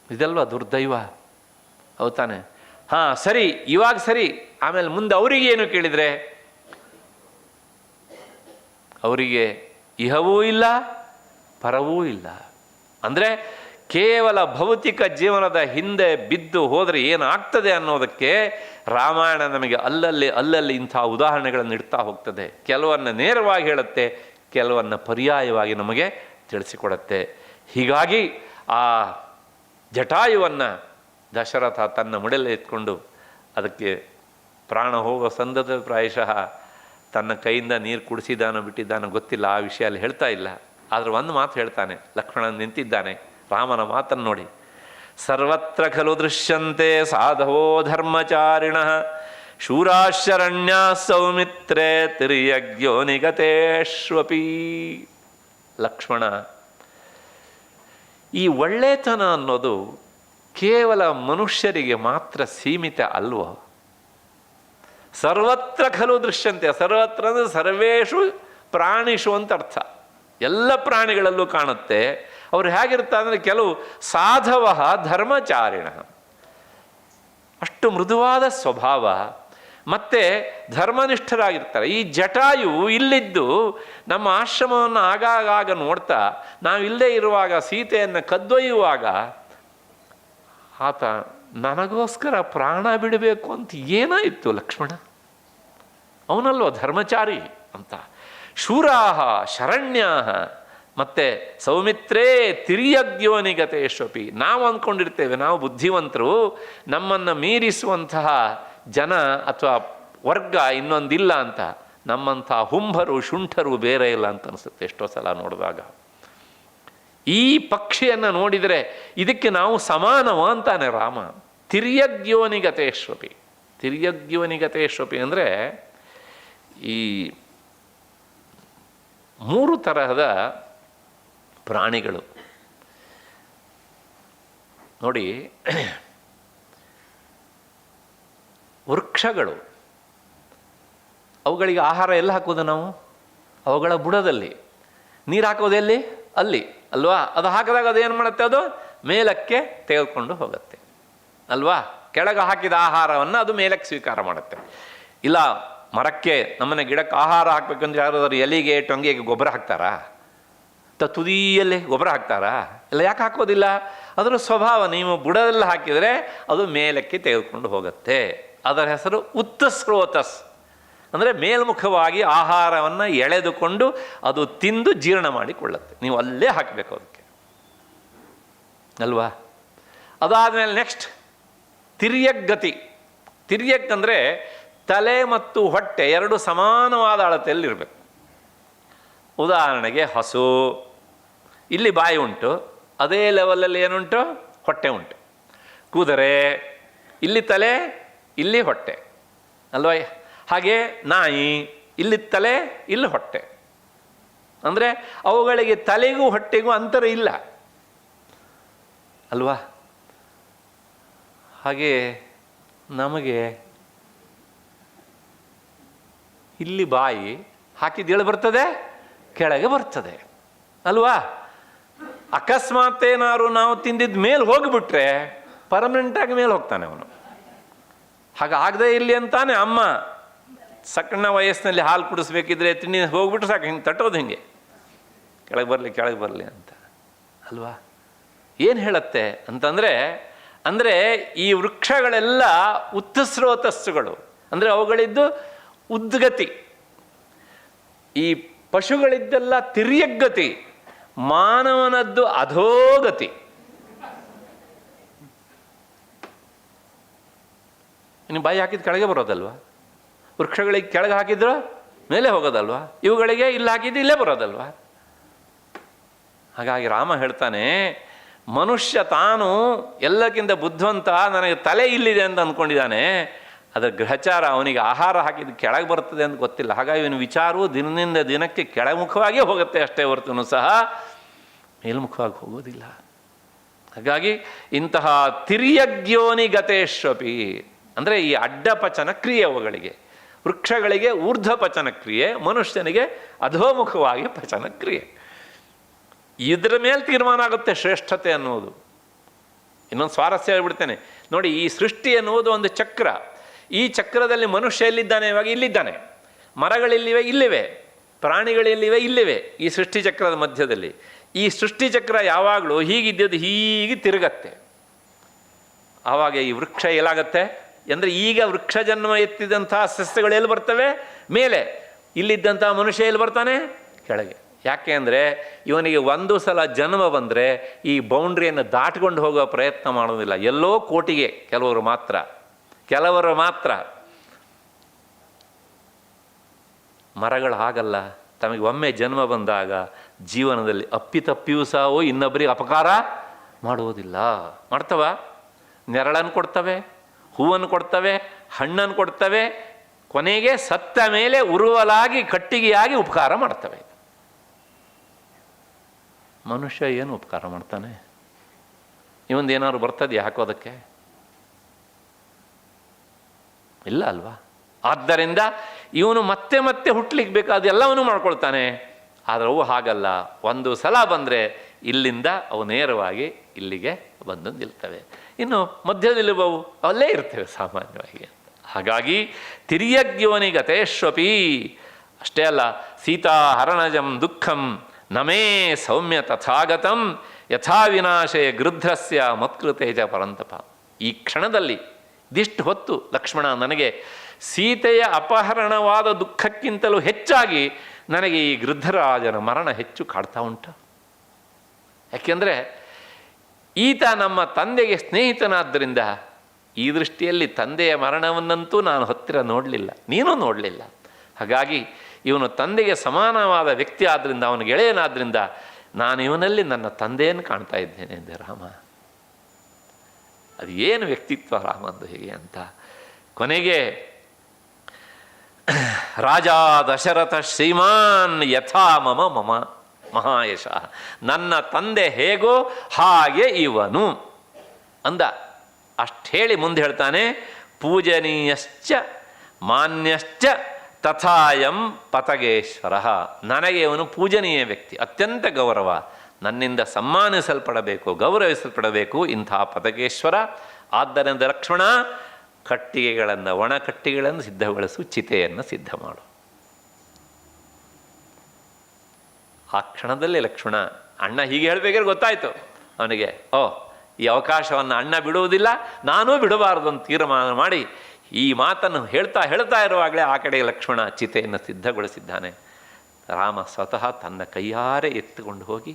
ಇದಲ್ವಾ ದುರ್ದೈವ? ಹೌದಾನೆ? ಹಾಂ, ಸರಿ, ಇವಾಗ ಸರಿ. ಆಮೇಲೆ ಮುಂದೆ ಅವರಿಗೇನು ಕೇಳಿದರೆ, ಅವರಿಗೆ ಇಹವೂ ಇಲ್ಲ, ಪರವೂ ಇಲ್ಲ. ಅಂದರೆ ಕೇವಲ ಭೌತಿಕ ಜೀವನದ ಹಿಂದೆ ಬಿದ್ದು ಹೋದರೆ ಏನಾಗ್ತದೆ ಅನ್ನೋದಕ್ಕೆ ರಾಮಾಯಣ ನಮಗೆ ಅಲ್ಲಲ್ಲಿ ಇಂಥ ಉದಾಹರಣೆಗಳನ್ನು ಇಡ್ತಾ ಹೋಗ್ತದೆ. ಕೆಲವನ್ನು ನೇರವಾಗಿ ಹೇಳುತ್ತೆ, ಕೆಲವನ್ನು ಪರ್ಯಾಯವಾಗಿ ನಮಗೆ ತಿಳಿಸಿಕೊಡುತ್ತೆ. ಹೀಗಾಗಿ ಆ ಜಟಾಯುವನ್ನು ದಶರಥ ತನ್ನ ಮುಡಲೇ ಎತ್ಕೊಂಡು ಅದಕ್ಕೆ ಪ್ರಾಣ ಹೋಗೋ ಸಂದರ್ಭದಲ್ಲಿ ಪ್ರಾಯಶಃ ತನ್ನ ಕೈಯಿಂದ ನೀರು ಕುಡಿಸಿದಾನೋ ಬಿಟ್ಟಿದ್ದಾನೋ ಗೊತ್ತಿಲ್ಲ, ಆ ವಿಷಯ ಅಲ್ಲಿ ಹೇಳ್ತಾ ಇಲ್ಲ. ಆದರೆ ಒಂದು ಮಾತು ಹೇಳ್ತಾನೆ, ಲಕ್ಷ್ಮಣ ನಿಂತಿದ್ದಾನೆ, ರಾಮನ ಮಾತನ್ನು ನೋಡಿ. ಸರ್ವತ್ರ ಖಲು ದೃಶ್ಯಂತೆ ಸಾಧವೋ ಧರ್ಮಚಾರಿಣ ಶೂರಾಶರಣ್ಯ ಸೌಮಿತ್ರೇ ತಿರ್ಯಜ್ಞೋ ನಿಗತೇಶ್ವಪಿ. ಲಕ್ಷ್ಮಣ, ಈ ಒಳ್ಳೆತನ ಅನ್ನೋದು ಕೇವಲ ಮನುಷ್ಯರಿಗೆ ಮಾತ್ರ ಸೀಮಿತ ಅಲ್ವೋ? ಸರ್ವತ್ರ ಖಲು ದೃಶ್ಯಂತೆ, ಸರ್ವತ್ರ ಅಂದರೆ ಸರ್ವೇಷು ಪ್ರಾಣಿಷು ಅಂತ ಅರ್ಥ. ಎಲ್ಲ ಪ್ರಾಣಿಗಳಲ್ಲೂ ಕಾಣುತ್ತೆ. ಅವರು ಹೇಗಿರ್ತಾರೆ ಅಂದರೆ, ಕೆಲವು ಸಾಧವ ಧರ್ಮಚಾರಿಣ, ಅಷ್ಟು ಮೃದುವಾದ ಸ್ವಭಾವ, ಮತ್ತು ಧರ್ಮನಿಷ್ಠರಾಗಿರ್ತಾರೆ. ಈ ಜಟಾಯು ಇಲ್ಲಿದ್ದು ನಮ್ಮ ಆಶ್ರಮವನ್ನು ಆಗಾಗ ನೋಡ್ತಾ, ನಾವಿಲ್ಲದೆ ಇರುವಾಗ ಸೀತೆಯನ್ನು ಕದ್ದೊಯ್ಯುವಾಗ ಆತ ನನಗೋಸ್ಕರ ಪ್ರಾಣ ಬಿಡಬೇಕು ಅಂತ ಏನಾಯಿತು ಲಕ್ಷ್ಮಣ? ಅವನಲ್ವ ಧರ್ಮಚಾರಿ ಅಂತ. ಶೂರಾಹ ಶರಣ್ಯಾಹ ಮತ್ತು ಸೌಮಿತ್ರೇ ತಿರ್ಯಜ್ಞೋನಿಗತೇಶ್ವಪಿ. ನಾವು ಅಂದ್ಕೊಂಡಿರ್ತೇವೆ ನಾವು ಬುದ್ಧಿವಂತರು, ನಮ್ಮನ್ನು ಮೀರಿಸುವಂತಹ ಜನ ಅಥವಾ ವರ್ಗ ಇನ್ನೊಂದಿಲ್ಲ ಅಂತ. ನಮ್ಮಂಥ ಹುಂಬರು ಶುಂಠರು ಬೇರೆ ಇಲ್ಲ ಅಂತ ಅನಿಸುತ್ತೆ ಎಷ್ಟೋ ಸಲ ನೋಡಿದಾಗ. ಈ ಪಕ್ಷಿಯನ್ನು ನೋಡಿದರೆ ಇದಕ್ಕೆ ನಾವು ಸಮಾನವ ಅಂತಾನೆ ರಾಮ. ತಿರ್ಯಜ್ಞೋನಿಗತೇಶ್ವಪಿ. ತಿರ್ಯಜ್ಞೋನಿಗತೇಶ್ವಪಿ ಅಂದರೆ ಈ ಮೂರು ತರಹದ ಪ್ರಾಣಿಗಳು ನೋಡಿ. ವೃಕ್ಷಗಳು, ಅವುಗಳಿಗೆ ಆಹಾರ ಎಲ್ಲ ಹಾಕೋದು ನಾವು ಅವುಗಳ ಬುಡದಲ್ಲಿ. ನೀರು ಹಾಕೋದೆಲ್ಲಿ? ಅಲ್ಲಿ ಅಲ್ವಾ? ಅದು ಹಾಕಿದಾಗ ಅದು ಏನು ಮಾಡುತ್ತೆ? ಅದು ಮೇಲಕ್ಕೆ ತೆಗೆದುಕೊಂಡು ಹೋಗುತ್ತೆ ಅಲ್ವಾ? ಕೆಳಗೆ ಹಾಕಿದ ಆಹಾರವನ್ನು ಅದು ಮೇಲಕ್ಕೆ ಸ್ವೀಕಾರ ಮಾಡುತ್ತೆ. ಇಲ್ಲ, ಮರಕ್ಕೆ ನಮ್ಮನೆ ಗಿಡಕ್ಕೆ ಆಹಾರ ಹಾಕ್ಬೇಕಂದ್ರೆ ಯಾರಾದರೂ ಎಲೆಗೆ ಟೊಂಗೆಗೆ ಗೊಬ್ಬರ ಹಾಕ್ತಾರಾ? ತುದಿಯಲ್ಲಿ ಗೊಬ್ಬರ ಹಾಕ್ತಾರಾ? ಇಲ್ಲ, ಯಾಕೆ ಹಾಕೋದಿಲ್ಲ? ಅದರ ಸ್ವಭಾವ. ನೀವು ಬುಡದಲ್ಲಿ ಹಾಕಿದರೆ ಅದು ಮೇಲಕ್ಕೆ ತೆಗೆದುಕೊಂಡು ಹೋಗುತ್ತೆ. ಅದರ ಹೆಸರು ಉತ್ತಸ್ರೋತಸ್, ಅಂದರೆ ಮೇಲ್ಮುಖವಾಗಿ ಆಹಾರವನ್ನು ಎಳೆದುಕೊಂಡು ಅದು ತಿಂದು ಜೀರ್ಣ ಮಾಡಿಕೊಳ್ಳುತ್ತೆ. ನೀವು ಅಲ್ಲೇ ಹಾಕಬೇಕು ಅದಕ್ಕೆ ಅಲ್ವಾ? ಅದಾದಮೇಲೆ ನೆಕ್ಸ್ಟ್ ತಿರ್ಯಗ್ಗತಿ. ತಿರ್ಯಕ್ ಅಂದರೆ ತಲೆ ಮತ್ತು ಹೊಟ್ಟೆ ಎರಡು ಸಮಾನವಾದ ಅಳತೆಯಲ್ಲಿರಬೇಕು. ಉದಾಹರಣೆಗೆ ಹಸು, ಇಲ್ಲಿ ಬಾಯಿ ಉಂಟು, ಅದೇ ಲೆವೆಲಲ್ಲಿ ಏನುಂಟು? ಹೊಟ್ಟೆ ಉಂಟು. ಕುದುರೆ, ಇಲ್ಲಿ ತಲೆ, ಇಲ್ಲಿ ಹೊಟ್ಟೆ ಅಲ್ವಾ? ಹಾಗೆ ನಾಯಿ, ಇಲ್ಲಿ ತಲೆ, ಇಲ್ಲಿ ಹೊಟ್ಟೆ. ಅಂದರೆ ಅವುಗಳಿಗೆ ತಲೆಗೂ ಹೊಟ್ಟೆಗೂ ಅಂತರ ಇಲ್ಲ ಅಲ್ವಾ? ಹಾಗೆ ನಮಗೆ ಇಲ್ಲಿ ಬಾಯಿ ಹಾಕಿದ್ದೇಳು ಬರ್ತದೆ, ಕೆಳಗೆ ಬರ್ತದೆ ಅಲ್ವಾ? ಅಕಸ್ಮಾತ್ ಏನಾದ್ರು ನಾವು ತಿಂದಿದ್ದ ಮೇಲೆ ಹೋಗಿಬಿಟ್ರೆ ಪರ್ಮನೆಂಟಾಗಿ ಮೇಲೆ ಹೋಗ್ತಾನೆ ಅವನು. ಹಾಗಾಗದೇ ಇಲ್ಲಿ ಅಂತಾನೆ ಅಮ್ಮ ಸಣ್ಣ ವಯಸ್ಸಿನಲ್ಲಿ ಹಾಲು ಕುಡಿಸ್ಬೇಕಿದ್ರೆ ತಿಂಡಿ ಹೋಗ್ಬಿಟ್ರೆ ಸಾಕು, ಹಿಂಗೆ ತಟ್ಟೋದು ಹಿಂಗೆ ಕೆಳಗೆ ಬರಲಿ ಅಂತ ಅಲ್ವಾ? ಏನು ಹೇಳುತ್ತೆ ಅಂತಂದರೆ, ಈ ವೃಕ್ಷಗಳೆಲ್ಲ ಉತ್ತಸ್ರೋತಸ್ಸುಗಳು, ಅಂದರೆ ಅವುಗಳಿದ್ದು ಉದ್ಗತಿ. ಈ ಪಶುಗಳಿದ್ದೆಲ್ಲ ತಿರ್ಯಗ್ಗತಿ, ಮಾನವನದ್ದು ಅಧೋಗತಿ. ಇನ್ನು ಬಾಯಿ ಹಾಕಿದ ಕೆಳಗೆ ಬರೋದಲ್ವಾ? ವೃಕ್ಷಗಳಿಗೆ ಕೆಳಗೆ ಹಾಕಿದ್ರು ಮೇಲೆ ಹೋಗೋದಲ್ವಾ? ಇವುಗಳಿಗೆ ಇಲ್ಲಿ ಹಾಕಿದ್ದು ಇಲ್ಲೇ ಬರೋದಲ್ವಾ? ಹಾಗಾಗಿ ರಾಮ ಹೇಳ್ತಾನೆ, ಮನುಷ್ಯ ತಾನು ಎಲ್ಲಕ್ಕಿಂತ ಬುದ್ಧಿವಂತ, ನನಗೆ ತಲೆ ಇಲ್ಲಿದೆ ಅಂತ ಅಂದ್ಕೊಂಡಿದ್ದಾನೆ. ಅದರ ಗ್ರಹಚಾರ, ಅವನಿಗೆ ಆಹಾರ ಹಾಕಿದ್ದು ಕೆಳಗೆ ಬರ್ತದೆ ಅಂತ ಗೊತ್ತಿಲ್ಲ. ಹಾಗಾಗಿ ಇವನು ವಿಚಾರವು ದಿನದಿಂದ ದಿನಕ್ಕೆ ಕೆಳಮುಖವಾಗಿಯೇ ಹೋಗುತ್ತೆ ಅಷ್ಟೇ ಹೊರತು ಸಹ ಮೇಲ್ಮುಖವಾಗಿ ಹೋಗೋದಿಲ್ಲ. ಹಾಗಾಗಿ ಇಂತಹ ತಿರ್ಯಗ್ಯೋನಿಗತೇಶ್ವಪಿ ಅಂದರೆ ಈ ಅಡ್ಡಪಚನ ಕ್ರಿಯೆ ಅವುಗಳಿಗೆ. ವೃಕ್ಷಗಳಿಗೆ ಊರ್ಧ್ವ ಪಚನ ಕ್ರಿಯೆ, ಮನುಷ್ಯನಿಗೆ ಅಧೋಮುಖವಾಗಿ ಪಚನ ಕ್ರಿಯೆ. ಇದರ ಮೇಲೆ ತೀರ್ಮಾನ ಆಗುತ್ತೆ ಶ್ರೇಷ್ಠತೆ ಅನ್ನೋದು. ಇನ್ನೊಂದು ಸ್ವಾರಸ್ಯ ಹೇಳ್ಬಿಡ್ತೇನೆ ನೋಡಿ. ಈ ಸೃಷ್ಟಿ ಎನ್ನುವುದು ಒಂದು ಚಕ್ರ. ಈ ಚಕ್ರದಲ್ಲಿ ಮನುಷ್ಯ ಎಲ್ಲಿದ್ದಾನೆ? ಇವಾಗ ಇಲ್ಲಿದ್ದಾನೆ. ಮರಗಳಿಲ್ಲಿವೆ, ಇಲ್ಲಿವೆ. ಪ್ರಾಣಿಗಳೆಲ್ಲಿವೆ, ಇಲ್ಲಿವೆ. ಈ ಸೃಷ್ಟಿ ಚಕ್ರದ ಮಧ್ಯದಲ್ಲಿ ಈ ಸೃಷ್ಟಿ ಚಕ್ರ ಯಾವಾಗಲೂ ಹೀಗಿದ್ದದ್ದು ಹೀಗೆ ತಿರುಗತ್ತೆ. ಆವಾಗ ಈ ವೃಕ್ಷ ಎಲ್ಲಾಗತ್ತೆ ಅಂದರೆ, ಈಗ ವೃಕ್ಷ ಜನ್ಮ ಎತ್ತಿದಂತಹ ಸಸ್ಯಗಳು ಎಲ್ಲಿ ಬರ್ತವೆ? ಮೇಲೆ. ಇಲ್ಲಿದ್ದಂಥ ಮನುಷ್ಯ ಎಲ್ಲಿ ಬರ್ತಾನೆ? ಕೆಳಗೆ. ಯಾಕೆ ಅಂದರೆ ಇವನಿಗೆ ಒಂದು ಸಲ ಜನ್ಮ ಬಂದರೆ ಈ ಬೌಂಡ್ರಿಯನ್ನು ದಾಟ್ಕೊಂಡು ಹೋಗೋ ಪ್ರಯತ್ನ ಮಾಡೋದಿಲ್ಲ. ಎಲ್ಲೋ ಕೋಟಿಗೆ ಕೆಲವರು ಮಾತ್ರ. ಮರಗಳು ಹಾಗಲ್ಲ. ತಮಗೆ ಒಮ್ಮೆ ಜನ್ಮ ಬಂದಾಗ ಜೀವನದಲ್ಲಿ ಅಪ್ಪಿತಪ್ಪಿಯೂ ಸಹ ಇನ್ನೊಬ್ಬರಿಗೆ ಅಪಕಾರ ಮಾಡುವುದಿಲ್ಲ. ಮಾಡ್ತವ? ನೆರಳನ್ನು ಕೊಡ್ತವೆ, ಹೂವನ್ನು ಕೊಡ್ತವೆ, ಹಣ್ಣನ್ನು ಕೊಡ್ತವೆ, ಕೊನೆಗೆ ಸತ್ತ ಮೇಲೆ ಉರುವಲಾಗಿ ಕಟ್ಟಿಗೆಯಾಗಿ ಉಪಕಾರ ಮಾಡ್ತವೆ. ಮನುಷ್ಯ ಏನು ಉಪಕಾರ ಮಾಡ್ತಾನೆ? ಇವಂದು ಏನಾದ್ರು ಬರ್ತದೆಯಾ ಹಾಕೋದಕ್ಕೆ? ಇಲ್ಲ ಅಲ್ವಾ? ಆದ್ದರಿಂದ ಇವನು ಮತ್ತೆ ಮತ್ತೆ ಹುಟ್ಟಲಿಕ್ಕೆ ಬೇಕಾದೆಲ್ಲವನ್ನೂ ಮಾಡ್ಕೊಳ್ತಾನೆ. ಆದರೆ ಅವು ಹಾಗಲ್ಲ. ಒಂದು ಸಲ ಬಂದರೆ ಇಲ್ಲಿಂದ ಅವು ನೇರವಾಗಿ ಇಲ್ಲಿಗೆ ಬಂದು ನಿಲ್ತವೆ. ಇನ್ನು ಮಧ್ಯದಲ್ಲಿರುವವು ಅಲ್ಲೇ ಇರ್ತವೆ ಸಾಮಾನ್ಯವಾಗಿ. ಹಾಗಾಗಿ ತಿರ್ಯಗ್ಯೋನಿಗತೇಶ್ವಪಿ. ಅಷ್ಟೇ ಅಲ್ಲ, ಸೀತಾಹರಣಜಂ ದುಃಖಂ ನಮೇ ಸೌಮ್ಯ ತಥಾಗತಂ ಯಥಾ ವಿನಾಶಯ ಗೃಧ್ರಸ್ಯ ಮತ್ಕೃತೇಜ ಪರಂತಪ. ಈ ಕ್ಷಣದಲ್ಲಿ ಇದಿಷ್ಟು ಹೊತ್ತು ಲಕ್ಷ್ಮಣ, ನನಗೆ ಸೀತೆಯ ಅಪಹರಣವಾದ ದುಃಖಕ್ಕಿಂತಲೂ ಹೆಚ್ಚಾಗಿ ನನಗೆ ಈ ಗೃದ್ಧರಾಜನ ಮರಣ ಹೆಚ್ಚು ಕಾಡ್ತಾ ಉಂಟು. ಯಾಕೆಂದರೆ ಈತ ನಮ್ಮ ತಂದೆಗೆ ಸ್ನೇಹಿತನಾದ್ದರಿಂದ ಈ ದೃಷ್ಟಿಯಲ್ಲಿ ತಂದೆಯ ಮರಣವನ್ನಂತೂ ನಾನು ಹತ್ತಿರ ನೋಡಲಿಲ್ಲ, ನೀನೂ ನೋಡಲಿಲ್ಲ. ಹಾಗಾಗಿ ಇವನು ತಂದೆಗೆ ಸಮಾನವಾದ ವ್ಯಕ್ತಿ ಆದ್ದರಿಂದ, ಅವನ ಗೆಳೆಯನಾದ್ದರಿಂದ ನಾನು ಇವನಲ್ಲಿ ನನ್ನ ತಂದೆಯನ್ನು ಕಾಣ್ತಾ ಇದ್ದೇನೆ ಎಂದೆ ರಾಮ. ಅದು ಏನು ವ್ಯಕ್ತಿತ್ವ ರಾಮಂದು ಹೀಗೆ ಅಂತ. ಕೊನೆಗೆ ರಾಜ ದಶರಥ ಶ್ರೀಮಾನ್ ಯಥಾ ಮಮ ಮಮ ಮಹಾಯಶ, ನನ್ನ ತಂದೆ ಹೇಗೋ ಹಾಗೆ ಇವನು ಅಂದ. ಅಷ್ಟು ಹೇಳಿ ಮುಂದೆ ಹೇಳ್ತಾನೆ, ಪೂಜನೀಯಶ್ಚ ಮಾನ್ಯಶ್ಚ ತಥಾಯಂ ಪತಗೇಶ್ವರ, ನನಗೆ ಇವನು ಪೂಜನೀಯ ವ್ಯಕ್ತಿ, ಅತ್ಯಂತ ಗೌರವ, ನನ್ನಿಂದ ಸನ್ಮಾನಿಸಲ್ಪಡಬೇಕು, ಗೌರವಿಸಲ್ಪಡಬೇಕು ಇಂಥ ಪತಗೇಶ್ವರ. ಆದ್ದರಿಂದ ಲಕ್ಷ್ಮಣ, ಕಟ್ಟಿಗೆಗಳನ್ನು, ಒಣ ಕಟ್ಟಿಗೆಗಳನ್ನು ಸಿದ್ಧಗೊಳಿಸು, ಚಿತೆಯನ್ನು ಸಿದ್ಧ ಮಾಡು. ಆ ಕ್ಷಣದಲ್ಲಿ ಲಕ್ಷ್ಮಣ, ಅಣ್ಣ ಹೀಗೆ ಹೇಳಬೇಕಾದ್ರೆ ಗೊತ್ತಾಯಿತು ಅವನಿಗೆ, ಈ ಅವಕಾಶವನ್ನು ಅಣ್ಣ ಬಿಡುವುದಿಲ್ಲ, ನಾನೂ ಬಿಡಬಾರದು ಅಂತ ತೀರ್ಮಾನ ಮಾಡಿ ಈ ಮಾತನ್ನು ಹೇಳ್ತಾ ಇರುವಾಗಲೇ ಆ ಕಡೆ ಲಕ್ಷ್ಮಣ ಚಿತೆಯನ್ನು ಸಿದ್ಧಗೊಳಿಸಿದ್ದಾನೆ. ರಾಮ ಸ್ವತಃ ತನ್ನ ಕೈಯಾರೆ ಎತ್ತುಕೊಂಡು ಹೋಗಿ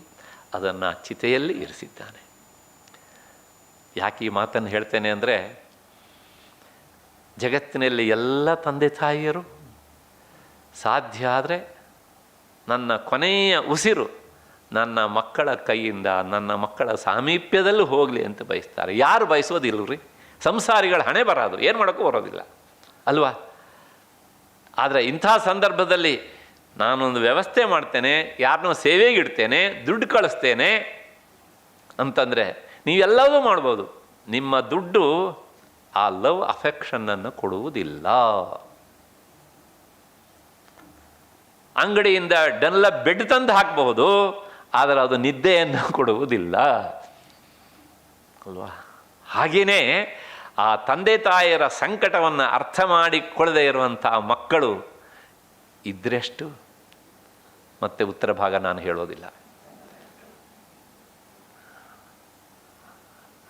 ಅದನ್ನು ಚಿತೆಯಲ್ಲಿ ಇರಿಸಿದ್ದಾನೆ. ಯಾಕೆ ಈ ಮಾತನ್ನು ಹೇಳ್ತೇನೆ ಅಂದರೆ, ಜಗತ್ತಿನಲ್ಲಿ ಎಲ್ಲ ತಂದೆ ತಾಯಿಯರು ಸಾಧ್ಯ ಆದರೆ ನನ್ನ ಕೊನೆಯ ಉಸಿರು ನನ್ನ ಮಕ್ಕಳ ಕೈಯಿಂದ, ನನ್ನ ಮಕ್ಕಳ ಸಾಮೀಪ್ಯದಲ್ಲೂ ಹೋಗಲಿ ಅಂತ ಬಯಸ್ತಾರೆ. ಯಾರು ಬಯಸೋದಿಲ್ಲರಿ? ಸಂಸಾರಿಗಳ ಹಣೆ ಬರೋದು, ಏನು ಮಾಡೋಕ್ಕೂ ಬರೋದಿಲ್ಲ ಅಲ್ವಾ? ಆದರೆ ಇಂಥ ಸಂದರ್ಭದಲ್ಲಿ ನಾನೊಂದು ವ್ಯವಸ್ಥೆ ಮಾಡ್ತೇನೆ, ಯಾರನ್ನೋ ಸೇವೆಗೆ ಇಡ್ತೇನೆ, ದುಡ್ಡು ಕಳಿಸ್ತೇನೆ ಅಂತಂದರೆ ನೀವೆಲ್ಲವೂ ಮಾಡ್ಬೋದು. ನಿಮ್ಮ ದುಡ್ಡು ಆ ಲವ್ ಅಫೆಕ್ಷನ್ನನ್ನು ಕೊಡುವುದಿಲ್ಲ. ಅಂಗಡಿಯಿಂದ ಡನ್ಲ ಬೆಡ್ ತಂದು ಹಾಕಬಹುದು, ಆದರೆ ಅದು ನಿದ್ದೆಯನ್ನು ಕೊಡುವುದಿಲ್ಲ ಅಲ್ವಾ? ಹಾಗೆಯೇ ಆ ತಂದೆ ತಾಯಿಯರ ಸಂಕಟವನ್ನು ಅರ್ಥ ಮಾಡಿಕೊಳ್ಳದೆ ಇರುವಂಥ ಮಕ್ಕಳು ಇದ್ರೆಷ್ಟು, ಮತ್ತೆ ಉತ್ತರ ಭಾಗ ನಾನು ಹೇಳೋದಿಲ್ಲ.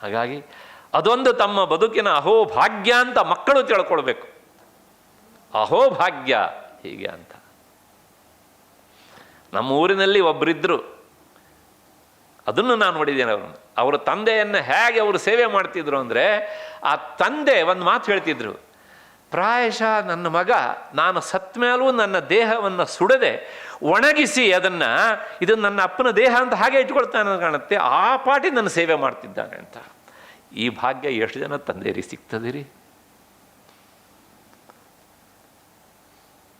ಹಾಗಾಗಿ ಅದೊಂದು ತಮ್ಮ ಬದುಕಿನ ಅಹೋಭಾಗ್ಯ ಅಂತ ಮಕ್ಕಳು ತಿಳ್ಕೊಳ್ಬೇಕು. ಅಹೋಭಾಗ್ಯ ಹೀಗೆ ಅಂತ. ನಮ್ಮ ಊರಿನಲ್ಲಿ ಒಬ್ಬರಿದ್ದರು, ಅದನ್ನು ನಾನು ನೋಡಿದ್ದೇನೆ. ಅವರ ತಂದೆಯನ್ನು ಹೇಗೆ ಅವರು ಸೇವೆ ಮಾಡ್ತಿದ್ರು ಅಂದರೆ, ಆ ತಂದೆ ಒಂದು ಮಾತು ಹೇಳ್ತಿದ್ರು, ಪ್ರಾಯಶಃ ನನ್ನ ಮಗ ನಾನು ಸತ್ತ ಮೇಲೂ ನನ್ನ ದೇಹವನ್ನು ಸುಡದೆ ಒಣಗಿಸಿ ಅದನ್ನು, ಇದು ನನ್ನ ಅಪ್ಪನ ದೇಹ ಅಂತ ಹಾಗೆ ಇಟ್ಕೊಳ್ತಾನೆ ಕಾಣುತ್ತೆ, ಆ ಪಾಟಿ ನನ್ನ ಸೇವೆ ಮಾಡ್ತಿದ್ದಾನೆ ಅಂತ. ಈ ಭಾಗ್ಯ ಎಷ್ಟು ಜನ ತಂದೆಯರಿಗೆ ಸಿಗ್ತದಿರಿ?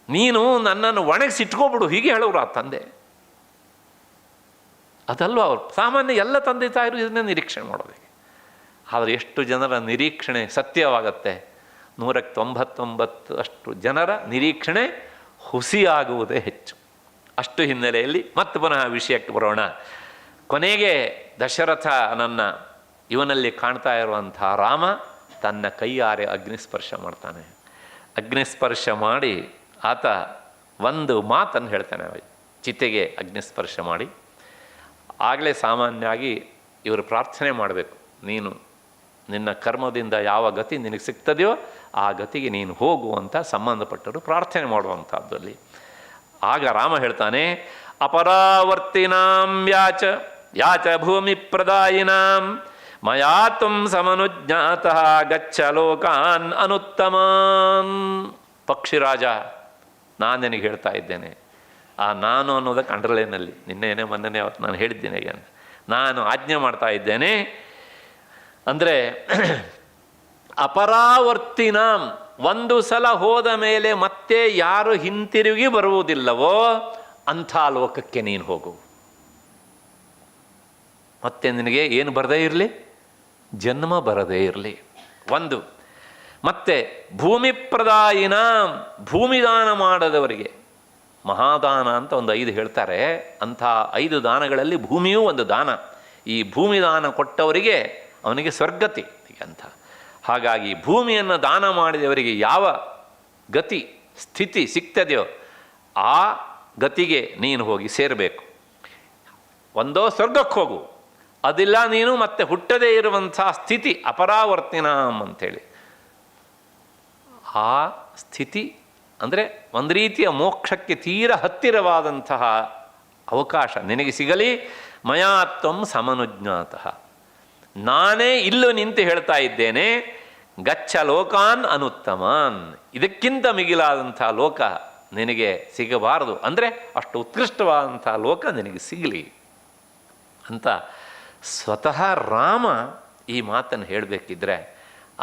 ನೀನು ನನ್ನನ್ನು ಒಣಗಿಸಿ ಇಟ್ಕೊಬಿಡು ಹೀಗೆ ಹೇಳೋರು ಆ ತಂದೆ. ಅದಲ್ವ ಅವರು ಸಾಮಾನ್ಯ ಎಲ್ಲ ತಂದೆ ತಾಯಿರು ಇದನ್ನೇ ನಿರೀಕ್ಷಣೆ ಮಾಡೋದಿಗೆ. ಆದರೆ ಎಷ್ಟು ಜನರ ನಿರೀಕ್ಷಣೆ ಸತ್ಯವಾಗತ್ತೆ? 199 ಜನರ ನಿರೀಕ್ಷಣೆ ಹುಸಿಯಾಗುವುದೇ ಹೆಚ್ಚು. ಅಷ್ಟು ಹಿನ್ನೆಲೆಯಲ್ಲಿ ಮತ್ತೆ ಪುನಃ ವಿಷಯಕ್ಕೆ ಬರೋಣ. ಕೊನೆಗೆ ದಶರಥನನ್ನು ಇವನಲ್ಲಿ ಕಾಣ್ತಾ ಇರುವಂಥ ರಾಮ ತನ್ನ ಕೈಯಾರೆ ಅಗ್ನಿಸ್ಪರ್ಶ ಮಾಡ್ತಾನೆ. ಅಗ್ನಿಸ್ಪರ್ಶ ಮಾಡಿ ಆತ ಒಂದು ಮಾತನ್ನು ಹೇಳ್ತಾನೆ, ಚಿತೆಗೆ ಅಗ್ನಿಸ್ಪರ್ಶ ಮಾಡಿ. ಆಗಲೇ ಸಾಮಾನ್ಯವಾಗಿ ಇವರು ಪ್ರಾರ್ಥನೆ ಮಾಡಬೇಕು, ನೀನು ನಿನ್ನ ಕರ್ಮದಿಂದ ಯಾವ ಗತಿ ನಿನಗೆ ಸಿಗ್ತದೆಯೋ ಆ ಗತಿಗೆ ನೀನು ಹೋಗುವಂಥ ಸಂಬಂಧಪಟ್ಟರು ಪ್ರಾರ್ಥನೆ ಮಾಡುವಂಥದ್ದಲ್ಲಿ. ಆಗ ರಾಮ ಹೇಳ್ತಾನೆ, ಅಪರಾವರ್ತಿನಾಂ ಯಾಚ ಭೂಮಿ ಪ್ರದಾಯಿನಾಂ ಮಯಾ ತ್ವಂ ಸಮನುಜ್ಞಾತಃ ಗಚ್ಚ ಲೋಕಾನ್ ಅನುತ್ತಮಾನ್. ಪಕ್ಷಿರಾಜ, ನಾನು ನಿನಗೆ ಹೇಳ್ತಾ ಇದ್ದೇನೆ, ಆ ನಾನು ಅನ್ನೋದಕ್ಕೆ ಅಂಡರ್ಲೈನಲ್ಲಿ ನಿನ್ನೆನೇ ಮೊನ್ನೆ ಅವತ್ತು ನಾನು ಹೇಳಿದ್ದೇನೆ, ಈಗ ನಾನು ಆಜ್ಞೆ ಮಾಡ್ತಾ ಇದ್ದೇನೆ ಅಂದರೆ, ಅಪರಾವರ್ತಿನ, ಒಂದು ಸಲ ಹೋದ ಮೇಲೆ ಮತ್ತೆ ಯಾರು ಹಿಂತಿರುಗಿ ಬರುವುದಿಲ್ಲವೋ ಅಂಥ ಲೋಕಕ್ಕೆ ನೀನು ಹೋಗು. ಮತ್ತೆ ನಿನಗೆ ಏನು ಬರದೇ ಇರಲಿ, ಜನ್ಮ ಬರದೇ ಇರಲಿ. ಒಂದು ಮತ್ತೆ ಭೂಮಿ ಪ್ರದಾಯಿನ, ಭೂಮಿದಾನ ಮಾಡದವರಿಗೆ, ಮಹಾದಾನ ಅಂತ ಒಂದು 5 ಹೇಳ್ತಾರೆ. ಅಂಥ 5 ದಾನಗಳಲ್ಲಿ ಭೂಮಿಯೂ ಒಂದು ದಾನ. ಈ ಭೂಮಿದಾನ ಕೊಟ್ಟವರಿಗೆ ಅವನಿಗೆ ಸ್ವರ್ಗತಿ ಅಂತ. ಹಾಗಾಗಿ ಭೂಮಿಯನ್ನು ದಾನ ಮಾಡಿದವರಿಗೆ ಯಾವ ಗತಿ ಸ್ಥಿತಿ ಸಿಗ್ತದೆಯೋ ಆ ಗತಿಗೆ ನೀನು ಹೋಗಿ ಸೇರಬೇಕು. ಒಂದೋ ಸ್ವರ್ಗಕ್ಕೆ ಹೋಗು, ಅದಿಲ್ಲ ನೀನು ಮತ್ತೆ ಹುಟ್ಟದೇ ಇರುವಂಥ ಸ್ಥಿತಿ ಅಪರಾವರ್ತಿನಾಂ ಅಂಥೇಳಿ. ಆ ಸ್ಥಿತಿ ಅಂದರೆ ಒಂದು ರೀತಿಯ ಮೋಕ್ಷಕ್ಕೆ ತೀರ ಹತ್ತಿರವಾದಂತಹ ಅವಕಾಶ ನಿನಗೆ ಸಿಗಲಿ. ಮಯಾತ್ವಂ ಸಮನುಜ್ಞಾತಃ, ನಾನೇ ಇಲ್ಲೂ ನಿಂತು ಹೇಳ್ತಾ ಇದ್ದೇನೆ, ಗಚ್ಚ ಲೋಕಾನ್ ಅನುತ್ತಮಾನ್, ಇದಕ್ಕಿಂತ ಮಿಗಿಲಾದಂಥ ಲೋಕ ನಿನಗೆ ಸಿಗಬಾರದು, ಅಂದರೆ ಅಷ್ಟು ಉತ್ಕೃಷ್ಟವಾದಂಥ ಲೋಕ ನಿನಗೆ ಸಿಗಲಿ ಅಂತ ಸ್ವತಃ ರಾಮ ಈ ಮಾತನ್ನು ಹೇಳಬೇಕಿದ್ರೆ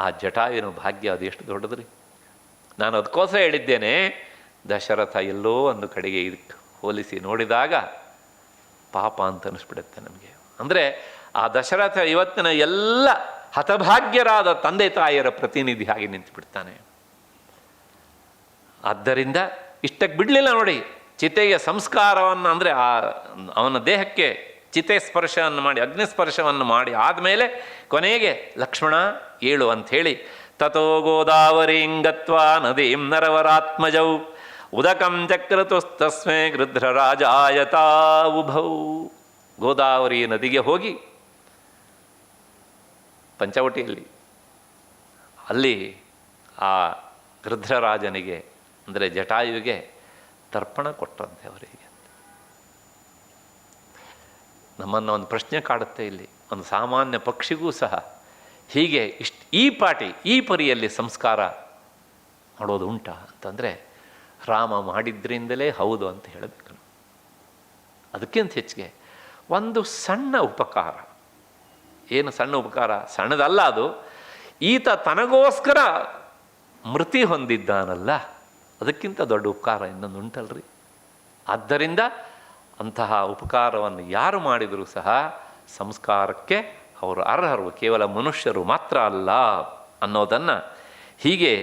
ಆ ಜಟಾಯುವಿನ ಭಾಗ್ಯ ಅದು ಎಷ್ಟು ದೊಡ್ಡದ್ರಿ. ನಾನು ಅದಕ್ಕೋಸ್ಕರ ಹೇಳಿದ್ದೇನೆ, ದಶರಥ ಎಲ್ಲೋ ಒಂದು ಕಡೆಗೆ ಇಟ್ಟು ಹೋಲಿಸಿ ನೋಡಿದಾಗ ಪಾಪ ಅಂತ ಅನ್ನಿಸ್ಬಿಡುತ್ತೆ ನಮಗೆ. ಅಂದರೆ ಆ ದಶರಥ ಇವತ್ತಿನ ಎಲ್ಲ ಹತಭಾಗ್ಯರಾದ ತಂದೆ ತಾಯಿಯರ ಪ್ರತಿನಿಧಿಯಾಗಿ ನಿಂತುಬಿಡ್ತಾನೆ. ಆದ್ದರಿಂದ ಇಷ್ಟಕ್ಕೆ ಬಿಡಲಿಲ್ಲ ನೋಡಿ, ಚಿತೆಯ ಸಂಸ್ಕಾರವನ್ನು ಅಂದರೆ ಅವನ ದೇಹಕ್ಕೆ ಚಿತೆ ಸ್ಪರ್ಶವನ್ನು ಮಾಡಿ ಅಗ್ನಿಸ್ಪರ್ಶವನ್ನು ಮಾಡಿ ಆದಮೇಲೆ ಕೊನೆಗೆ ಲಕ್ಷ್ಮಣ ಏಳು ಅಂಥೇಳಿ ತಥೋ ಗೋದಾವರೀಂಗತ್ವಾ ನದೀಂ ನರವರಾತ್ಮಜೌ ಉದಕಂ ಚಕ್ರತುಸ್ತಸ್ಮೈ ಗೃಧ್ರರಾಜಾಯತಾ ಉಭೌ. ಗೋದಾವರಿ ನದಿಗೆ ಹೋಗಿ ಪಂಚವಟಿಯಲ್ಲಿ ಅಲ್ಲಿ ಆ ಗೃಧ್ರರಾಜನಿಗೆ ಅಂದರೆ ಜಟಾಯುವಿಗೆ ತರ್ಪಣ ಕೊಟ್ಟರಂತೆ ಅವರಿಗೆ. ನಮ್ಮನ್ನು ಒಂದು ಪ್ರಶ್ನೆ ಕಾಡುತ್ತೆ ಇಲ್ಲಿ, ಒಂದು ಸಾಮಾನ್ಯ ಪಕ್ಷಿಗೂ ಸಹ ಹೀಗೆ ಈ ಪರಿಯಲ್ಲಿ ಸಂಸ್ಕಾರ ಮಾಡೋದು ಉಂಟಾ ಅಂತಂದರೆ ರಾಮ ಮಾಡಿದ್ರಿಂದಲೇ ಹೌದು ಅಂತ ಹೇಳಬೇಕು. ಅದಕ್ಕಿಂತ ಹೆಚ್ಚಿಗೆ ಒಂದು ಸಣ್ಣ ಉಪಕಾರ, ಏನು ಸಣ್ಣ ಉಪಕಾರ, ಸಣ್ಣದಲ್ಲ ಅದು, ಈತ ತನಗೋಸ್ಕರ ಮೃತಿ ಹೊಂದಿದ್ದಾನಲ್ಲ, ಅದಕ್ಕಿಂತ ದೊಡ್ಡ ಉಪಕಾರ ಇನ್ನೊಂದು ಉಂಟಲ್ರಿ. ಆದ್ದರಿಂದ ಅಂತಹ ಉಪಕಾರವನ್ನು ಯಾರು ಮಾಡಿದರೂ ಸಹ ಸಂಸ್ಕಾರಕ್ಕೆ ಅವರು ಅರ್ಹರು, ಕೇವಲ ಮನುಷ್ಯರು ಮಾತ್ರ ಅಲ್ಲ ಅನ್ನೋದನ್ನು ಹೀಗೆ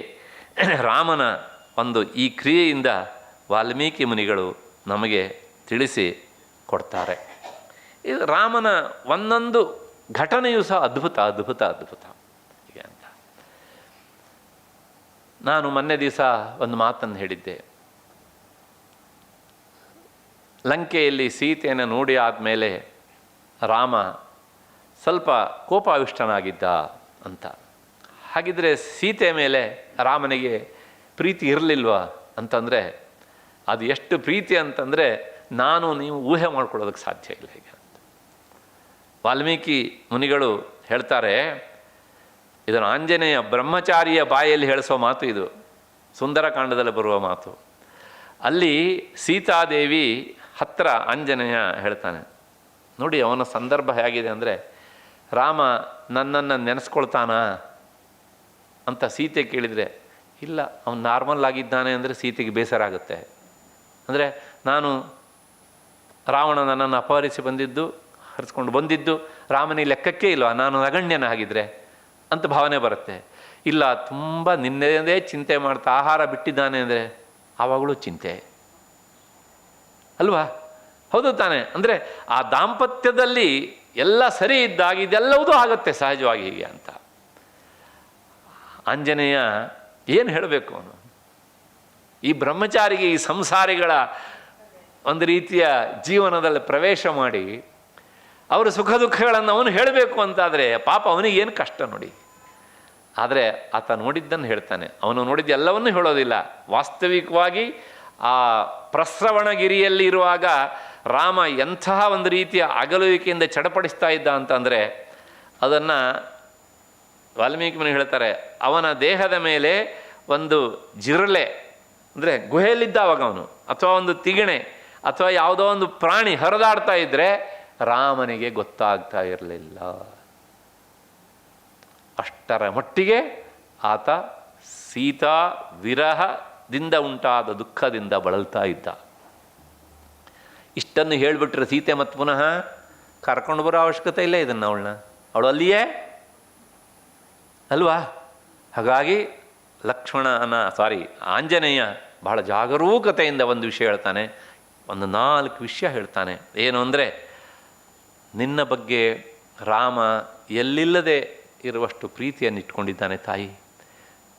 ರಾಮನ ಒಂದು ಈ ಕ್ರಿಯೆಯಿಂದ ವಾಲ್ಮೀಕಿ ಮುನಿಗಳು ನಮಗೆ ತಿಳಿಸಿ ಕೊಡ್ತಾರೆ. ಇದು ರಾಮನ ಒಂದೊಂದು ಘಟನೆಯೂ ಸಹ ಅದ್ಭುತ ಅದ್ಭುತ ಅದ್ಭುತ ಹೀಗೆ ಅಂತ. ನಾನು ಮೊನ್ನೆ ದಿವಸ ಒಂದು ಮಾತನ್ನು ಹೇಳಿದ್ದೆ, ಲಂಕೆಯಲ್ಲಿ ಸೀತೆಯನ್ನು ನೋಡಿ ಆದಮೇಲೆ ರಾಮ ಸ್ವಲ್ಪ ಕೋಪಾವಿಷ್ಟನಾಗಿದ್ದ ಅಂತ. ಹಾಗಿದ್ರೆ ಸೀತೆ ಮೇಲೆ ರಾಮನಿಗೆ ಪ್ರೀತಿ ಇರಲಿಲ್ವಾ ಅಂತಂದರೆ ಅದು ಎಷ್ಟು ಪ್ರೀತಿ ಅಂತಂದರೆ ನೀವು ಊಹೆ ಮಾಡ್ಕೊಳ್ಳೋದಕ್ಕೆ ಸಾಧ್ಯ ಇಲ್ಲ. ಈಗ ವಾಲ್ಮೀಕಿ ಮುನಿಗಳು ಹೇಳ್ತಾರೆ, ಇದನ್ನು ಆಂಜನೇಯ ಬ್ರಹ್ಮಚಾರಿಯ ಬಾಯಲ್ಲಿ ಹೇಳಿಸೋ ಮಾತು ಇದು, ಸುಂದರಕಾಂಡದಲ್ಲಿ ಬರುವ ಮಾತು. ಅಲ್ಲಿ ಸೀತಾದೇವಿ ಹತ್ತಿರ ಆಂಜನೇಯ ಹೇಳ್ತಾನೆ, ನೋಡಿ ಅವನ ಸಂದರ್ಭ ಹೇಗಿದೆ ಅಂದರೆ, ರಾಮ ನನ್ನನ್ನು ನೆನೆಸ್ಕೊಳ್ತಾನಾ ಅಂತ ಸೀತೆ ಕೇಳಿದರೆ, ಇಲ್ಲ ಅವನು ನಾರ್ಮಲ್ ಆಗಿದ್ದಾನೆ ಅಂದರೆ ಸೀತೆಗೆ ಬೇಸರ ಆಗುತ್ತೆ. ಅಂದರೆ ನಾನು ರಾವಣ ನನ್ನನ್ನು ಅಪಹರಿಸಿ ಹರಿಸ್ಕೊಂಡು ಬಂದಿದ್ದು ರಾಮನಿಗೆ ಲೆಕ್ಕಕ್ಕೆ ಇಲ್ವಾ, ನಾನು ನಗಣ್ಯನಾಗಿದ್ದರೆ ಅಂತ ಭಾವನೆ ಬರುತ್ತೆ. ಇಲ್ಲ ತುಂಬ ನಿನ್ನೆದೇ ಚಿಂತೆ ಮಾಡ್ತಾ ಆಹಾರ ಬಿಟ್ಟಿದ್ದಾನೆ ಅಂದರೆ ಆವಾಗಲೂ ಚಿಂತೆ ಅಲ್ವಾ, ಹೌದು ತಾನೆ? ಅಂದರೆ ಆ ದಾಂಪತ್ಯದಲ್ಲಿ ಎಲ್ಲ ಸರಿ ಇದ್ದಾಗ ಇದೆಲ್ಲವೂ ಆಗುತ್ತೆ ಸಹಜವಾಗಿ ಹೀಗೆ ಅಂತ. ಆಂಜನೇಯ ಏನು ಹೇಳಬೇಕು, ಅವನು ಈ ಬ್ರಹ್ಮಚಾರಿಗೆ ಈ ಸಂಸಾರಿಗಳ ಒಂದು ರೀತಿಯ ಜೀವನದಲ್ಲಿ ಪ್ರವೇಶ ಮಾಡಿ ಅವರ ಸುಖ ದುಃಖಗಳನ್ನು ಅವನು ಹೇಳಬೇಕು ಅಂತಾದರೆ ಪಾಪ ಅವನಿಗೆ ಏನು ಕಷ್ಟ ನೋಡಿ. ಆದರೆ ಆತ ನೋಡಿದ್ದನ್ನು ಹೇಳ್ತಾನೆ, ಅವನು ನೋಡಿದ್ದು ಎಲ್ಲವನ್ನೂ ಹೇಳೋದಿಲ್ಲ. ವಾಸ್ತವಿಕವಾಗಿ ಆ ಪ್ರಸ್ರವಣಗಿರಿಯಲ್ಲಿ ಇರುವಾಗ ರಾಮ ಎಂತಹ ಒಂದು ರೀತಿಯ ಅಗಲುವಿಕೆಯಿಂದ ಚಡಪಡಿಸ್ತಾ ಇದ್ದ ಅಂತಂದರೆ ಅದನ್ನು ವಾಲ್ಮೀಕಿ ಮುನಿ ಹೇಳ್ತಾರೆ, ಅವನ ದೇಹದ ಮೇಲೆ ಒಂದು ಜಿರಳೆ ಅಂದರೆ ಗುಹೆಯಲ್ಲಿದ್ದ ಅವಾಗ ಅವನು, ಅಥವಾ ಒಂದು ತಿಗಣೆ ಅಥವಾ ಯಾವುದೋ ಒಂದು ಪ್ರಾಣಿ ಹರಿದಾಡ್ತಾ ಇದ್ದರೆ ರಾಮನಿಗೆ ಗೊತ್ತಾಗ್ತಾ ಇರಲಿಲ್ಲ. ಅಷ್ಟರ ಮಟ್ಟಿಗೆ ಆತ ಸೀತಾ ವಿರಹದಿಂದ ಉಂಟಾದ ದುಃಖದಿಂದ ಬಳಲ್ತಾ ಇದ್ದ. ಇಷ್ಟನ್ನು ಹೇಳಿಬಿಟ್ರೆ ಸೀತೆ ಮತ್ತು ಪುನಃ ಕರ್ಕೊಂಡು ಬರೋ ಅವಶ್ಯಕತೆ ಇಲ್ಲ ಇದನ್ನು, ಅವಳು ಅಲ್ಲಿಯೇ ಅಲ್ವಾ. ಹಾಗಾಗಿ ಆಂಜನೇಯ ಬಹಳ ಜಾಗರೂಕತೆಯಿಂದ ಒಂದು ವಿಷಯ ಹೇಳ್ತಾನೆ, ಒಂದು 4 ವಿಷಯ ಹೇಳ್ತಾನೆ. ಏನು ಅಂದರೆ, ನಿನ್ನ ಬಗ್ಗೆ ರಾಮ ಎಲ್ಲಿಲ್ಲದೆ ಇರುವಷ್ಟು ಪ್ರೀತಿಯನ್ನು ಇಟ್ಕೊಂಡಿದ್ದಾನೆ ತಾಯಿ.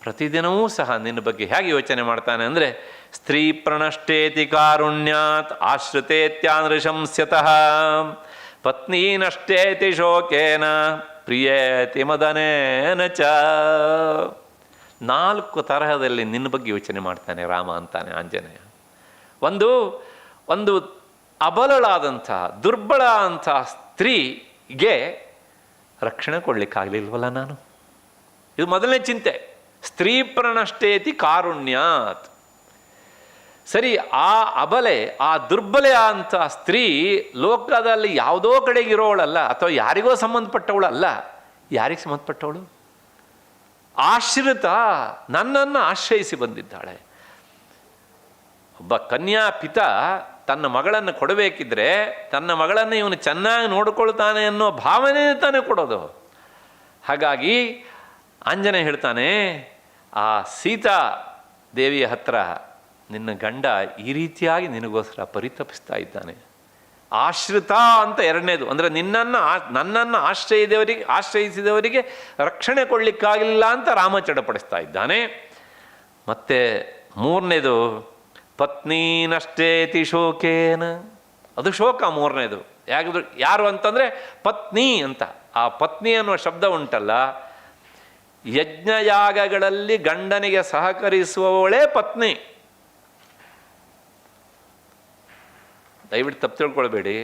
ಪ್ರತಿದಿನವೂ ಸಹ ನಿನ್ನ ಬಗ್ಗೆ ಹೇಗೆ ಯೋಚನೆ ಮಾಡ್ತಾನೆ ಅಂದರೆ, ಸ್ತ್ರೀ ಪ್ರಣಷ್ಟೇತಿ ಕಾರುಣ್ಯಾತ್ ಆಶ್ರಿತೇತ್ಯಾನೃಶಂಸ್ಯತಃ ಪತ್ನಿ ನಷ್ಟೇತಿ ಶೋಕೇನ ಪ್ರಿಯೇತಿ ಮದನೇನ ಚ. 4 ತರಹದಲ್ಲಿ ನಿನ್ನ ಬಗ್ಗೆ ಯೋಚನೆ ಮಾಡ್ತಾನೆ ರಾಮ ಅಂತಾನೆ ಆಂಜನೇಯ. ಒಂದು ಅಬಲಳಾದಂಥ ದುರ್ಬಲ ಅಂಥ ಸ್ತ್ರೀಗೆ ರಕ್ಷಣೆ ಕೊಡಲಿಕ್ಕಾಗಲಿಲ್ವಲ್ಲ ನಾನು. ಇದು ಮೊದಲನೇ ಚಿಂತೆ. ಸ್ತ್ರೀ ಪ್ರಣಷ್ಟೇತಿ ಕಾರುಣ್ಯಾತ್. ಸರಿ, ಆ ಅಬಲೆ, ಆ ದುರ್ಬಲೆ ಅಂತ ಸ್ತ್ರೀ ಲೋಕದಲ್ಲಿ ಯಾವುದೋ ಕಡೆಗೆ ಇರೋವಳಲ್ಲ, ಅಥವಾ ಯಾರಿಗೋ ಸಂಬಂಧಪಟ್ಟವಳಲ್ಲ. ಯಾರಿಗೆ ಸಂಬಂಧಪಟ್ಟವಳು? ಆಶ್ರಿತ, ನನ್ನನ್ನು ಆಶ್ರಯಿಸಿ ಬಂದಿದ್ದಾಳೆ. ಒಬ್ಬ ಕನ್ಯಾಪಿತ ತನ್ನ ಮಗಳನ್ನು ಕೊಡಬೇಕಿದ್ರೆ ತನ್ನ ಮಗಳನ್ನು ಇವನು ಚೆನ್ನಾಗಿ ನೋಡಿಕೊಳ್ತಾನೆ ಅನ್ನೋ ಭಾವನೆ ತಾನೇ ಕೊಡೋದು. ಹಾಗಾಗಿ ಆಂಜನೇಯ ಹೇಳ್ತಾನೆ, ಆ ಸೀತಾ ದೇವಿಯ ಹತ್ರ ನಿನ್ನ ಗಂಡ ಈ ರೀತಿಯಾಗಿ ನಿನಗೋಸ್ಕರ ಪರಿತಪಿಸ್ತಾ ಇದ್ದಾನೆ. ಆಶ್ರಿತ ಅಂತ ಎರಡನೇದು, ಅಂದರೆ ನನ್ನನ್ನು ಆಶ್ರಯಿಸಿದವರಿಗೆ ರಕ್ಷಣೆ ಕೊಡಲಿಕ್ಕಾಗಿಲ್ಲ ಅಂತ ರಾಮ ಚಡಪಡಿಸ್ತಾ ಇದ್ದಾನೆ. ಮತ್ತು ಮೂರನೇದು ಪತ್ನೀನಷ್ಟೇತಿ ಶೋಕೇನ, ಅದು ಶೋಕ ಮೂರನೇದು. ಯಾರು ಅಂತಂದರೆ ಪತ್ನಿ ಅಂತ. ಆ ಪತ್ನಿ ಅನ್ನುವ ಶಬ್ದ ಉಂಟಲ್ಲ, ಯಜ್ಞಯಾಗಗಳಲ್ಲಿ ಗಂಡನಿಗೆ ಸಹಕರಿಸುವವಳೇ ಪತ್ನಿ. ದಯವಿಟ್ಟು ತಪ್ಪು ತಿಳ್ಕೊಳ್ಬೇಡಿ.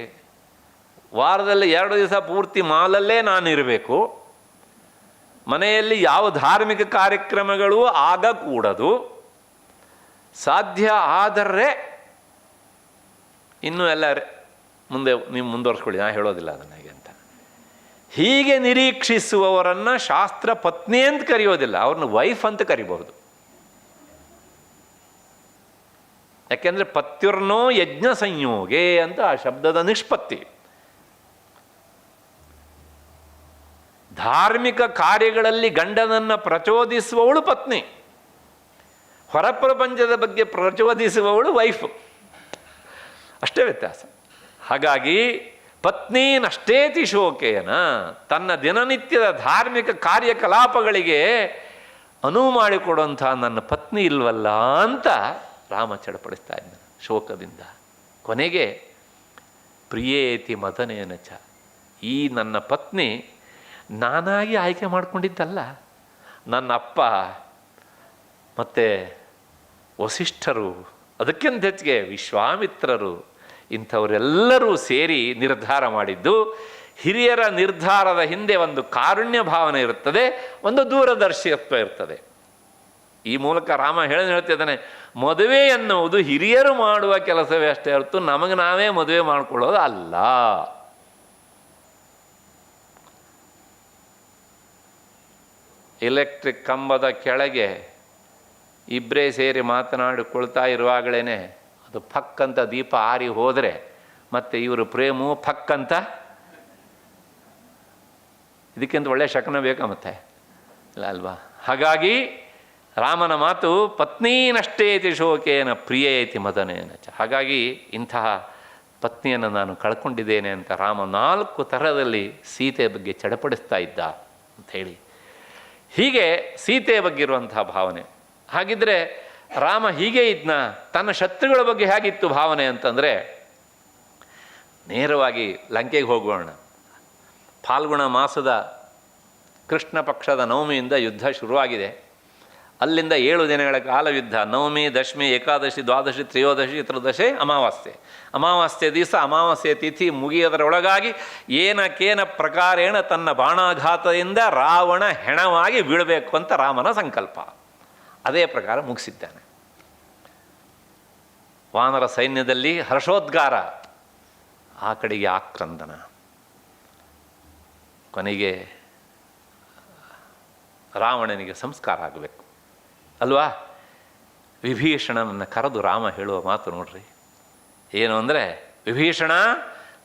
ವಾರದಲ್ಲಿ 2 ದಿವಸ ಪೂರ್ತಿ ಮಾಲಲ್ಲೇ ನಾನಿರಬೇಕು, ಮನೆಯಲ್ಲಿ ಯಾವ ಧಾರ್ಮಿಕ ಕಾರ್ಯಕ್ರಮಗಳು ಆಗಕೂಡದು, ಸಾಧ್ಯ ಆದರೆ ಇನ್ನೂ ಎಲ್ಲ ಮುಂದೆ ನೀವು ಮುಂದುವರ್ಸ್ಕೊಳ್ಳಿ, ನಾನು ಹೇಳೋದಿಲ್ಲ ಅದನ್ನು ಹೇಗೆ ಅಂತ. ಹೀಗೆ ನಿರೀಕ್ಷಿಸುವವರನ್ನು ಶಾಸ್ತ್ರ ಪತ್ನಿ ಅಂತ ಕರೆಯೋದಿಲ್ಲ, ಅವ್ರನ್ನ ವೈಫ್ ಅಂತ ಕರಿಬಹುದು. ಯಾಕೆಂದರೆ ಪತ್ಯುರ್ನೋ ಯಜ್ಞ ಸಂಯೋಗೆ ಅಂತ ಆ ಶಬ್ದದ ನಿಷ್ಪತ್ತಿ. ಧಾರ್ಮಿಕ ಕಾರ್ಯಗಳಲ್ಲಿ ಗಂಡನನ್ನು ಪ್ರಚೋದಿಸುವವಳು ಪತ್ನಿ, ಹೊರ ಪ್ರಪಂಚದ ಬಗ್ಗೆ ಪ್ರಚೋದಿಸುವವಳು ವೈಫ್, ಅಷ್ಟೇ ವ್ಯತ್ಯಾಸ. ಹಾಗಾಗಿ ಪತ್ನೀನಷ್ಟೇತಿ ಶೋಕೇನ, ತನ್ನ ದಿನನಿತ್ಯದ ಧಾರ್ಮಿಕ ಕಾರ್ಯಕಲಾಪಗಳಿಗೆ ಅನುವು ಮಾಡಿಕೊಡುವಂಥ ನನ್ನ ಪತ್ನಿ ಇಲ್ವಲ್ಲ ಅಂತ ರಾಮ ಚಡಪಡಿಸ್ತಾ ಇದ್ದಾನೆ ಶೋಕದಿಂದ. ಕೊನೆಗೆ ಪ್ರಿಯೇತಿ ಮದನೇನ ಚ, ಈ ನನ್ನ ಪತ್ನಿ ನಾನಾಗಿ ಆಯ್ಕೆ ಮಾಡಿಕೊಂಡಿದ್ದಲ್ಲ, ನನ್ನ ಅಪ್ಪ ಮತ್ತು ವಸಿಷ್ಠರು, ಅದಕ್ಕಿಂತ ಹೆಚ್ಚಿಗೆ ವಿಶ್ವಾಮಿತ್ರರು, ಇಂಥವರೆಲ್ಲರೂ ಸೇರಿ ನಿರ್ಧಾರ ಮಾಡಿದ್ದು. ಹಿರಿಯರ ನಿರ್ಧಾರದ ಹಿಂದೆ ಒಂದು ಕಾರುಣ್ಯ ಭಾವನೆ ಇರುತ್ತದೆ, ಒಂದು ದೂರದರ್ಶಿತ್ವ ಇರ್ತದೆ. ಈ ಮೂಲಕ ರಾಮ ಹೇಳ್ತಿದ್ದಾನೆ, ಮದುವೆ ಎನ್ನುವುದು ಹಿರಿಯರು ಮಾಡುವ ಕೆಲಸವೇ ಅಷ್ಟೇ ಹೊರತು ನಮಗೆ ನಾವೇ ಮದುವೆ ಮಾಡಿಕೊಳ್ಳೋದು ಅಲ್ಲ. ಎಲೆಕ್ಟ್ರಿಕ್ ಕಂಬದ ಕೆಳಗೆ ಇಬ್ಬರೇ ಸೇರಿ ಮಾತನಾಡಿಕೊಳ್ತಾ ಇರುವಾಗಲೇ ಅದು ಫಕ್ಕಂತ ದೀಪ ಆರಿ ಹೋದರೆ ಮತ್ತು ಇವರು ಪ್ರೇಮವು ಫಕ್ಕಂತ, ಇದಕ್ಕಿಂತ ಒಳ್ಳೆಯ ಶಕನ ಬೇಕಾ ಮತ್ತೆ ಇಲ್ಲ ಅಲ್ವಾ? ಹಾಗಾಗಿ ರಾಮನ ಮಾತು ಪತ್ನೀನಷ್ಟೇತಿ ಶೋಕೇನ ಪ್ರಿಯೇತಿ ಮದನೇನ ಚ. ಹಾಗಾಗಿ ಇಂತಹ ಪತ್ನಿಯನ್ನು ನಾನು ಕಳ್ಕೊಂಡಿದ್ದೇನೆ ಅಂತ ರಾಮ 4 ಥರದಲ್ಲಿ ಸೀತೆಯ ಬಗ್ಗೆ ಚಡಪಡಿಸ್ತಾ ಇದ್ದ ಅಂಥೇಳಿ. ಹೀಗೆ ಸೀತೆಯ ಬಗ್ಗೆ ಇರುವಂತಹ ಭಾವನೆ. ಹಾಗಿದ್ದರೆ ರಾಮ ಹೀಗೆ ಇದ್ನ, ತನ್ನ ಶತ್ರುಗಳ ಬಗ್ಗೆ ಹೇಗಿತ್ತು ಭಾವನೆ ಅಂತಂದರೆ, ನೇರವಾಗಿ ಲಂಕೆಗೆ ಹೋಗೋಣ. ಫಾಲ್ಗುಣ ಮಾಸದ ಕೃಷ್ಣ ಪಕ್ಷದ ನವಮಿಯಿಂದ ಯುದ್ಧ ಶುರುವಾಗಿದೆ. ಅಲ್ಲಿಂದ 7 ದಿನಗಳ ಕಾಲ ಯುದ್ಧ. ನವಮಿ, ದಶಮಿ, ಏಕಾದಶಿ, ದ್ವಾದಶಿ, ತ್ರಯೋದಶಿ, ತ್ರಯೋದಶಿ, ಅಮಾವಾಸ್ಯೆ. ಅಮಾವಾಸ್ಯೆ ದಿವಸ ಅಮಾವಾಸ್ಯೆ ತಿಥಿ ಮುಗಿಯೋದರೊಳಗಾಗಿ ಏನಕೇನ ಪ್ರಕಾರೇಣ ತನ್ನ ಬಾಣಾಘಾತದಿಂದ ರಾವಣ ಹೆಣವಾಗಿ ಬೀಳಬೇಕು ಅಂತ ರಾಮನ ಸಂಕಲ್ಪ. ಅದೇ ಪ್ರಕಾರ ಮುಗಿಸಿದ್ದಾನೆ. ವಾನರ ಸೈನ್ಯದಲ್ಲಿ ಹರ್ಷೋದ್ಗಾರ, ಆ ಕಡೆಗೆ ಆಕ್ರಂದನ. ಕೊನೆಗೆ ರಾವಣನಿಗೆ ಸಂಸ್ಕಾರ ಆಗಬೇಕು ಅಲ್ವಾ? ವಿಭೀಷಣನನ್ನು ಕರೆದು ರಾಮ ಹೇಳುವ ಮಾತು ನೋಡ್ರಿ ಏನು ಅಂದರೆ, ವಿಭೀಷಣ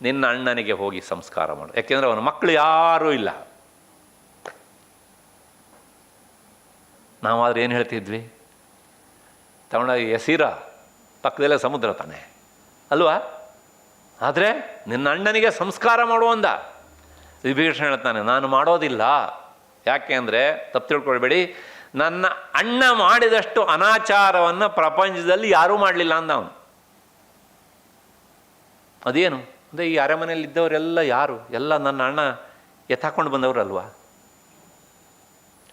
ನಿನ್ನ ಅಣ್ಣನಿಗೆ ಹೋಗಿ ಸಂಸ್ಕಾರ ಮಾಡು. ಯಾಕೆಂದರೆ ಅವನ ಮಕ್ಕಳು ಯಾರೂ ಇಲ್ಲ. ನಾವಾದ್ರೆ ಏನು ಹೇಳ್ತಿದ್ವಿ? ತಗೊಂಡಾಗ ಎಸೀರ ಪಕ್ಕದಲ್ಲೇ ಸಮುದ್ರ ತಾನೆ ಅಲ್ವಾ? ಆದರೆ ನಿನ್ನ ಅಣ್ಣನಿಗೆ ಸಂಸ್ಕಾರ ಮಾಡುವಂದ. ವಿಭೀಷಣ ಹೇಳ್ತಾನೆ, ನಾನು ಮಾಡೋದಿಲ್ಲ. ಯಾಕೆ ಅಂದರೆ, ತಪ್ಪು ತಿಳ್ಕೊಳ್ಬೇಡಿ, ನನ್ನ ಅಣ್ಣ ಮಾಡಿದಷ್ಟು ಅನಾಚಾರವನ್ನು ಪ್ರಪಂಚದಲ್ಲಿ ಯಾರೂ ಮಾಡಲಿಲ್ಲ ಅಂದ ಅವನು. ಅದೇನು ಅಂದರೆ, ಈ ಅರಮನೆಯಲ್ಲಿದ್ದವರೆಲ್ಲ ಯಾರು? ಎಲ್ಲ ನನ್ನ ಅಣ್ಣ ಎತ್ತಾಕೊಂಡು ಬಂದವರಲ್ವಾ?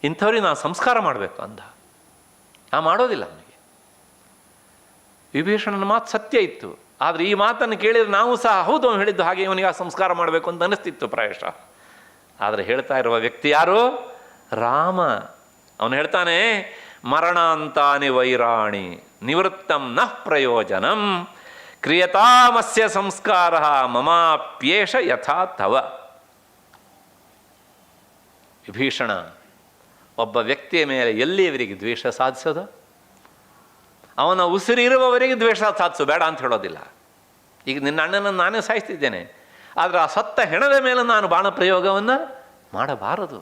ಇಂಥವ್ರಿಗೆ ನಾನು ಸಂಸ್ಕಾರ ಮಾಡಬೇಕು ಅಂದ. ಮಾಡೋದಿಲ್ಲ ಅವನಿಗೆ. ವಿಭೀಷಣನ ಮಾತು ಸತ್ಯ ಇತ್ತು. ಆದರೆ ಈ ಮಾತನ್ನು ಕೇಳಿದರೆ ನಾವು ಸಹ ಹೌದು ಅವನು ಹೇಳಿದ್ದು ಹಾಗೆ ಇವನಿಗೆ ಆ ಸಂಸ್ಕಾರ ಮಾಡಬೇಕು ಅಂತ ಅನ್ನಿಸ್ತಿತ್ತು ಪ್ರಾಯಶಃ. ಆದರೆ ಹೇಳ್ತಾ ಇರುವ ವ್ಯಕ್ತಿ ಯಾರು? ರಾಮ. ಅವನು ಹೇಳ್ತಾನೆ, ಮರಣಾಂತಾನಿ ವೈರಾಣಿ ನಿವೃತ್ತಂ ನಃ ಪ್ರಯೋಜನಂ ಕ್ರಿಯತಾಮಸ್ಯ ಸಂಸ್ಕಾರ ಮಮಾಪ್ಯೇಷ ಯಥಾ ತವ. ವಿಭೀಷಣ ಒಬ್ಬ ವ್ಯಕ್ತಿಯ ಮೇಲೆ ಎಲ್ಲಿಯವರಿಗೆ ದ್ವೇಷ ಸಾಧಿಸೋದು? ಅವನ ಉಸಿರಿರುವವರೆಗೆ ದ್ವೇಷ ಸಾಧಿಸು, ಬೇಡ ಅಂತ ಹೇಳೋದಿಲ್ಲ. ಈಗ ನಿನ್ನ ಅಣ್ಣನನ್ನು ನಾನೇ ಸಾಯಿಸ್ತಿದ್ದೇನೆ, ಆದರೆ ಆ ಸತ್ತ ಹೆಣದ ಮೇಲೆ ನಾನು ಬಾಣ ಪ್ರಯೋಗವನ್ನು ಮಾಡಬಾರದು.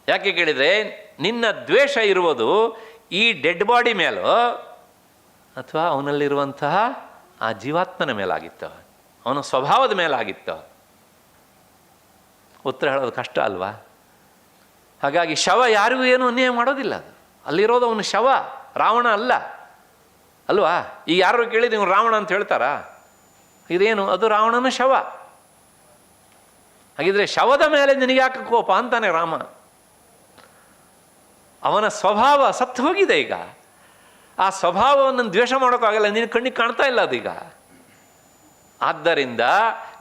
ಯಾಕೆ ಕೇಳಿದರೆ, ನಿನ್ನ ದ್ವೇಷ ಇರುವುದು ಈ ಡೆಡ್ ಬಾಡಿ ಮೇಲೋ ಅಥವಾ ಅವನಲ್ಲಿರುವಂತಹ ಆ ಜೀವಾತ್ಮನ ಮೇಲಾಗಿತ್ತು, ಅವನ ಸ್ವಭಾವದ ಮೇಲಾಗಿತ್ತು. ಉತ್ತರ ಹೇಳೋದು ಕಷ್ಟ ಅಲ್ವಾ? ಹಾಗಾಗಿ ಶವ ಯಾರಿಗೂ ಏನೂ ಅನ್ಯಾಯ ಮಾಡೋದಿಲ್ಲ. ಅದು ಅಲ್ಲಿರೋದು ಅವನ ಶವ, ರಾವಣ ಅಲ್ಲ ಅಲ್ವಾ? ಈಗ ಯಾರು ಕೇಳಿ ನೀವು ರಾವಣ ಅಂತ ಹೇಳ್ತಾರಾ? ಇದೇನು, ಅದು ರಾವಣನ ಶವ. ಹಾಗಿದ್ರೆ ಶವದ ಮೇಲೆ ನಿನಗೆ ಯಾಕೆ ಕೋಪ ಅಂತಾನೆ ರಾಮ. ಅವನ ಸ್ವಭಾವ ಸತ್ತು ಹೋಗಿದೆ. ಈಗ ಆ ಸ್ವಭಾವವನ್ನು ದ್ವೇಷ ಮಾಡೋಕ್ಕಾಗಲ್ಲ, ನಿನ್ನ ಕಣ್ಣಿಗೆ ಕಾಣ್ತಾ ಇಲ್ಲ ಅದೀಗ. ಆದ್ದರಿಂದ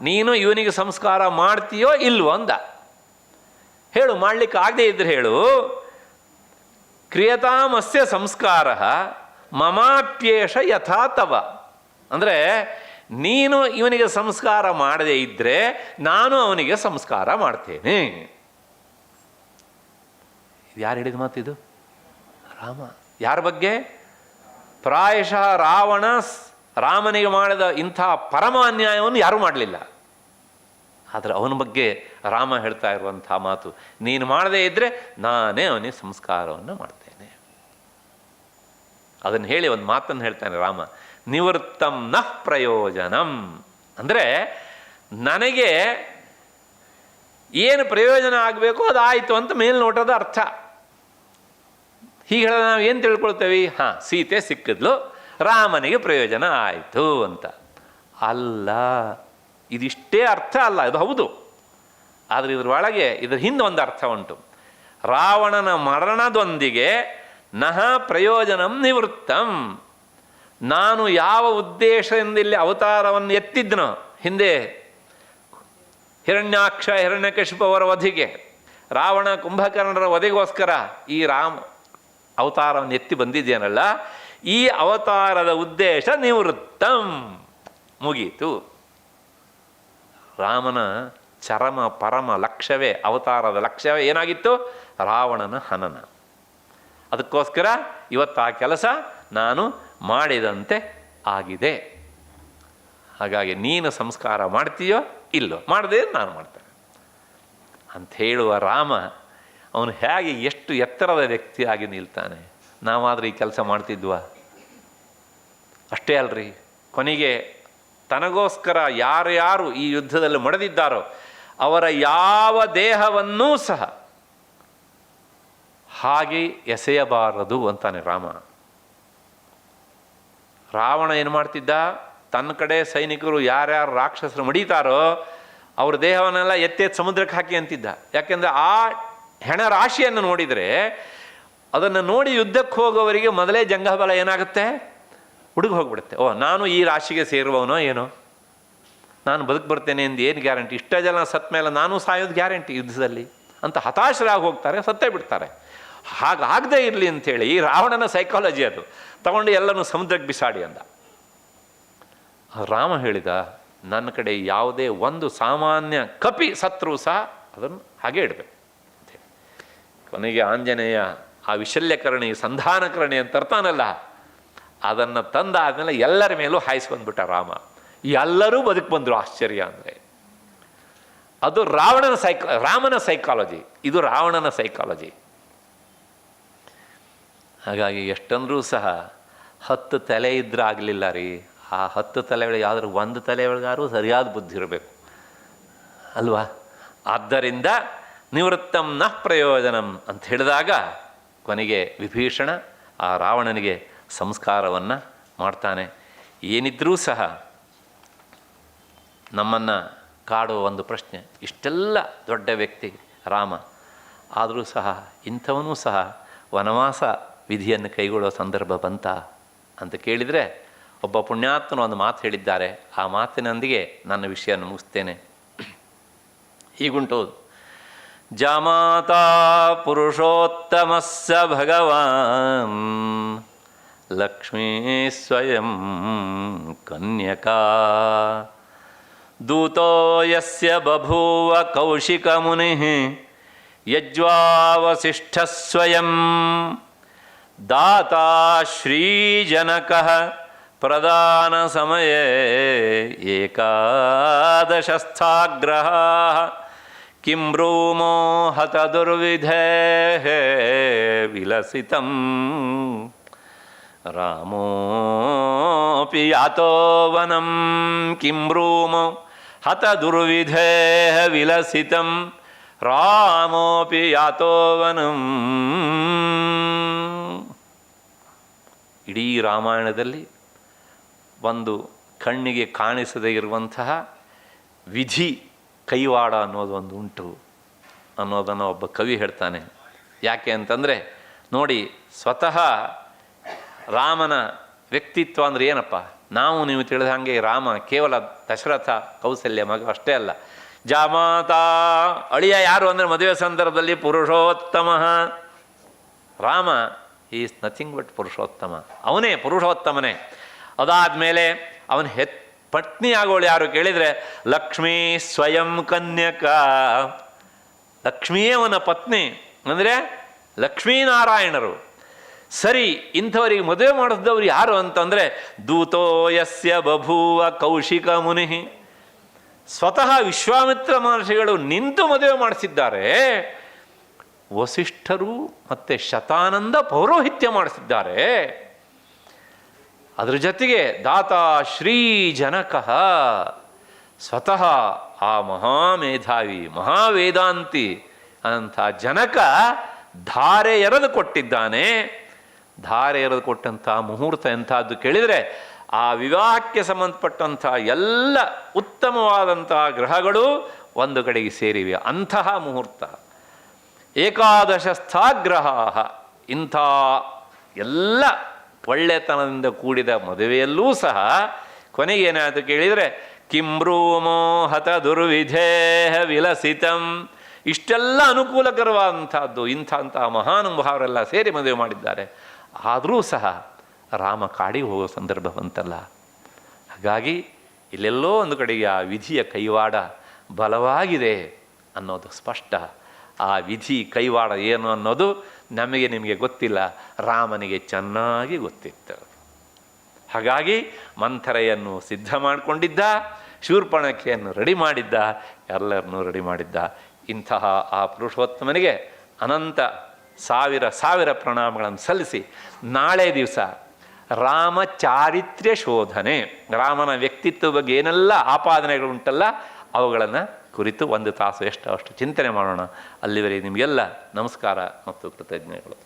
ನೀನು ಇವನಿಗೆ ಸಂಸ್ಕಾರ ಮಾಡ್ತೀಯೋ ಇಲ್ವೋ ಅಂದ. ಹೇಳು, ಮಾಡಲಿಕ್ಕೆ ಆಗದೆ ಇದ್ರೆ ಹೇಳು. ಕ್ರಿಯತಾಮಸ್ಯ ಸಂಸ್ಕಾರ ಮಮಾಪ್ಯೇಷ ಯಥಾ ತವ. ಅಂದರೆ ನೀನು ಇವನಿಗೆ ಸಂಸ್ಕಾರ ಮಾಡದೇ ಇದ್ದರೆ ನಾನು ಅವನಿಗೆ ಸಂಸ್ಕಾರ ಮಾಡ್ತೇನೆ. ಯಾರು ಹೇಳಿದ ಮಾತಿದು? ರಾಮ. ಯಾರ ಬಗ್ಗೆ? ಪ್ರಾಯಶಃ ರಾಮನಿಗೆ ಮಾಡಿದ ಇಂಥ ಪರಮ ಅನ್ಯಾಯವನ್ನು ಯಾರೂ ಮಾಡಲಿಲ್ಲ. ಆದರೆ ಅವನ ಬಗ್ಗೆ ರಾಮ ಹೇಳ್ತಾ ಇರುವಂಥ ಮಾತು, ನೀನು ಮಾಡದೇ ಇದ್ದರೆ ನಾನೇ ಅವನಿಗೆ ಸಂಸ್ಕಾರವನ್ನು ಮಾಡ್ತೇನೆ. ಅದನ್ನು ಹೇಳಿ ಒಂದು ಮಾತನ್ನು ಹೇಳ್ತಾನೆ ರಾಮ, ನಿವೃತ್ತಂ ನಃ ಪ್ರಯೋಜನಂ. ಅಂದರೆ ನನಗೆ ಏನು ಪ್ರಯೋಜನ ಆಗಬೇಕು ಅದಾಯಿತು ಅಂತ ಮೇಲ್ನೋಟದ ಅರ್ಥ. ಹೀಗೆ ಹೇಳಿದ್ರೆ ನಾವು ಏನು ತಿಳ್ಕೊಳ್ತೇವೆ? ಸೀತೆ ಸಿಕ್ಕಿದ್ಲು, ರಾಮನಿಗೆ ಪ್ರಯೋಜನ ಆಯಿತು ಅಂತ. ಅಲ್ಲ, ಇದಿಷ್ಟೇ ಅರ್ಥ ಅಲ್ಲ, ಇದು ಹೌದು. ಆದರೆ ಇದ್ರೊಳಗೆ ಇದ್ರ ಹಿಂದೆ ಒಂದು ಅರ್ಥ ಉಂಟು. ರಾವಣನ ಮರಣದೊಂದಿಗೆ ನಹ ಪ್ರಯೋಜನಂ ನಿವೃತ್ತಂ. ನಾನು ಯಾವ ಉದ್ದೇಶದಿಂದ ಇಲ್ಲಿ ಅವತಾರವನ್ನು ಎತ್ತಿದ್ನೋ ಹಿಂದೆ, ಹಿರಣ್ಯಾಕ್ಷ ಹಿರಣ್ಯಕಶಿಪವರ ವಧೆಗೆ, ರಾವಣ ಕುಂಭಕರ್ಣರ ವಧೆಗೋಸ್ಕರ ಈ ಅವತಾರವನ್ನು ಎತ್ತಿ ಬಂದಿದ್ದೇನಲ್ಲ, ಈ ಅವತಾರದ ಉದ್ದೇಶ ನಿವೃತ್ತಂ, ಮುಗೀತು. ರಾಮನ ಚರಮ ಪರಮ ಲಕ್ಷ್ಯವೇ, ಅವತಾರದ ಲಕ್ಷ್ಯವೇ ಏನಾಗಿತ್ತು? ರಾವಣನ ಹನನ. ಅದಕ್ಕೋಸ್ಕರ ಇವತ್ತು ಆ ಕೆಲಸ ನಾನು ಮಾಡಿದಂತೆ ಆಗಿದೆ. ಹಾಗಾಗಿ ನೀನು ಸಂಸ್ಕಾರ ಮಾಡ್ತೀಯೋ ಇಲ್ಲೋ, ಮಾಡದೇ ನಾನು ಮಾಡ್ತೇನೆ ಅಂತ ಹೇಳುವ ರಾಮ, ಅವನು ಹೇಗೆ ಎಷ್ಟು ಎತ್ತರದ ವ್ಯಕ್ತಿಯಾಗಿ ನಿಲ್ತಾನೆ. ನಾವಾದರೆ ಈ ಕೆಲಸ ಮಾಡ್ತಿದ್ವಾ? ಅಷ್ಟೇ ಅಲ್ರಿ, ಕೊನೆಗೆ ತನಗೋಸ್ಕರ ಯಾರ್ಯಾರು ಈ ಯುದ್ಧದಲ್ಲಿ ಮಡಿದಿದ್ದಾರೋ ಅವರ ಯಾವ ದೇಹವನ್ನೂ ಸಹ ಹಾಗೆ ಎಸೆಯಬಾರದು ಅಂತಾನೆ ರಾಮ. ರಾವಣ ಏನು ಮಾಡ್ತಿದ್ದ? ತನ್ನ ಕಡೆ ಸೈನಿಕರು ಯಾರ್ಯಾರು ರಾಕ್ಷಸರು ಮಡಿತಾರೋ ಅವ್ರ ದೇಹವನ್ನೆಲ್ಲ ಎತ್ತೆತ್ತು ಸಮುದ್ರಕ್ಕೆ ಹಾಕಿ ಅಂತಿದ್ದ. ಯಾಕೆಂದರೆ ಆ ಹೆಣ ರಾಶಿಯನ್ನು ನೋಡಿದರೆ, ಅದನ್ನು ನೋಡಿ ಯುದ್ಧಕ್ಕೆ ಹೋಗೋವರಿಗೆ ಮೊದಲೇ ಜಂಗಬಲ ಏನಾಗುತ್ತೆ? ಹುಡುಗ ಹೋಗ್ಬಿಡುತ್ತೆ. ನಾನು ಈ ರಾಶಿಗೆ ಸೇರುವವನೋ ಏನೋ, ನಾನು ಬದುಕು ಬರ್ತೇನೆ ಎಂದು ಏನು ಗ್ಯಾರಂಟಿ? ಇಷ್ಟ ಜನ ಸತ್ತ ಮೇಲೆ ನಾನು ಸಾಯೋದು ಗ್ಯಾರಂಟಿ ಯುದ್ಧದಲ್ಲಿ ಅಂತ ಹತಾಶರಾಗಿ ಹೋಗ್ತಾರೆ, ಸತ್ತೇ ಬಿಡ್ತಾರೆ. ಹಾಗಾಗದೇ ಇರಲಿ ಅಂಥೇಳಿ ಈ ರಾವಣನ ಸೈಕಾಲಜಿ ಅದು ತಗೊಂಡು ಎಲ್ಲನೂ ಸಮುದ್ರಕ್ಕೆ ಬಿಸಾಡಿ ಅಂದ. ರಾಮ ಹೇಳಿದ, ನನ್ನ ಕಡೆ ಯಾವುದೇ ಒಂದು ಸಾಮಾನ್ಯ ಕಪಿ ಸತ್ರು ಸಹ ಅದನ್ನು ಹಾಗೆ ಇಡಬೇಕು ಅಂಥೇಳಿ. ಕೊನೆಗೆ ಆಂಜನೇಯ ಆ ವಿಶಲ್ಯಕರಣಿ ಸಂಧಾನಕರಣಿ ಅಂತ ತರ್ತಾನಲ್ಲ, ಅದನ್ನು ತಂದಾದ್ಮೇಲೆ ಎಲ್ಲರ ಮೇಲೂ ಹಾಯಿಸ್ಕೊಂಡ್ಬಿಟ್ಟ ರಾಮ. ಎಲ್ಲರೂ ಬದುಕು ಬಂದರು. ಆಶ್ಚರ್ಯ ಅಂದರೆ ಅದು ರಾಮನ ಸೈಕಾಲಜಿ, ಇದು ರಾವಣನ ಸೈಕಾಲಜಿ. ಹಾಗಾಗಿ ಎಷ್ಟಂದ್ರೂ ಸಹ 10 ತಲೆ ಇದ್ರೆ ಆಗಲಿಲ್ಲ ರೀ. ಆ 10 ತಲೆಗಳಿಗೆ ಯಾವ್ದಾದ್ರು ಒಂದು ತಲೆಯೊಳಗಾರು ಸರಿಯಾದ ಬುದ್ಧಿ ಇರಬೇಕು ಅಲ್ವಾ? ಆದ್ದರಿಂದ ನಿವೃತ್ತಂ ನಃ ಪ್ರಯೋಜನಂ ಅಂತ ಹೇಳಿದಾಗ ಕೊನೆಗೆ ವಿಭೀಷಣ ಆ ರಾವಣನಿಗೆ ಸಂಸ್ಕಾರವನ್ನು ಮಾಡ್ತಾನೆ. ಏನಿದ್ರೂ ಸಹ ನಮ್ಮನ್ನು ಕಾಡುವ ಒಂದು ಪ್ರಶ್ನೆ, ಇಷ್ಟೆಲ್ಲ ದೊಡ್ಡ ವ್ಯಕ್ತಿ ರಾಮ, ಆದರೂ ಸಹ ಇಂಥವನೂ ಸಹ ವನವಾಸ ವಿಧಿಯನ್ನು ಕೈಗೊಳ್ಳೋ ಸಂದರ್ಭ ಬಂತ ಅಂತ ಕೇಳಿದರೆ, ಒಬ್ಬ ಪುಣ್ಯಾತ್ಮನು ಒಂದು ಮಾತು ಹೇಳಿದ್ದಾರೆ. ಆ ಮಾತಿನೊಂದಿಗೆ ನನ್ನ ವಿಷಯವನ್ನು ಮುಗಿಸ್ತೇನೆ. ಹೀಗುಂಟು, ಜಾಮಾತಾ ಪುರುಷೋತ್ತಮಸ್ಸ ಭಗವಾನ್ ಲಕ್ಷ್ಮೀ ಸ್ವಯಂ ಕನ್ಯಕಾ ದೂತೋ ಯಸ್ಯ ಬಭೂವ ಕೌಶಿಕ ಮುನಿ ಯಜ್ವಾವಸಿಷ್ಠ ಸ್ವಯಂ ದಾತಾ ಶ್ರೀಜನಕಃ ಪ್ರದಾನ ಸಮಯೇ ಏಕಾದಶಸ್ಥಾಗ್ರಹಾಃ ಕಿಂ ಬ್ರೂಮೋ ಹತ ದುರ್ವಿಧೇಃ ವಿಲಸಿತಂ ರಾಮೋಪಿ ಯಾತೋ ವನಂ ಕಿಂ ಬ್ರೂಮೋ ಹತ ದುರ್ವಿಧೇಃ ವಿಲಸಿತಂ ರಾಮೋಪಿ ಯಾತೋ ವನಂ. ಇಡೀ ರಾಮಾಯಣದಲ್ಲಿ ಒಂದು ಕಣ್ಣಿಗೆ ಕಾಣಿಸದೇ ಇರುವಂತಹ ವಿಧಿ ಕೈವಾಡ ಅನ್ನೋದು ಒಂದು ಉಂಟು ಅನ್ನೋದನ್ನು ಒಬ್ಬ ಕವಿ ಹೇಳ್ತಾನೆ. ಯಾಕೆ ಅಂತಂದರೆ ನೋಡಿ, ಸ್ವತಃ ರಾಮನ ವ್ಯಕ್ತಿತ್ವ ಅಂದರೆ ಏನಪ್ಪ? ನಾವು ನೀವು ತಿಳಿದ ಹಾಗೆ ರಾಮ ಕೇವಲ ದಶರಥ ಕೌಸಲ್ಯ ಮಗ ಅಷ್ಟೇ ಅಲ್ಲ. ಜಾಮಾತ ಅಳಿಯ ಯಾರು ಅಂದರೆ ಮದುವೆ ಸಂದರ್ಭದಲ್ಲಿ ಪುರುಷೋತ್ತಮ. ರಾಮ ಈಸ್ ನಥಿಂಗ್ ಬಟ್ ಪುರುಷೋತ್ತಮ, ಅವನೇ ಪುರುಷೋತ್ತಮನೇ. ಅದಾದಮೇಲೆ ಅವನ ಪತ್ನಿ ಆಗೋಳು ಯಾರು ಕೇಳಿದರೆ ಲಕ್ಷ್ಮೀ ಸ್ವಯಂ ಕನ್ಯಕ. ಲಕ್ಷ್ಮಿಯೇ ಅವನ ಪತ್ನಿ ಅಂದರೆ ಲಕ್ಷ್ಮೀನಾರಾಯಣರು. ಸರಿ, ಇಂಥವರಿಗೆ ಮದುವೆ ಮಾಡಿಸಿದವರು ಯಾರು ಅಂತಂದರೆ ದೂತೋ ಯಸ್ಯ ಬಭೂವ ಕೌಶಿಕ ಮುನಿ. ಸ್ವತಃ ವಿಶ್ವಾಮಿತ್ರ ಮಹರ್ಷಿಗಳು ನಿಂತು ಮದುವೆ ಮಾಡಿಸಿದ್ದಾರೆ. ವಸಿಷ್ಠರು ಮತ್ತು ಶತಾನಂದ ಪೌರೋಹಿತ್ಯ ಮಾಡಿಸಿದ್ದಾರೆ. ಅದರ ಜೊತೆಗೆ ದಾತಾ ಶ್ರೀ ಜನಕಃ, ಸ್ವತಃ ಆ ಮಹಾಮೇಧಾವಿ ಮಹಾವೇದಾಂತಿ ಅಂತ ಜನಕ ಧಾರೆ ಎರೆದು ಕೊಟ್ಟಿದ್ದಾನೆ. ಧಾರೆ ಎರೆದು ಕೊಟ್ಟಂಥ ಮುಹೂರ್ತ ಎಂಥದ್ದು ಕೇಳಿದರೆ ಆ ವಿವಾಹಕ್ಕೆ ಸಂಬಂಧಪಟ್ಟಂಥ ಎಲ್ಲ ಉತ್ತಮವಾದಂಥ ಗ್ರಹಗಳು ಒಂದು ಕಡೆಗೆ ಸೇರಿವೆ. ಅಂತಹ ಮುಹೂರ್ತ. ಏಕಾದಶಸ್ಥಾಗ್ರಹ, ಇಂಥ ಎಲ್ಲ ಒಳ್ಳೆತನದಿಂದ ಕೂಡಿದ ಮದುವೆಯಲ್ಲೂ ಸಹ ಕೊನೆಗೇನಾಯಿತು ಕೇಳಿದರೆ ಕಿಂ ಬ್ರೂಮೋ ಹತ ದುರ್ವಿಧೇಃ ವಿಲಸಿತಂ. ಇಷ್ಟೆಲ್ಲ ಅನುಕೂಲಕರವಾದಂಥದ್ದು ಇಂಥ ಮಹಾನುಭಾವರೆಲ್ಲ ಸೇರಿ ಮದುವೆ ಮಾಡಿದ್ದಾರೆ. ಆದರೂ ಸಹ ರಾಮ ಕಾಡಿಗೆ ಹೋಗೋ ಸಂದರ್ಭ ಬಂತಲ್ಲ. ಹಾಗಾಗಿ ಇಲ್ಲೆಲ್ಲೋ ಒಂದು ಕಡೆಗೆ ಆ ವಿಧಿಯ ಕೈವಾಡ ಬಲವಾಗಿದೆ ಅನ್ನೋದು ಸ್ಪಷ್ಟ. ಆ ವಿಧಿ ಕೈವಾಡ ಏನು ಅನ್ನೋದು ನಮಗೆ ನಿಮಗೆ ಗೊತ್ತಿಲ್ಲ, ರಾಮನಿಗೆ ಚೆನ್ನಾಗಿ ಗೊತ್ತಿತ್ತು. ಹಾಗಾಗಿ ಮಂಥರೆಯನ್ನು ಸಿದ್ಧ ಮಾಡಿಕೊಂಡಿದ್ದ, ಶೂರ್ಪಣಖೆಯನ್ನು ರೆಡಿ ಮಾಡಿದ್ದ, ಎಲ್ಲರನ್ನೂ ರೆಡಿ ಮಾಡಿದ್ದ. ಇಂತಹ ಆ ಪುರುಷೋತ್ತಮನಿಗೆ ಅನಂತ ಸಾವಿರ ಪ್ರಣಾಮಗಳನ್ನು ಸಲ್ಲಿಸಿ ನಾಳೆ ದಿವಸ ರಾಮ ಚಾರಿತ್ರ್ಯ ಶೋಧನೆ, ರಾಮನ ವ್ಯಕ್ತಿತ್ವ ಬಗ್ಗೆ ಏನೆಲ್ಲ ಆಪಾದನೆಗಳುಂಟಲ್ಲ ಅವುಗಳನ್ನು ಕುರಿತು 1 ತಾಸು ಅಷ್ಟು ಚಿಂತನೆ ಮಾಡೋಣ. ಅಲ್ಲಿವರೆಗೆ ನಿಮಗೆಲ್ಲ ನಮಸ್ಕಾರ ಮತ್ತು ಕೃತಜ್ಞತೆಗಳು.